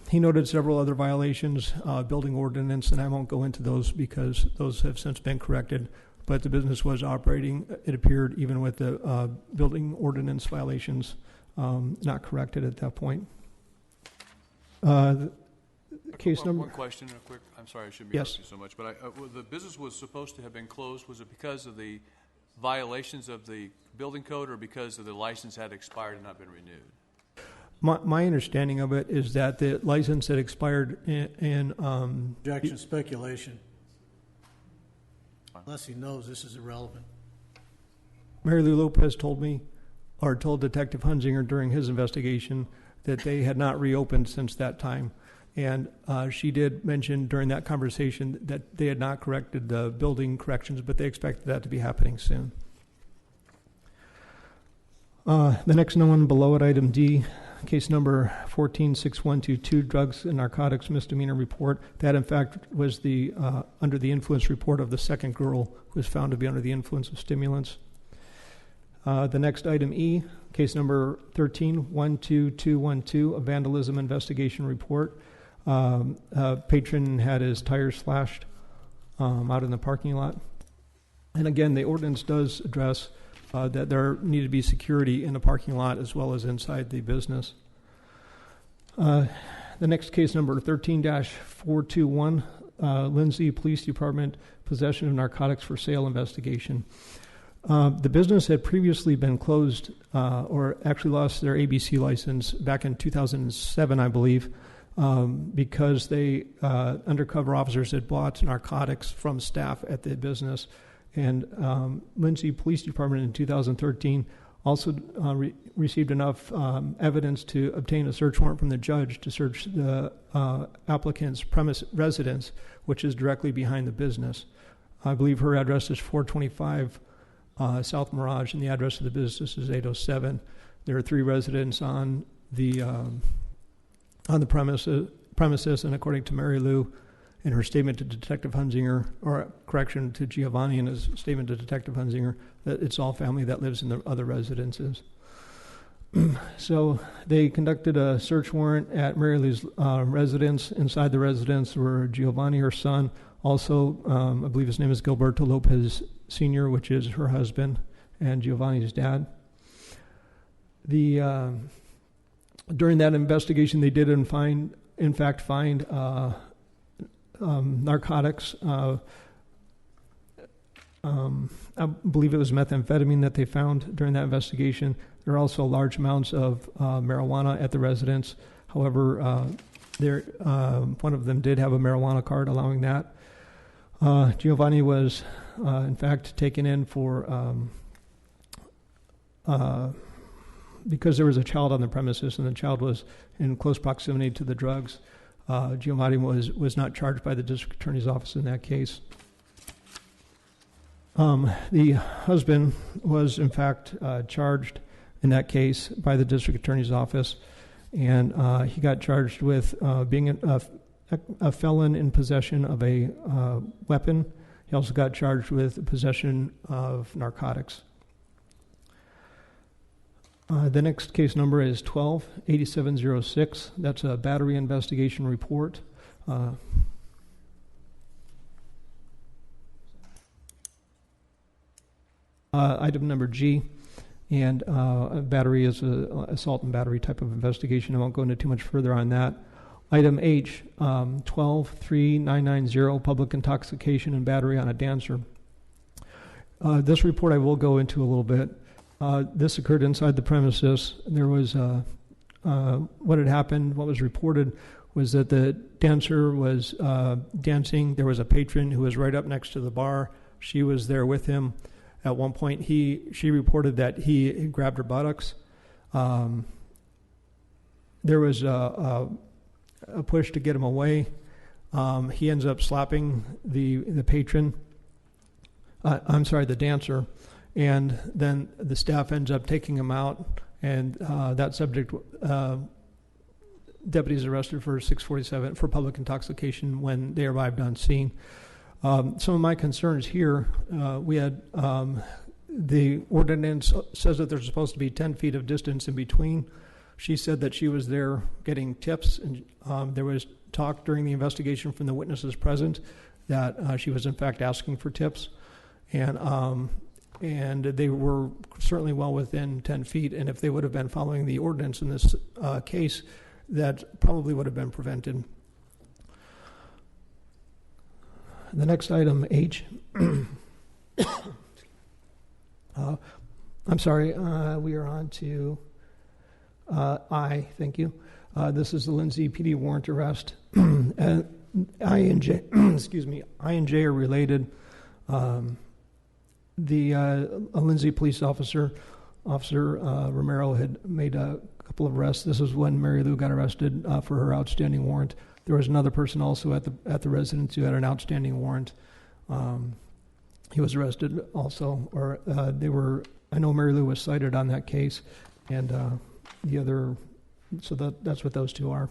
He noted several other violations, building ordinance, and I won't go into those because those have since been corrected. But the business was operating, it appeared, even with the building ordinance violations not corrected at that point. Case number. One question, real quick. I'm sorry, I shouldn't be asking so much, but the business was supposed to have been closed. Was it because of the violations of the building code, or because of the license had expired and not been renewed? My understanding of it is that the license had expired in Objection, speculation. Unless he knows this is irrelevant. Mary Lou Lopez told me, or told Detective Hunzinger during his investigation that they had not reopened since that time. And she did mention during that conversation that they had not corrected the building corrections, but they expected that to be happening soon. The next one below it, item D, case number 146122, drugs and narcotics misdemeanor report. That, in fact, was the under the influence report of the second girl who was found to be under the influence of stimulants. The next item E, case number 13-12212, a vandalism investigation report. A patron had his tires slashed out in the parking lot. And again, the ordinance does address that there needed to be security in the parking lot as well as inside the business. The next case number 13-421, Lindsay Police Department, possession of narcotics for sale investigation. The business had previously been closed or actually lost their ABC license back in 2007, I believe, because they undercover officers had bought narcotics from staff at the business. And Lindsay Police Department in 2013 also received enough evidence to obtain a search warrant from the judge to search the applicant's premise residence, which is directly behind the business. I believe her address is 425 South Mirage, and the address of the business is 807. There are 3 residents on the premises, and according to Mary Lou, in her statement to Detective Hunzinger, or correction to Giovanni in his statement to Detective Hunzinger, that it's all family that lives in the other residences. So they conducted a search warrant at Mary Lou's residence. Inside the residence were Giovanni, her son, also, I believe his name is Gilberto Lopez Sr., which is her husband, and Giovanni's dad. During that investigation, they did in fact find narcotics. I believe it was methamphetamine that they found during that investigation. There are also large amounts of marijuana at the residence. However, one of them did have a marijuana card allowing that. Giovanni was, in fact, taken in for because there was a child on the premises and the child was in close proximity to the drugs. Giovanni was not charged by the district attorney's office in that case. The husband was, in fact, charged in that case by the district attorney's office, and he got charged with being a felon in possession of a weapon. He also got charged with possession of narcotics. The next case number is 12-8706. That's a battery investigation report. Item number G, and a battery is an assault and battery type of investigation. I won't go into too much further on that. Item H, 12-3990, public intoxication and battery on a dancer. This report I will go into a little bit. This occurred inside the premises. There was what had happened, what was reported was that the dancer was dancing. There was a patron who was right up next to the bar. She was there with him. At one point, she reported that he grabbed her buttocks. There was a push to get him away. He ends up slapping the patron. The dancer. And then the staff ends up taking him out, and that subject, deputies arrested for 647 for public intoxication when they arrived on scene. Some of my concerns here, we had the ordinance says that there's supposed to be 10 feet of distance in between. She said that she was there getting tips, and there was talk during the investigation from the witnesses present that she was in fact asking for tips, and they were certainly well within 10 feet, and if they would have been following the ordinance in this case, that probably would have been prevented. The next item, H. I'm sorry, we are on to I, thank you. This is the Lindsay PD warrant arrest. I and J, excuse me, I and J are related. A Lindsay police officer Officer Romero had made a couple of arrests. This was when Mary Lou got arrested for her outstanding warrant. There was another person also at the residence who had an outstanding warrant. He was arrested also, or they were. I know Mary Lou was cited on that case, and the other. So that's what those two are.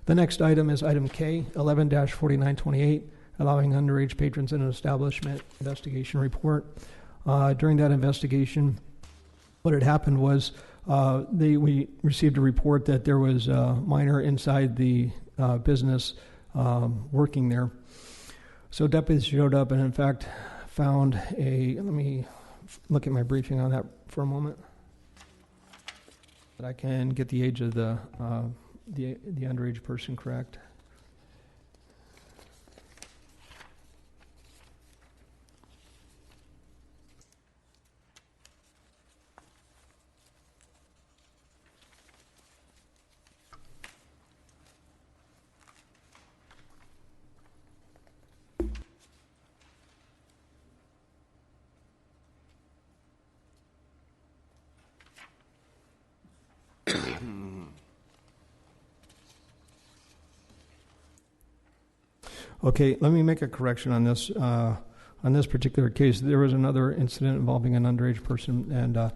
The next item is item K, 11-4928, allowing underage patrons in an establishment investigation report. During that investigation, what had happened was we received a report that there was a minor inside the business working there. So deputies showed up and, in fact, found let me look at my briefing on that for a moment. But I can get the age of the underage person correct. Okay, let me make a correction on this. On this particular case, there was another incident involving an underage person, and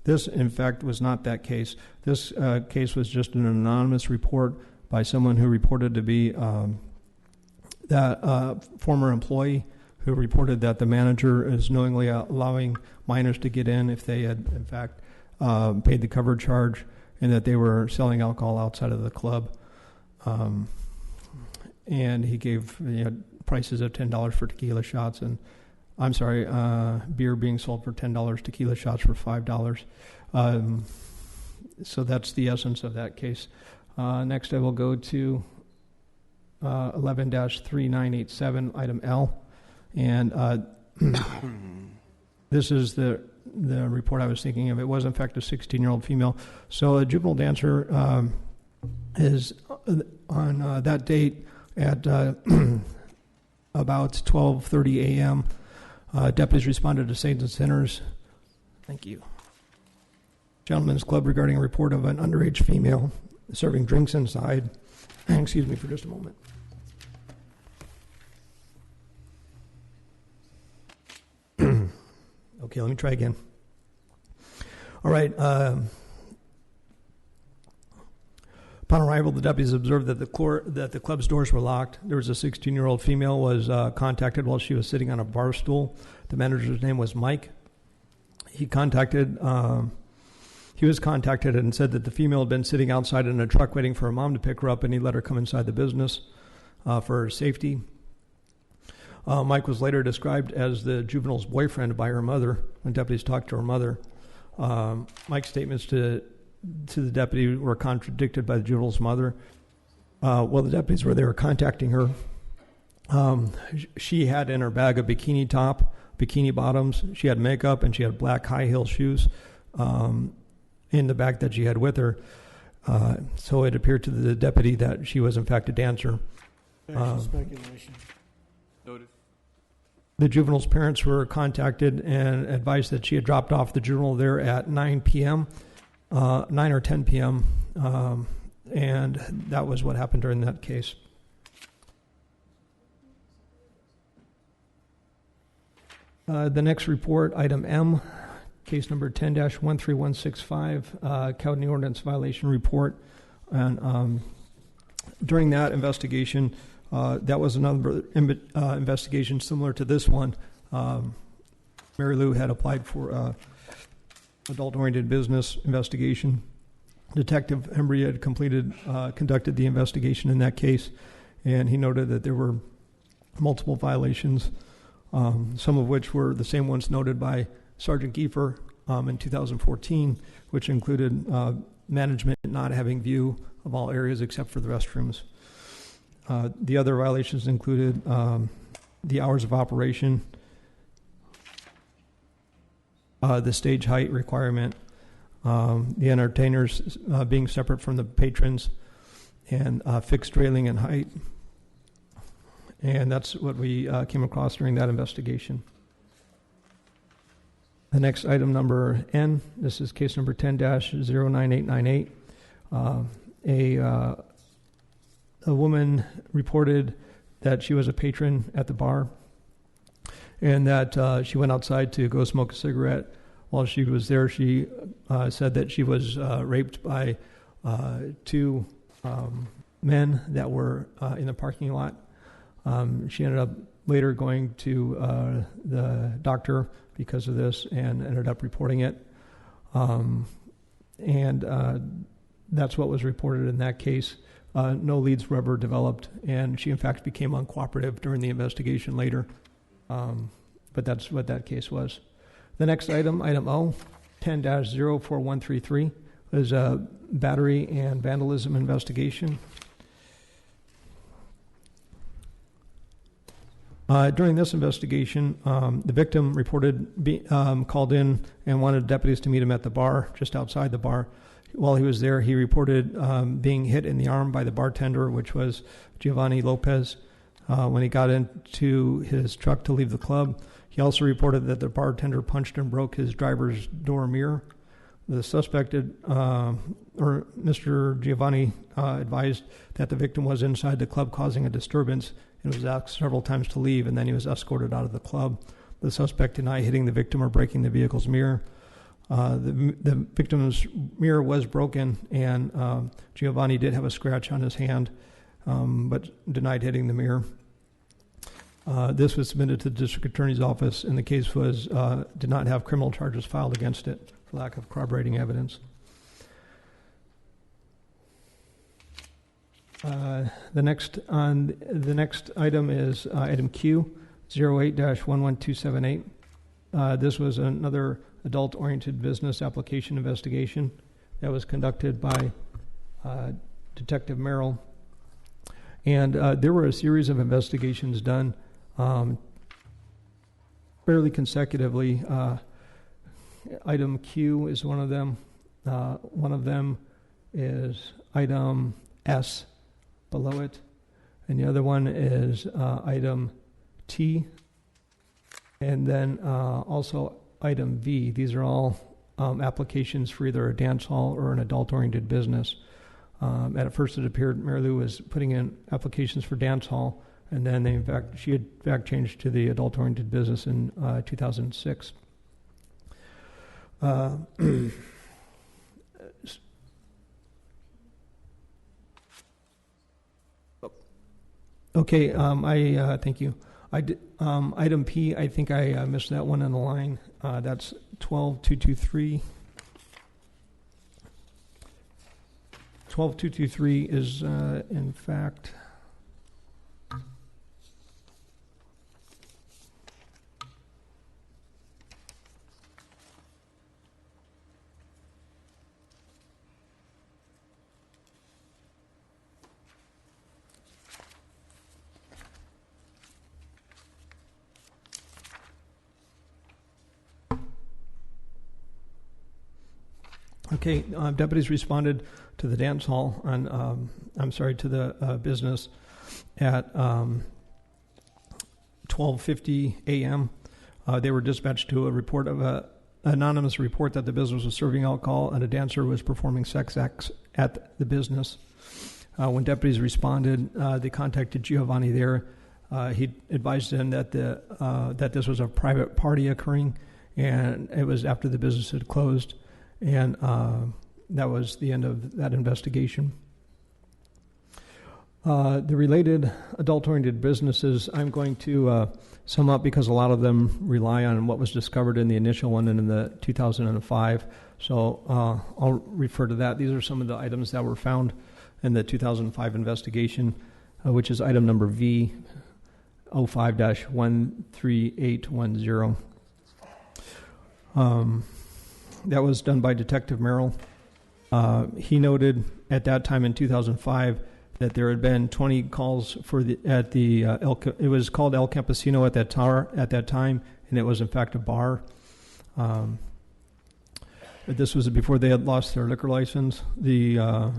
this, in fact, was not that case. This case was just an anonymous report by someone who reported to be that former employee who reported that the manager is knowingly allowing minors to get in if they had, in fact, paid the cover charge, and that they were selling alcohol outside of the club. And he gave prices of $10 for tequila shots, and I'm sorry, beer being sold for $10, tequila shots for $5. So that's the essence of that case. Next, I will go to 11-3987, item L, and this is the report I was thinking of. It was, in fact, a 16-year-old female. So a juvenile dancer is on that date at about 12:30 a.m. Deputies responded to Saints and Sinners. Thank you. Gentlemen's Club regarding a report of an underage female serving drinks inside. Excuse me for just a moment. Okay, let me try again. All right. Upon arrival, the deputies observed that the club's doors were locked. There was a 16-year-old female was contacted while she was sitting on a bar stool. The manager's name was Mike. He was contacted and said that the female had been sitting outside in a truck waiting for her mom to pick her up, and he let her come inside the business for her safety. Mike was later described as the juvenile's boyfriend by her mother when deputies talked to her mother. Mike's statements to the deputy were contradicted by the juvenile's mother. While the deputies were there contacting her, she had in her bag a bikini top, bikini bottoms. She had makeup, and she had black high heel shoes in the bag that she had with her. So it appeared to the deputy that she was, in fact, a dancer. Speculation. Noted. The juvenile's parents were contacted and advised that she had dropped off the juvenile there at 9 p.m., 9 or 10 p.m., and that was what happened during that case. The next report, item M, case number 10-13165, County Ordinance Violation Report. And during that investigation, that was another investigation similar to this one. Mary Lou had applied for adult-oriented business investigation. Detective Embry had conducted the investigation in that case, and he noted that there were multiple violations, some of which were the same ones noted by Sergeant Giefer in 2014, which included management not having view of all areas except for the restrooms. The other violations included the hours of operation, the stage height requirement, the entertainers being separate from the patrons, and fixed railing and height. And that's what we came across during that investigation. The next item, number N, this is case number 10-09898. A woman reported that she was a patron at the bar and that she went outside to go smoke a cigarette. While she was there, she said that she was raped by two men that were in the parking lot. She ended up later going to the doctor because of this and ended up reporting it. That's what was reported in that case. No leads were ever developed, and she in fact became uncooperative during the investigation later. But that's what that case was. The next item, item O, 10-04133, is a battery and vandalism investigation. During this investigation, the victim called in and wanted deputies to meet him at the bar, just outside the bar. While he was there, he reported being hit in the arm by the bartender, which was Giovanni Lopez, when he got into his truck to leave the club. He also reported that the bartender punched and broke his driver's door mirror. The suspect, Mr. Giovanni, advised that the victim was inside the club causing a disturbance and was asked several times to leave, and then he was escorted out of the club. The suspect denied hitting the victim or breaking the vehicle's mirror. The victim's mirror was broken, and Giovanni did have a scratch on his hand, but denied hitting the mirror. This was submitted to the district attorney's office, and the case did not have criminal charges filed against it for lack of corroborating evidence. The next item is item Q, 08-11278. This was another adult-oriented business application investigation that was conducted by Detective Merrill. And there were a series of investigations done fairly consecutively. Item Q is one of them. One of them is item S below it, and the other one is item T, and then also item V. These are all applications for either a dance hall or an adult-oriented business. At first, it appeared Mary Lou was putting in applications for dance hall, and then she had in fact changed to the adult-oriented business in 2006. Okay, thank you. Item P, I think I missed that one on the line. That's 12223. 12223 is, in fact, okay, deputies responded to the dance hall to the business at 12:50 a.m. They were dispatched to a report of an anonymous report that the business was serving alcohol and a dancer was performing sex acts at the business. When deputies responded, they contacted Giovanni there. He advised them that that this was a private party occurring, and it was after the business had closed. And that was the end of that investigation. The related adult-oriented businesses, I'm going to sum up because a lot of them rely on what was discovered in the initial one and in the 2005. So I'll refer to that. These are some of the items that were found in the 2005 investigation, which is item number V, 05-13810. That was done by Detective Merrill. He noted at that time in 2005 that there had been 20 calls it was called El Campesino at that time, and it was in fact a bar. This was before they had lost their liquor license. The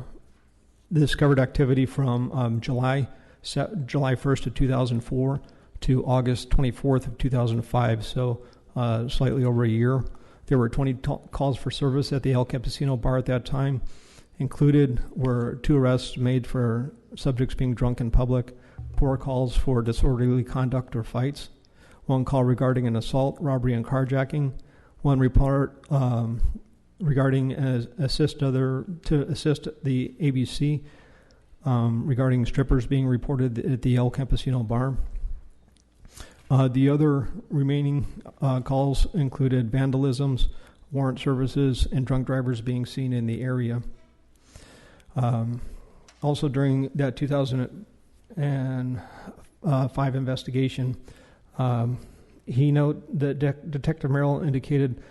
discovered activity from July 1st of 2004 to August 24th of 2005, so slightly over a year. There were 20 calls for service at the El Campesino bar at that time. Included were 2 arrests made for subjects being drunk in public, 4 calls for disorderly conduct or fights, 1 call regarding an assault, robbery, and carjacking, 1 report regarding to assist the ABC regarding strippers being reported at the El Campesino bar. The other remaining calls included vandalisms, warrant services, and drunk drivers being seen in the area. Also during that 2005 investigation, Detective Merrill indicated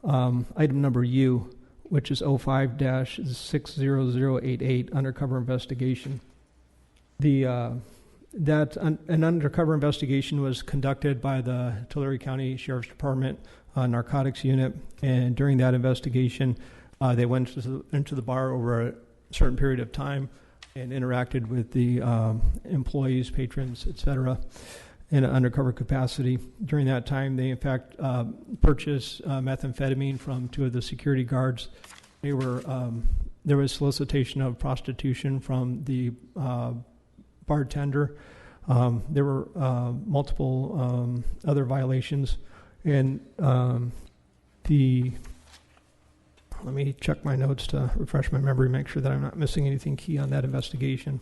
item number U, which is 05-60088, undercover investigation. An undercover investigation was conducted by the Tulare County Sheriff's Department Narcotics Unit, and during that investigation, they went into the bar over a certain period of time and interacted with the employees, patrons, etc., in an undercover capacity. During that time, they in fact purchased methamphetamine from 2 of the security guards. There was solicitation of prostitution from the bartender. There were multiple other violations, and let me check my notes to refresh my memory, make sure that I'm not missing anything key on that investigation.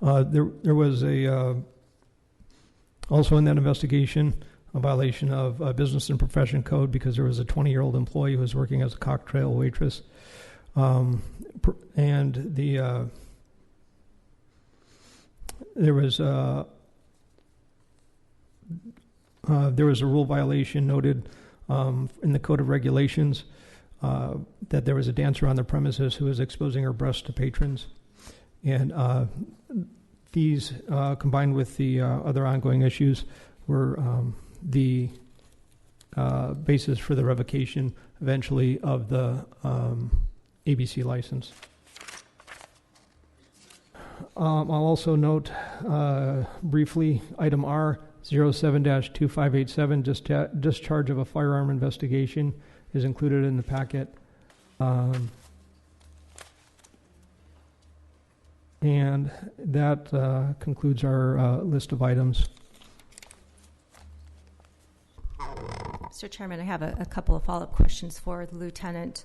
There was also in that investigation a violation of Business and Profession Code because there was a 20-year-old employee who was working as a cocktail waitress. And there was a rule violation noted in the Code of Regulations that there was a dancer on the premises who was exposing her breasts to patrons. And these, combined with the other ongoing issues, were the basis for the revocation eventually of the ABC license. I'll also note briefly item R 07-2587, discharge of a firearm investigation, is included in the packet. And that concludes our list of items. Mr. Chairman, I have a couple of follow-up questions for the Lieutenant.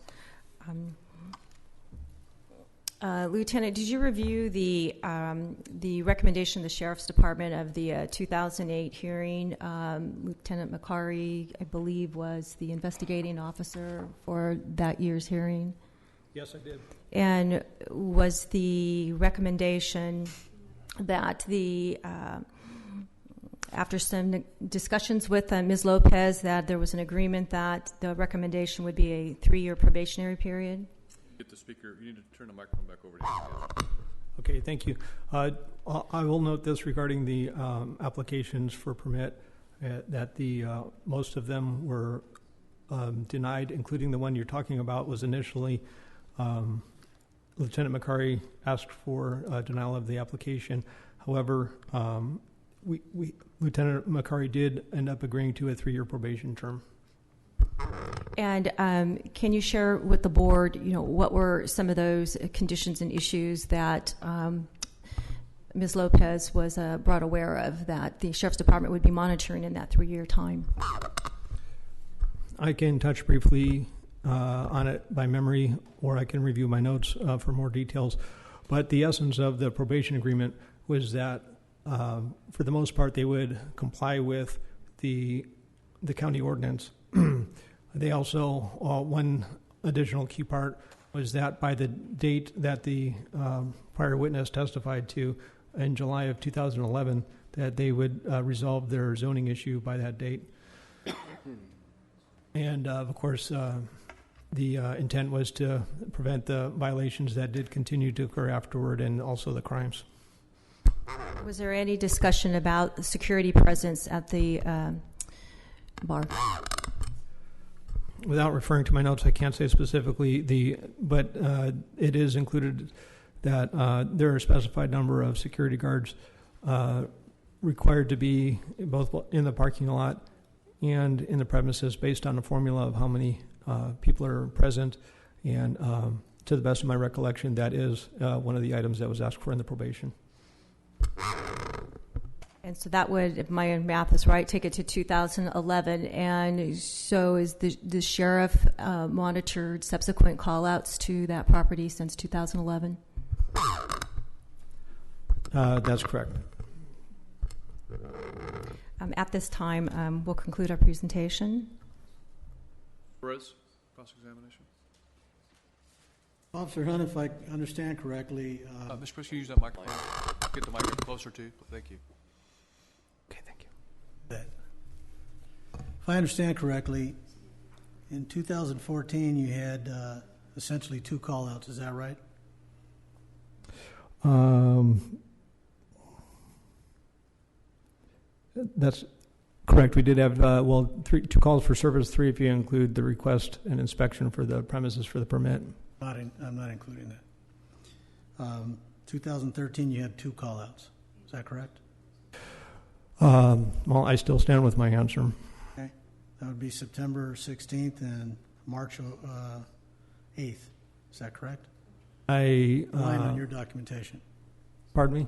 Lieutenant, did you review the recommendation of the Sheriff's Department of the 2008 hearing? Lieutenant McCary, I believe, was the investigating officer for that year's hearing. Yes, I did. And was the recommendation that after some discussions with Ms. Lopez, that there was an agreement that the recommendation would be a 3-year probationary period? Get the speaker. You need to turn the microphone back over to him. Okay, thank you. I will note this regarding the applications for permit, that the most of them were denied, including the one you're talking about was initially Lieutenant McCary asked for denial of the application. However, Lieutenant McCary did end up agreeing to a 3-year probation term. And can you share with the board, what were some of those conditions and issues that Ms. Lopez was brought aware of that the Sheriff's Department would be monitoring in that 3-year time? I can touch briefly on it by memory, or I can review my notes for more details. But the essence of the probation agreement was that, for the most part, they would comply with the county ordinance. They also, one additional key part was that by the date that the prior witness testified to in July of 2011, that they would resolve their zoning issue by that date. And of course, the intent was to prevent the violations that did continue to occur afterward, and also the crimes. Was there any discussion about the security presence at the bar? without referring to my notes, I can't say specifically but it is included that there are a specified number of security guards required to be both in the parking lot and in the premises based on a formula of how many people are present. And to the best of my recollection, that is one of the items that was asked for in the probation. And so that would, if my math is right, take it to 2011. And so is the sheriff monitored subsequent call-outs to that property since 2011? That's correct. At this time, we'll conclude our presentation. Perez, cross-examination. Officer Hunt, if I understand correctly... Mr. Price, can you use that microphone? Get the microphone closer to you. Thank you. Okay, thank you. If I understand correctly, in 2014 you had essentially 2 call-outs. Is that right? That's correct. We did have, 2 calls for service, 3 if you include the request and inspection for the premises for the permit. I'm not including that. 2013, you had 2 call-outs. Is that correct? Well, I still stand with my answer. Okay. That would be September 16th and March 8th. Is that correct? I'm relying on your documentation. Pardon me?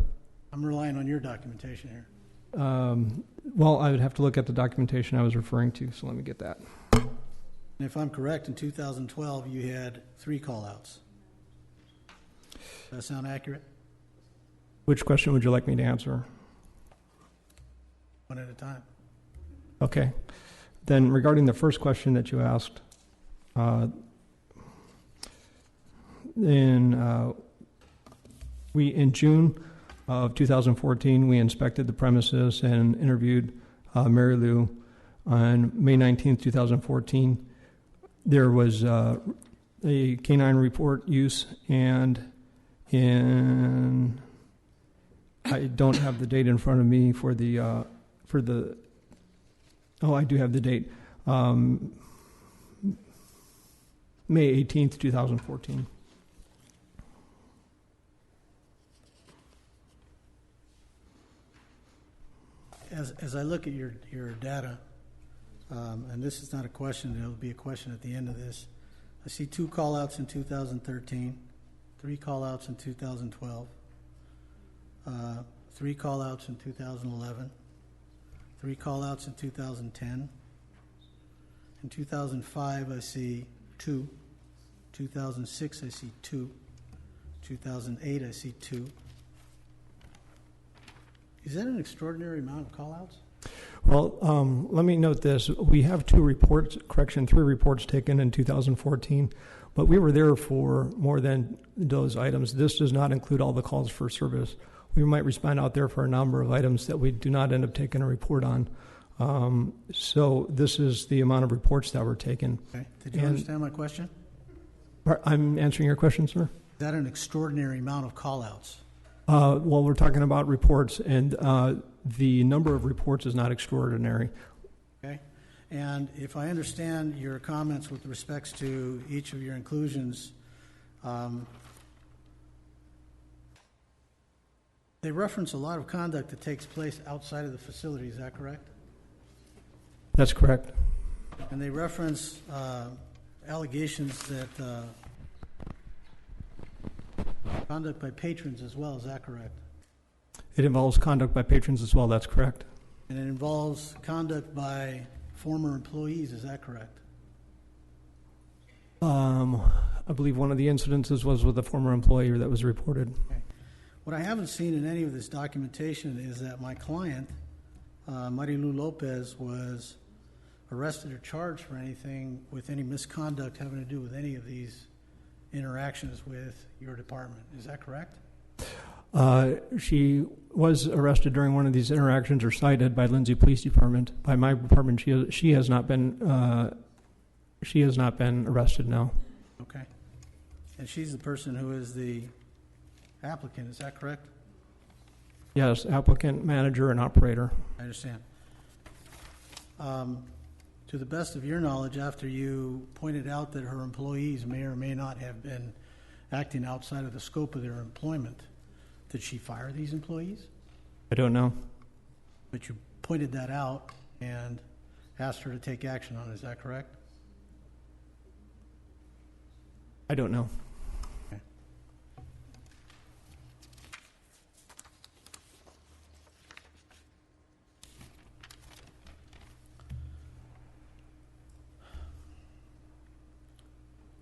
I'm relying on your documentation here. Well, I would have to look at the documentation I was referring to, so let me get that. And if I'm correct, in 2012, you had 3 call-outs. Does that sound accurate? Which question would you like me to answer? One at a time. Okay. Then regarding the first question that you asked, in June of 2014, we inspected the premises and interviewed Mary Lou. On May 19th, 2014, there was a canine report use, and I don't have the date in front of me for the I do have the date, May 18th, 2014. As I look at your data, and this is not a question, it'll be a question at the end of this. I see 2 call-outs in 2013, 3 call-outs in 2012, 3 call-outs in 2011, 3 call-outs in 2010. In 2005, I see 2. 2006, I see 2. 2008, I see 2. Is that an extraordinary amount of call-outs? Well, let me note this. We have 3 reports taken in 2014, but we were there for more than those items. This does not include all the calls for service. We might respond out there for a number of items that we do not end up taking a report on. So this is the amount of reports that were taken. Okay. Did you understand my question? I'm answering your question, sir. Is that an extraordinary amount of call-outs? Well, we're talking about reports, and the number of reports is not extraordinary. Okay. And if I understand your comments with respects to each of your inclusions, they reference a lot of conduct that takes place outside of the facility. Is that correct? That's correct. And they reference allegations that conduct by patrons as well. Is that correct? It involves conduct by patrons as well. That's correct. And it involves conduct by former employees. Is that correct? I believe one of the incidences was with a former employee that was reported. Okay. What I haven't seen in any of this documentation is that my client, Marilu Lopez, was arrested or charged for anything with any misconduct having to do with any of these interactions with your department. Is that correct? She was arrested during one of these interactions or cited by Lindsay Police Department. By my department, she has not been arrested now. Okay. And she's the person who is the applicant. Is that correct? Yes, applicant, manager, and operator. I understand. To the best of your knowledge, after you pointed out that her employees may or may not have been acting outside of the scope of their employment, did she fire these employees? I don't know. But you pointed that out and asked her to take action on it. Is that correct? I don't know. Okay.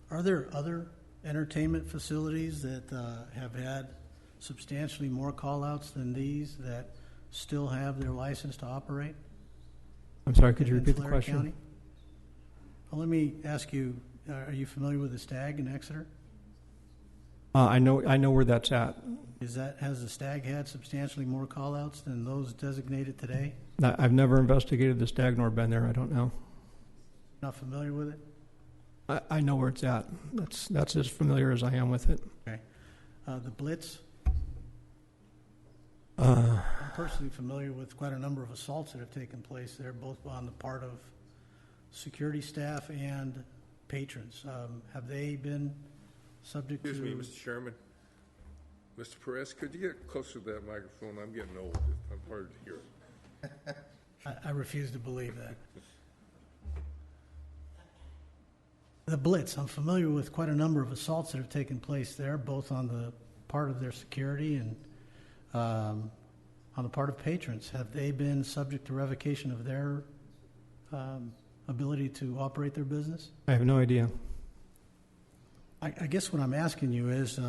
Are there other entertainment facilities that have had substantially more call-outs than these that still have their license to operate? I'm sorry, could you in repeat the Tulare question? County? Well, let me ask you, are you familiar with the Stag in Exeter? I know where that's at. Has the Stag had substantially more call-outs than those designated today? I've never investigated the Stag nor been there. I don't know. Not familiar with it? I know where it's at. That's as familiar as I am with it. Okay. The Blitz? I'm personally familiar with quite a number of assaults that have taken place there, both on the part of security staff and patrons. Have they been subject to... Excuse me, Mr. Chairman. Mr. Perez, could you get closer to that microphone? I'm getting old. I'm hard to hear. I refuse to believe that. The Blitz, I'm familiar with quite a number of assaults that have taken place there, both on the part of their security and on the part of patrons. Have they been subject to revocation of their ability to operate their business? I have no idea. I guess what I'm asking you is,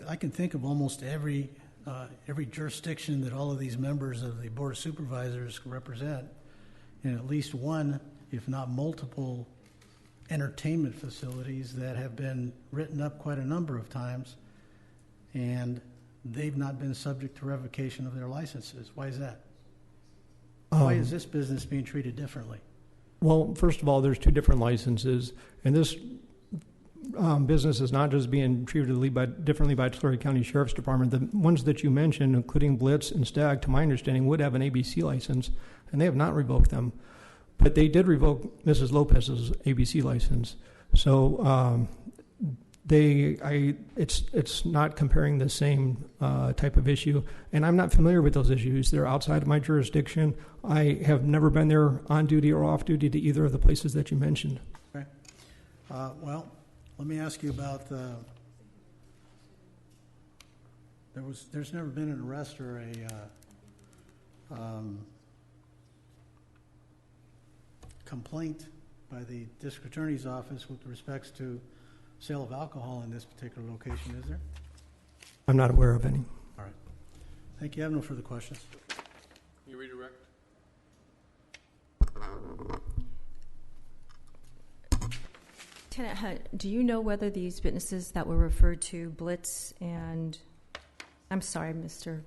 I can think of almost every jurisdiction that all of these members of the Board of Supervisors represent, and at least one, if not multiple, entertainment facilities that have been written up quite a number of times, and they've not been subject to revocation of their licenses. Why is that? Why is this business being treated differently? Well, first of all, there's two different licenses, and this business is not just being treated differently by Tulare County Sheriff's Department. The ones that you mentioned, including Blitz and Stag, to my understanding, would have an ABC license, and they have not revoked them. But they did revoke Mrs. Lopez's ABC license. So it's not comparing the same type of issue. And I'm not familiar with those issues. They're outside of my jurisdiction. I have never been there on duty or off duty to either of the places that you mentioned. Okay. Well, let me ask you about there's never been an arrest or a complaint by the district attorney's office with respects to sale of alcohol in this particular location, is there? I'm not aware of any. All right. Thank you. I have no further questions. Can you redirect? Lieutenant Hunt, do you know whether these businesses that were referred to, Blitz and, I'm sorry, Mr.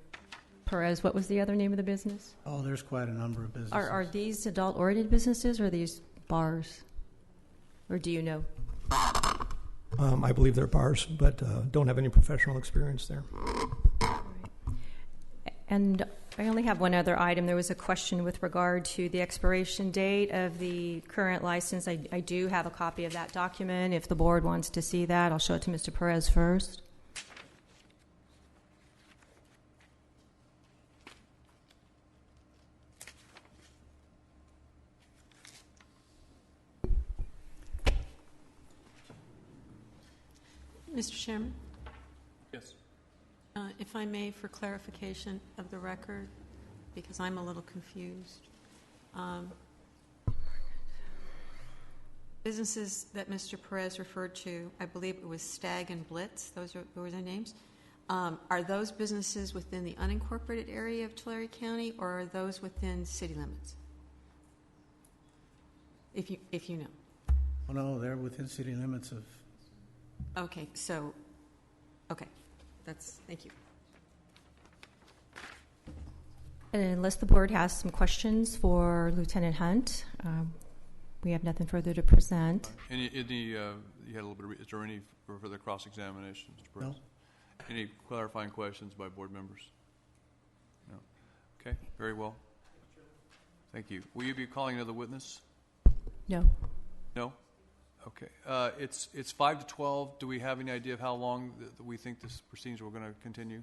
Perez, what was the other name of the business? Oh, there's quite a number of businesses. Are these adult-oriented businesses or are these bars? Or do you know? I believe they're bars, but don't have any professional experience there. Right. And I only have one other item. There was a question with regard to the expiration date of the current license. I do have a copy of that document. If the board wants to see that, I'll show it to Mr. Perez first. Mr. Chairman, Yes. if I may, for clarification of the record, because I'm a little confused. Businesses that Mr. Perez referred to, I believe it was Stag and Blitz, those were their names. Are those businesses within the unincorporated area of Tulare County, or are those within city limits? If you know. Oh, no, they're within city limits of... Okay, thank you. And unless the board has some questions for Lieutenant Hunt, we have nothing further to present. You had a little bit of, is there any further cross-examination, Mr. Perez? No. Any clarifying questions by board members? No. Okay, very well. Thank you. Will you be calling another witness? No. No? Okay. It's 5 to 12. Do we have any idea of how long that we think this proceedings are going to continue?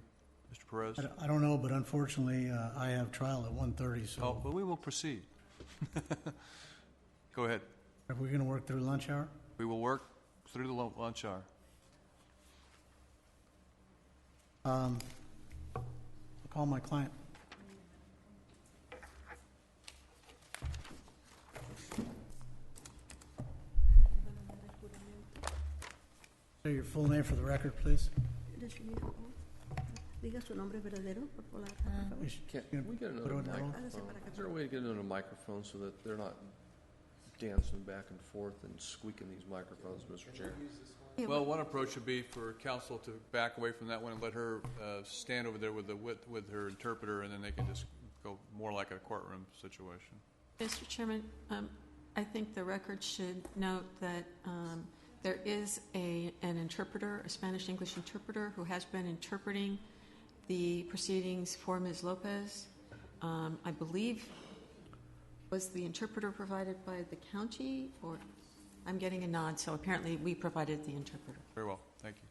Mr. Perez? I don't know, but unfortunately, I have trial at 1:30, so. Oh, well, we will proceed. Go ahead. Are we going to work through lunch hour? We will work through the lunch hour. I'll call my client. Say your full name for the record, please. Diga su nombre verdadero, por favor. Can we get another Put it on microphone? hold. Is there a way to get another microphone so that they're not dancing back and forth and squeaking these microphones, Mr. Chair? Well, one approach would be for counsel to back away from that one and let her stand over there with her interpreter, and then they can just go more like a courtroom situation. Mr. Chairman, I think the record should note that there is an interpreter, a Spanish-English interpreter, who has been interpreting the proceedings for Ms. Lopez. I believe, was the interpreter provided by the county, or I'm getting a nod, so apparently we provided the interpreter. Very well, thank you.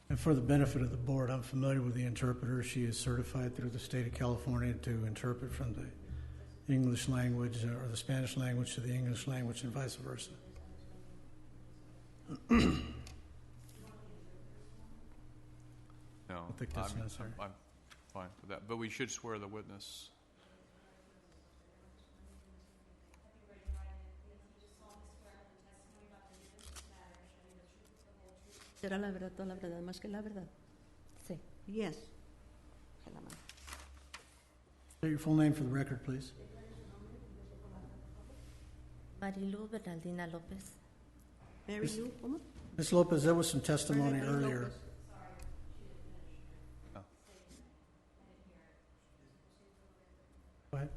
And for the benefit of the board, I'm familiar with the interpreter. She is certified through the state of California to interpret from the English language or the Spanish language to the English language and vice versa. No, I think that's necessary. I'm fine with that, but we should swear the witness. ¿Será la verdad, toda la verdad, más que la verdad? Sí. Yes. Say your full name for the record, please. Marilu Bernaldina Lopez. Mary Lou, ¿cómo? Ms. Lopez, there was some testimony Bernardine earlier. Lopez. Go ahead.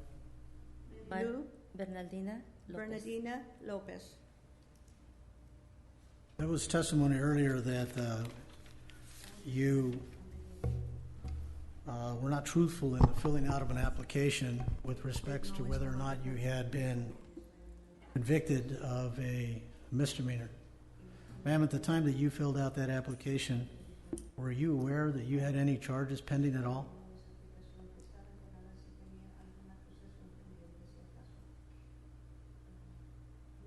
Lou Bernaldina Lopez. Bernardina Lopez. There was testimony earlier that you were not truthful in the filling out of an application with respects to whether or not you had been convicted of a misdemeanor. Ma'am, at the time that you filled out that application, were you aware that you had any charges pending at all?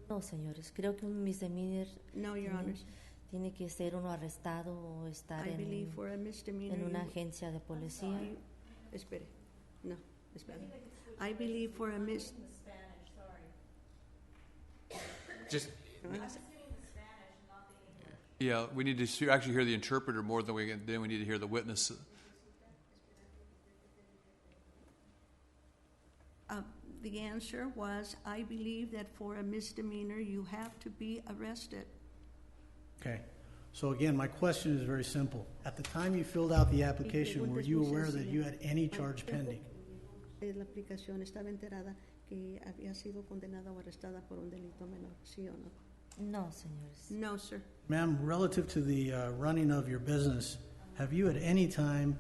No, señores, creo que un misdemeanor No, Your Honors. tiene que ser uno arrestado o estar I believe for a misdemeanor. en una you- agencia de policía. Espere. No, espere. I believe for a mis... Just Yeah, we need to actually hear the interpreter more than we need to hear the witness. The answer was, I believe that for a misdemeanor, you have to be arrested. Okay. So again, my question is very simple. At the time you filled out the application, were you aware that you had any charge pending? La aplicación estaba enterada que había sido condenada o arrestada por un delito menor, ¿sí o no? No, señores. No, sir. Ma'am, relative to the running of your business, have you at any time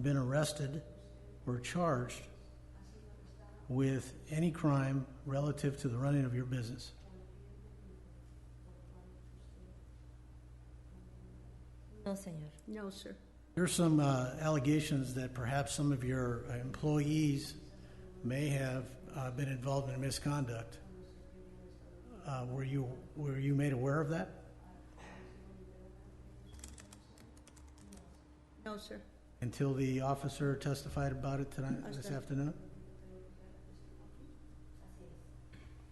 been arrested or charged with any crime relative to the running of your business? No, señor. No, sir. There's some allegations that perhaps some of your employees may have been involved in misconduct. Were you made aware of that? No, sir. Until the officer testified about it tonight, this afternoon?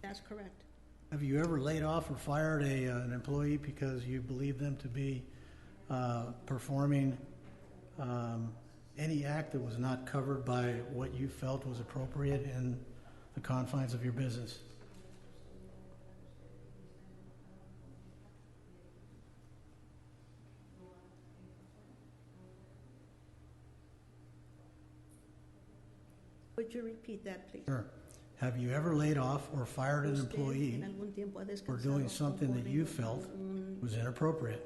That's correct. Have you ever laid off or fired an employee because you believe them to be performing any act that was not covered by what you felt was appropriate in the confines of your business? Would you repeat that, please? Sure. Have you ever laid off or fired an employee En algún tiempo ha for descansado doing something that you por felt un- was inappropriate?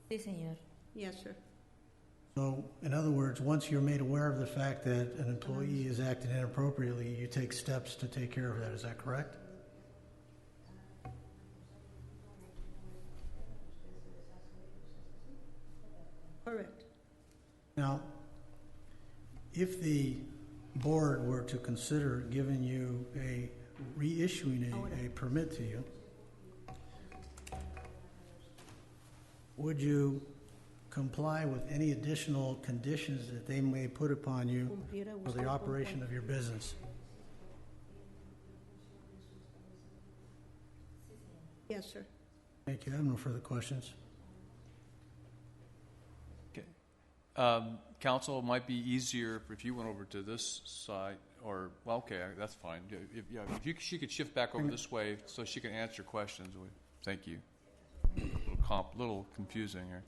Sí, señor. Yes, sir. So, in other words, once you're made aware of the fact that an employee is acting inappropriately, you take steps to take care of that. Is that correct? Correct. Now, if the board were to consider giving you reissuing a permit to you, would you comply with any additional conditions that they may put upon you for the operation of your business? Yes, sir. Thank you. I have no further questions. Okay. Council, it might be easier if you went over to this side, or, well, okay, that's fine. If she could shift back over this way so she can answer questions. Thank you. A little confusing here.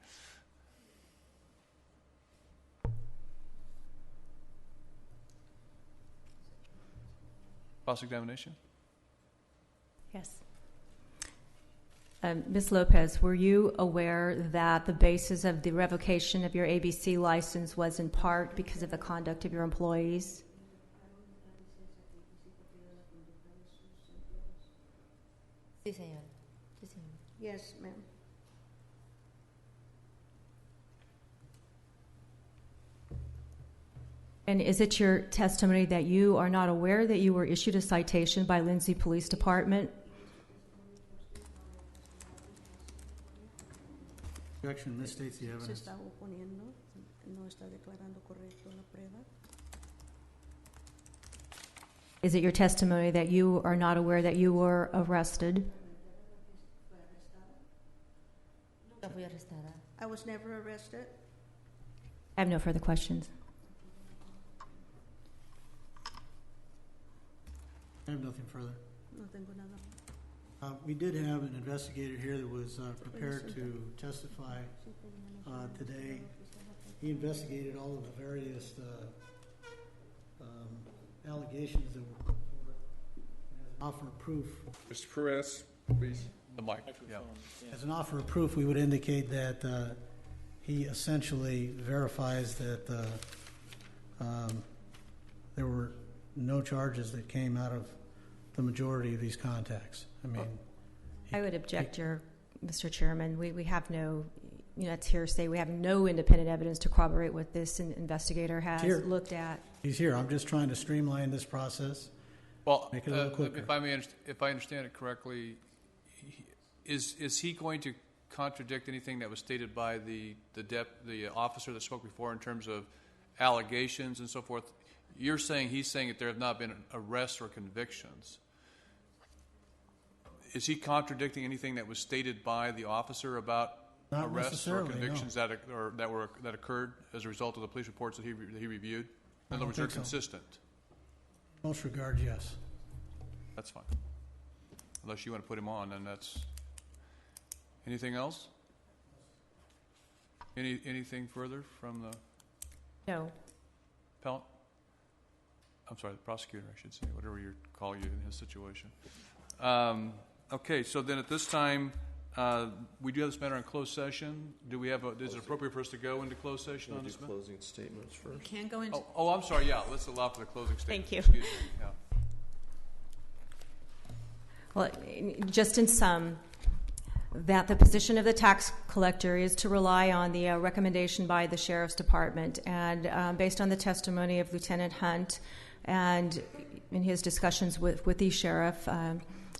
Cross-examination? Yes. Ms. Lopez, were you aware that the basis of the revocation of your ABC license was in part because of the conduct of your employees? Sí, señora. Sí, señora. Yes, ma'am. And is it your testimony that you are not aware that you were issued a citation by Lindsay Police Department? Objection misstates the evidence. Se está oponiendo, no está declarando correcto la prueba. Is it your testimony that you are not aware that you were arrested? I was never arrested. I have no further questions. I have nothing further. No tengo nada. We did have an investigator here that was prepared to testify today. He investigated all of the various allegations that were put forward as an offer of proof. Mr. Perez, please. The mic, yeah. As an offer of proof, we would indicate that he essentially verifies that there were no charges that came out of the majority of these contacts. I mean, I would object, Mr. Chairman. We have no, it's hearsay. We have no independent evidence to corroborate what this investigator has looked at. He's here. I'm just trying to streamline this process. Well, make it a little quicker. If I understand it correctly, is he going to contradict anything that was stated by the officer that spoke before in terms of allegations and so forth? He's saying that there have not been arrests or convictions. Is he contradicting anything that was stated by the officer about Not arrests or necessarily, convictions that occurred as a result of the police reports that he reviewed? In other words, they're consistent. In most regards, yes. That's fine. Unless you want to put him on, then that's. Anything else? Anything further from the? No. Appellant? I'm sorry, the prosecutor, I should say, whatever you call you in his situation. Okay, so then at this time, we do have this matter in closed session. Do we have? Is it appropriate for us to go into closed session on this matter? Closing statements first. You can go into. Oh, I'm sorry. Yeah, let's allow for the closing statement. Thank you. Excuse me. Yeah. Well, just in sum, that the position of the tax collector is to rely on the recommendation by the Sheriff's Department. And based on the testimony of Lieutenant Hunt and in his discussions with the Sheriff,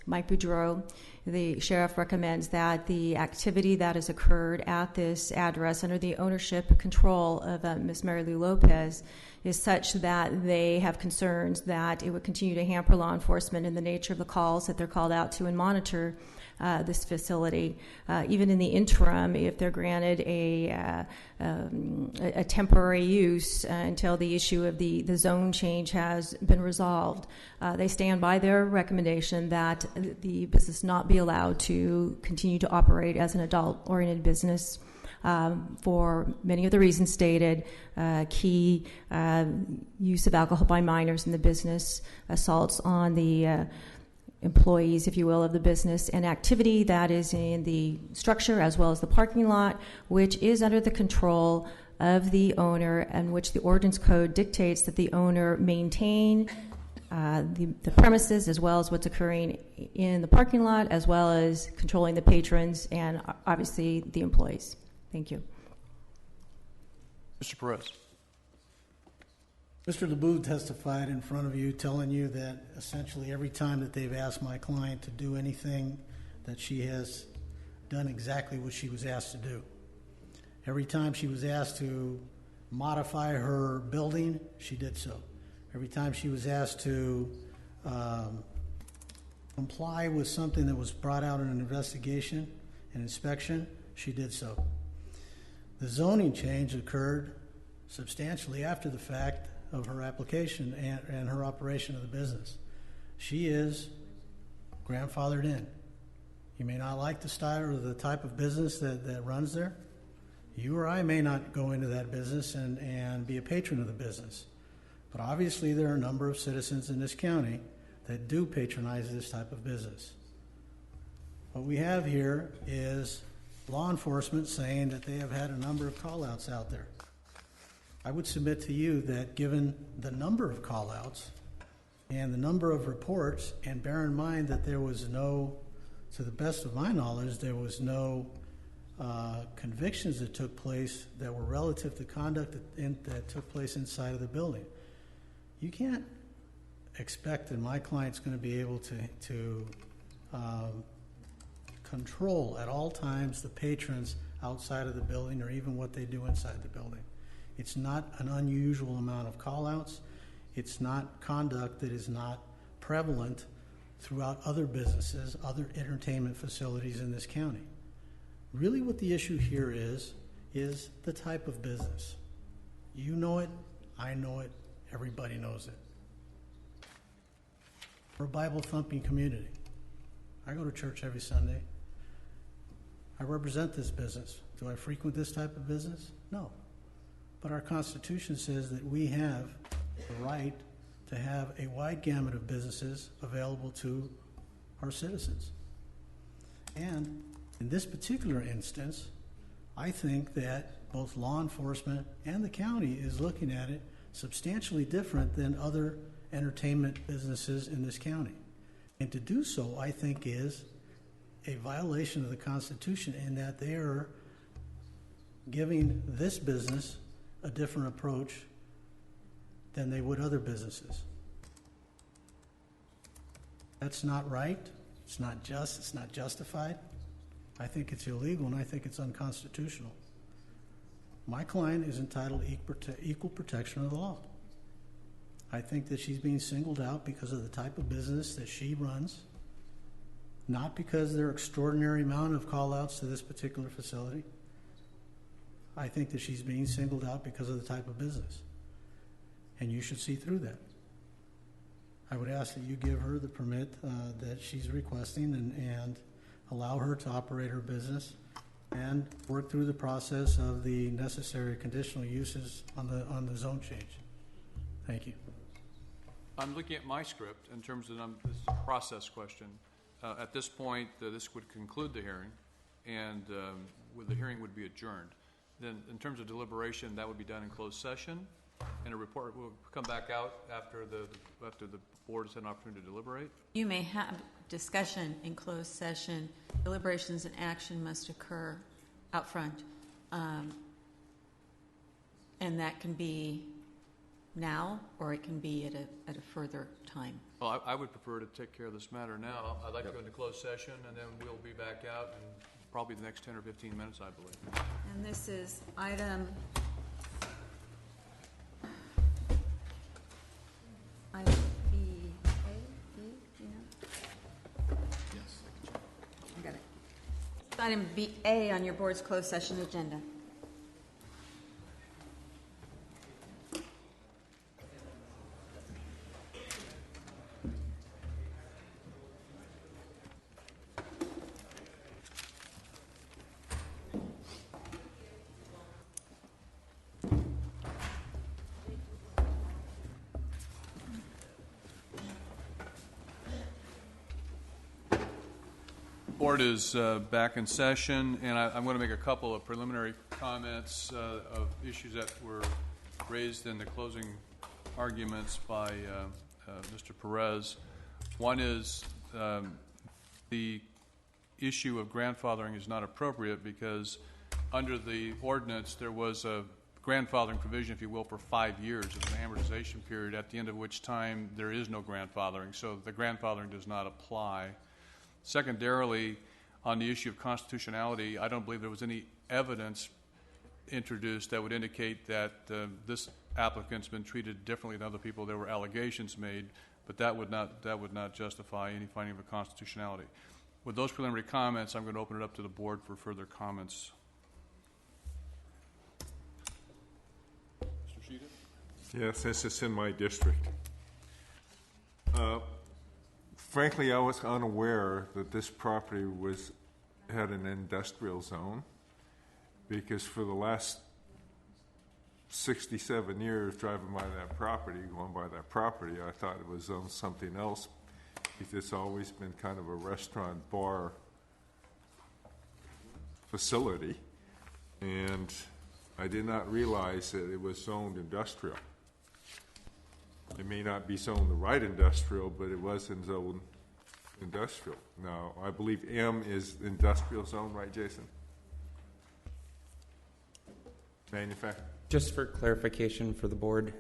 Mike Boudreau, the Sheriff recommends that the activity that has occurred at this address under the ownership and control of Ms. Mary Lou Lopez is such that they have concerns that it would continue to hamper law enforcement in the nature of the calls that they're called out to and monitor this facility. Even in the interim, if they're granted a temporary use until the issue of the zone change has been resolved, they stand by their recommendation that the business not be allowed to continue to operate as an adult-oriented business for many of the reasons stated, key use of alcohol by minors in the business, assaults on the employees, if you will, of the business, and activity that is in the structure as well as the parking lot, which is under the control of the owner, and which the ordinance code dictates that the owner maintain the premises as well as what's occurring in the parking lot, as well as controlling the patrons and obviously the employees. Thank you. Mr. Perez. Mr. LeBoux testified in front of you, telling you that essentially every time that they've asked my client to do anything, that she has done exactly what she was asked to do. Every time she was asked to modify her building, she did so. Every time she was asked to comply with something that was brought out in an investigation, an inspection, she did so. The zoning change occurred substantially after the fact of her application and her operation of the business. She is grandfathered in. You may not like the style or the type of business that runs there. You or I may not go into that business and be a patron of the business. But obviously there are a number of citizens in this county that do patronize this type of business. What we have here is law enforcement saying that they have had a number of call-outs out there. I would submit to you that given the number of call-outs and the number of reports, and bear in mind that there was no, to the best of my knowledge, there was no convictions that took place that were relative to conduct that took place inside of the building. You can't expect that my client's going to be able to control at all times the patrons outside of the building or even what they do inside the building. It's not an unusual amount of call-outs. It's not conduct that is not prevalent throughout other businesses, other entertainment facilities in this county. Really what the issue here is the type of business. You know it, I know it, everybody knows it. We're a Bible-thumping community. I go to church every Sunday. I represent this business. Do I frequent this type of business? No. But our Constitution says that we have the right to have a wide gamut of businesses available to our citizens. And in this particular instance, I think that both law enforcement and the county is looking at it substantially different than other entertainment businesses in this county. And to do so, I think, is a violation of the Constitution in that they are giving this business a different approach than they would other businesses. That's not right. It's not just. It's not justified. I think it's illegal, and I think it's unconstitutional. My client is entitled to equal protection of the law. I think that she's being singled out because of the type of business that she runs, not because there are extraordinary amount of call-outs to this particular facility. I think that she's being singled out because of the type of business. And you should see through that. I would ask that you give her the permit that she's requesting and allow her to operate her business and work through the process of the necessary conditional uses on the zone change. Thank you. I'm looking at my script in terms of this is a process question. At this point, this would conclude the hearing, and the hearing would be adjourned. Then, in terms of deliberation, that would be done in closed session, and a report will come back out after the board has had an opportunity to deliberate. You may have discussion in closed session. Deliberations and action must occur out front, and that can be now, or it can be at a further time. Well, I would prefer to take care of this matter now. I'd like to go into closed session, and then we'll be back out in probably the next 10 or 15 minutes, I believe. And this is item B, A, B, you know? Yes. I got it. It's item B, A on your board's closed session agenda. Board is back in session, and I'm going to make a couple of preliminary comments of issues that were raised in the closing arguments by Mr. Perez. One is the issue of grandfathering is not appropriate because under the ordinance there was a grandfathering provision, if you will, for 5 years of an amortization period, at the end of which time there is no grandfathering, so the grandfathering does not apply. Secondarily, on the issue of constitutionality, I don't believe there was any evidence introduced that would indicate that this applicant's been treated differently than other people. There were allegations made, but that would not justify any finding of a constitutionality. With those preliminary comments, I'm going to open it up to the board for further comments. Mr. Sheeta? Yes, this is in my district. Frankly, I was unaware that this property had an industrial zone, because for the last 67 years driving by that property, going by that property, I thought it was on something else, because it's always been kind of a restaurant bar facility, and I did not realize that it was zoned industrial. It may not be zoned the right industrial, but it was in zone industrial. Now, I believe M is industrial zone, right, Jason? Manufacturing. Just for clarification for the board,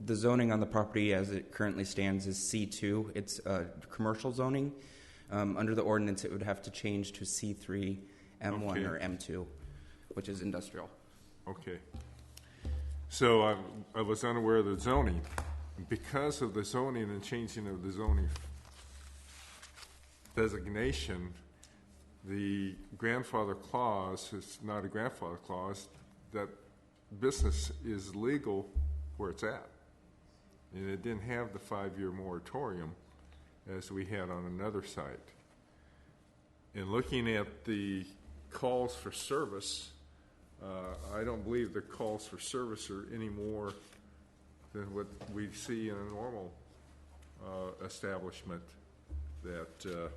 the zoning on the property as it currently stands is C2. It's commercial zoning. Under the ordinance, it would have to change to C3, M1, okay, or M2, which is industrial. Okay. So I was unaware of the zoning. Because of the zoning and changing of the zoning designation, the grandfather clause is not a grandfather clause. That business is legal where it's at. And it didn't have the 5-year moratorium as we had on another site. In looking at the calls for service, I don't believe the calls for service are any more than what we see in a normal establishment that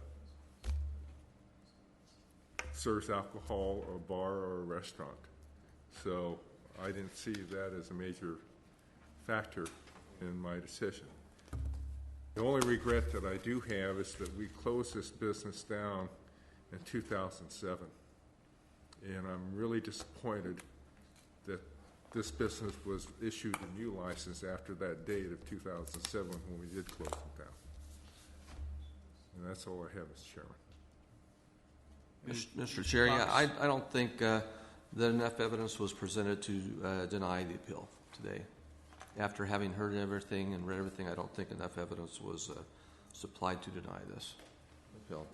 serves alcohol, or a bar, or a restaurant. So I didn't see that as a major factor in my decision. The only regret that I do have is that we closed this business down in 2007. And I'm really disappointed that this business was issued a new license after that date of 2007 when we did close it down. And that's all I have, Mr. Chairman. Mr. Chair, yeah, I don't think that enough evidence was presented to deny the appeal today. After having heard everything and read everything, I don't think enough evidence was supplied to deny this appeal.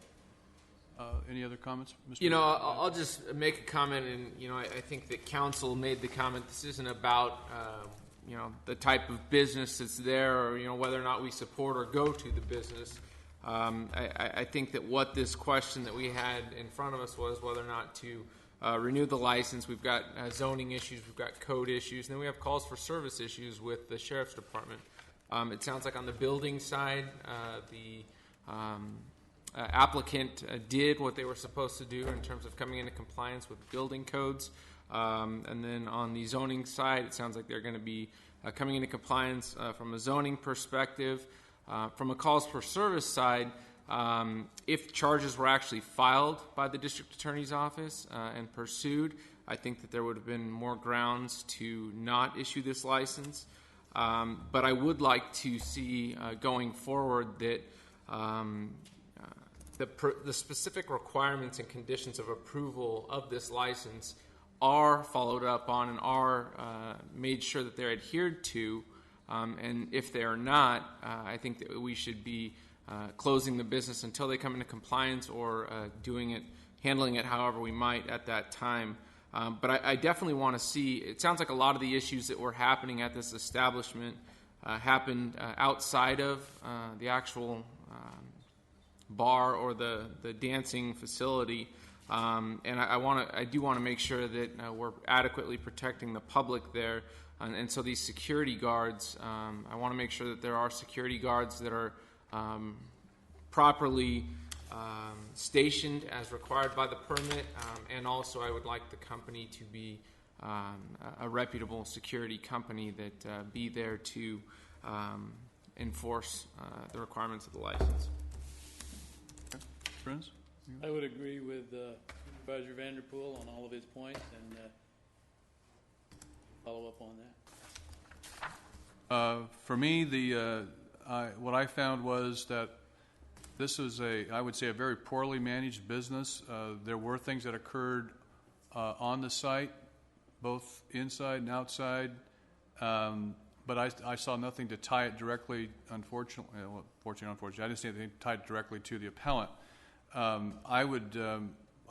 Any other comments, Mr. You know, I'll just make a comment, and you know, I think that council made the comment. This isn't about you know, the type of business that's there, or you know, whether or not we support or go to the business. I think that what this question that we had in front of us was whether or not to renew the license. We've got zoning issues, we've got code issues, and then we have calls for service issues with the Sheriff's Department. It sounds like on the building side, the applicant did what they were supposed to do in terms of coming into compliance with building codes. And then on the zoning side, it sounds like they're going to be coming into compliance from a zoning perspective. From a calls for service side, if charges were actually filed by the district attorney's office and pursued, I think that there would have been more grounds to not issue this license. But I would like to see going forward that the specific requirements and conditions of approval of this license are followed up on and are made sure that they're adhered to. And if they are not, I think that we should be closing the business until they come into compliance, or handling it however we might at that time. But I definitely want to see, it sounds like a lot of the issues that were happening at this establishment happened outside of the actual bar or the dancing facility. And I do want to make sure that we're adequately protecting the public there. And so these security guards, I want to make sure that there are security guards that are properly stationed as required by the permit, and also I would like the company to be a reputable security company that be there to enforce the requirements of the license. Friends? I would agree with Supervisor Vanderpool on all of his points and follow up on that. For me, what I found was that this was I would say, a very poorly managed business. There were things that occurred on the site, both inside and outside, but I saw nothing to tie it directly, unfortunately, I didn't see anything tied directly to the appellant. I would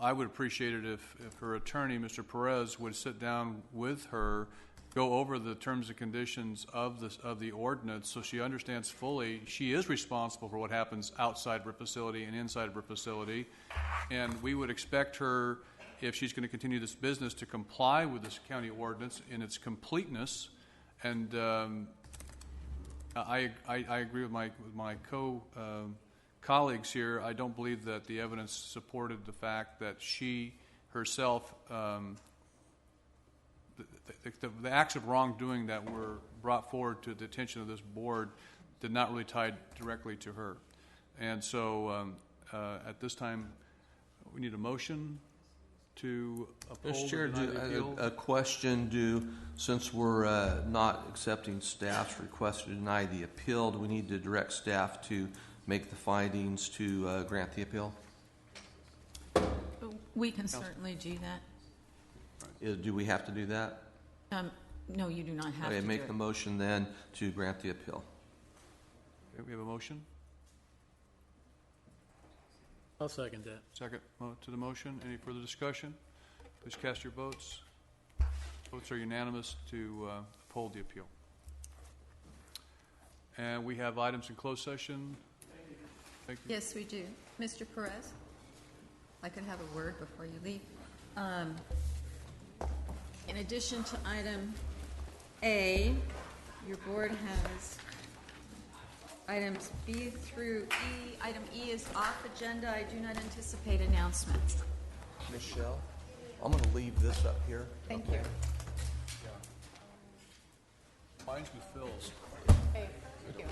appreciate it if her attorney, Mr. Perez, would sit down with her, go over the terms and conditions of the ordinance, so she understands fully she is responsible for what happens outside her facility and inside her facility, and we would expect her, if she's going to continue this business, to comply with this county ordinance in its completeness. And I agree with my colleagues here. I don't believe that the evidence supported the fact that she herself, the acts of wrongdoing that were brought forward to the attention of this board did not really tie directly to her. And so at this time, we need a motion to uphold Mr. Chair, or deny the appeal. a question. Since we're not accepting staff's request to deny the appeal, do we need to direct staff to make the findings to grant the appeal? We can certainly do that. Do we have to do that? No, you do not have Okay, to make do the it. motion then to grant the appeal. Okay, we have a motion. I'll second that. Second to the motion. Any further discussion? Please cast your votes. Votes are unanimous to uphold the appeal. And we have items in closed session. Thank you. Yes, we do. Mr. Perez, I could have a word before you leave. In addition to item A, your board has items B through E. Item E is off agenda. I do not anticipate announcements. Michelle, I'm going to leave this up here. Thank you. Mine's with Phil's. Hey, thank you.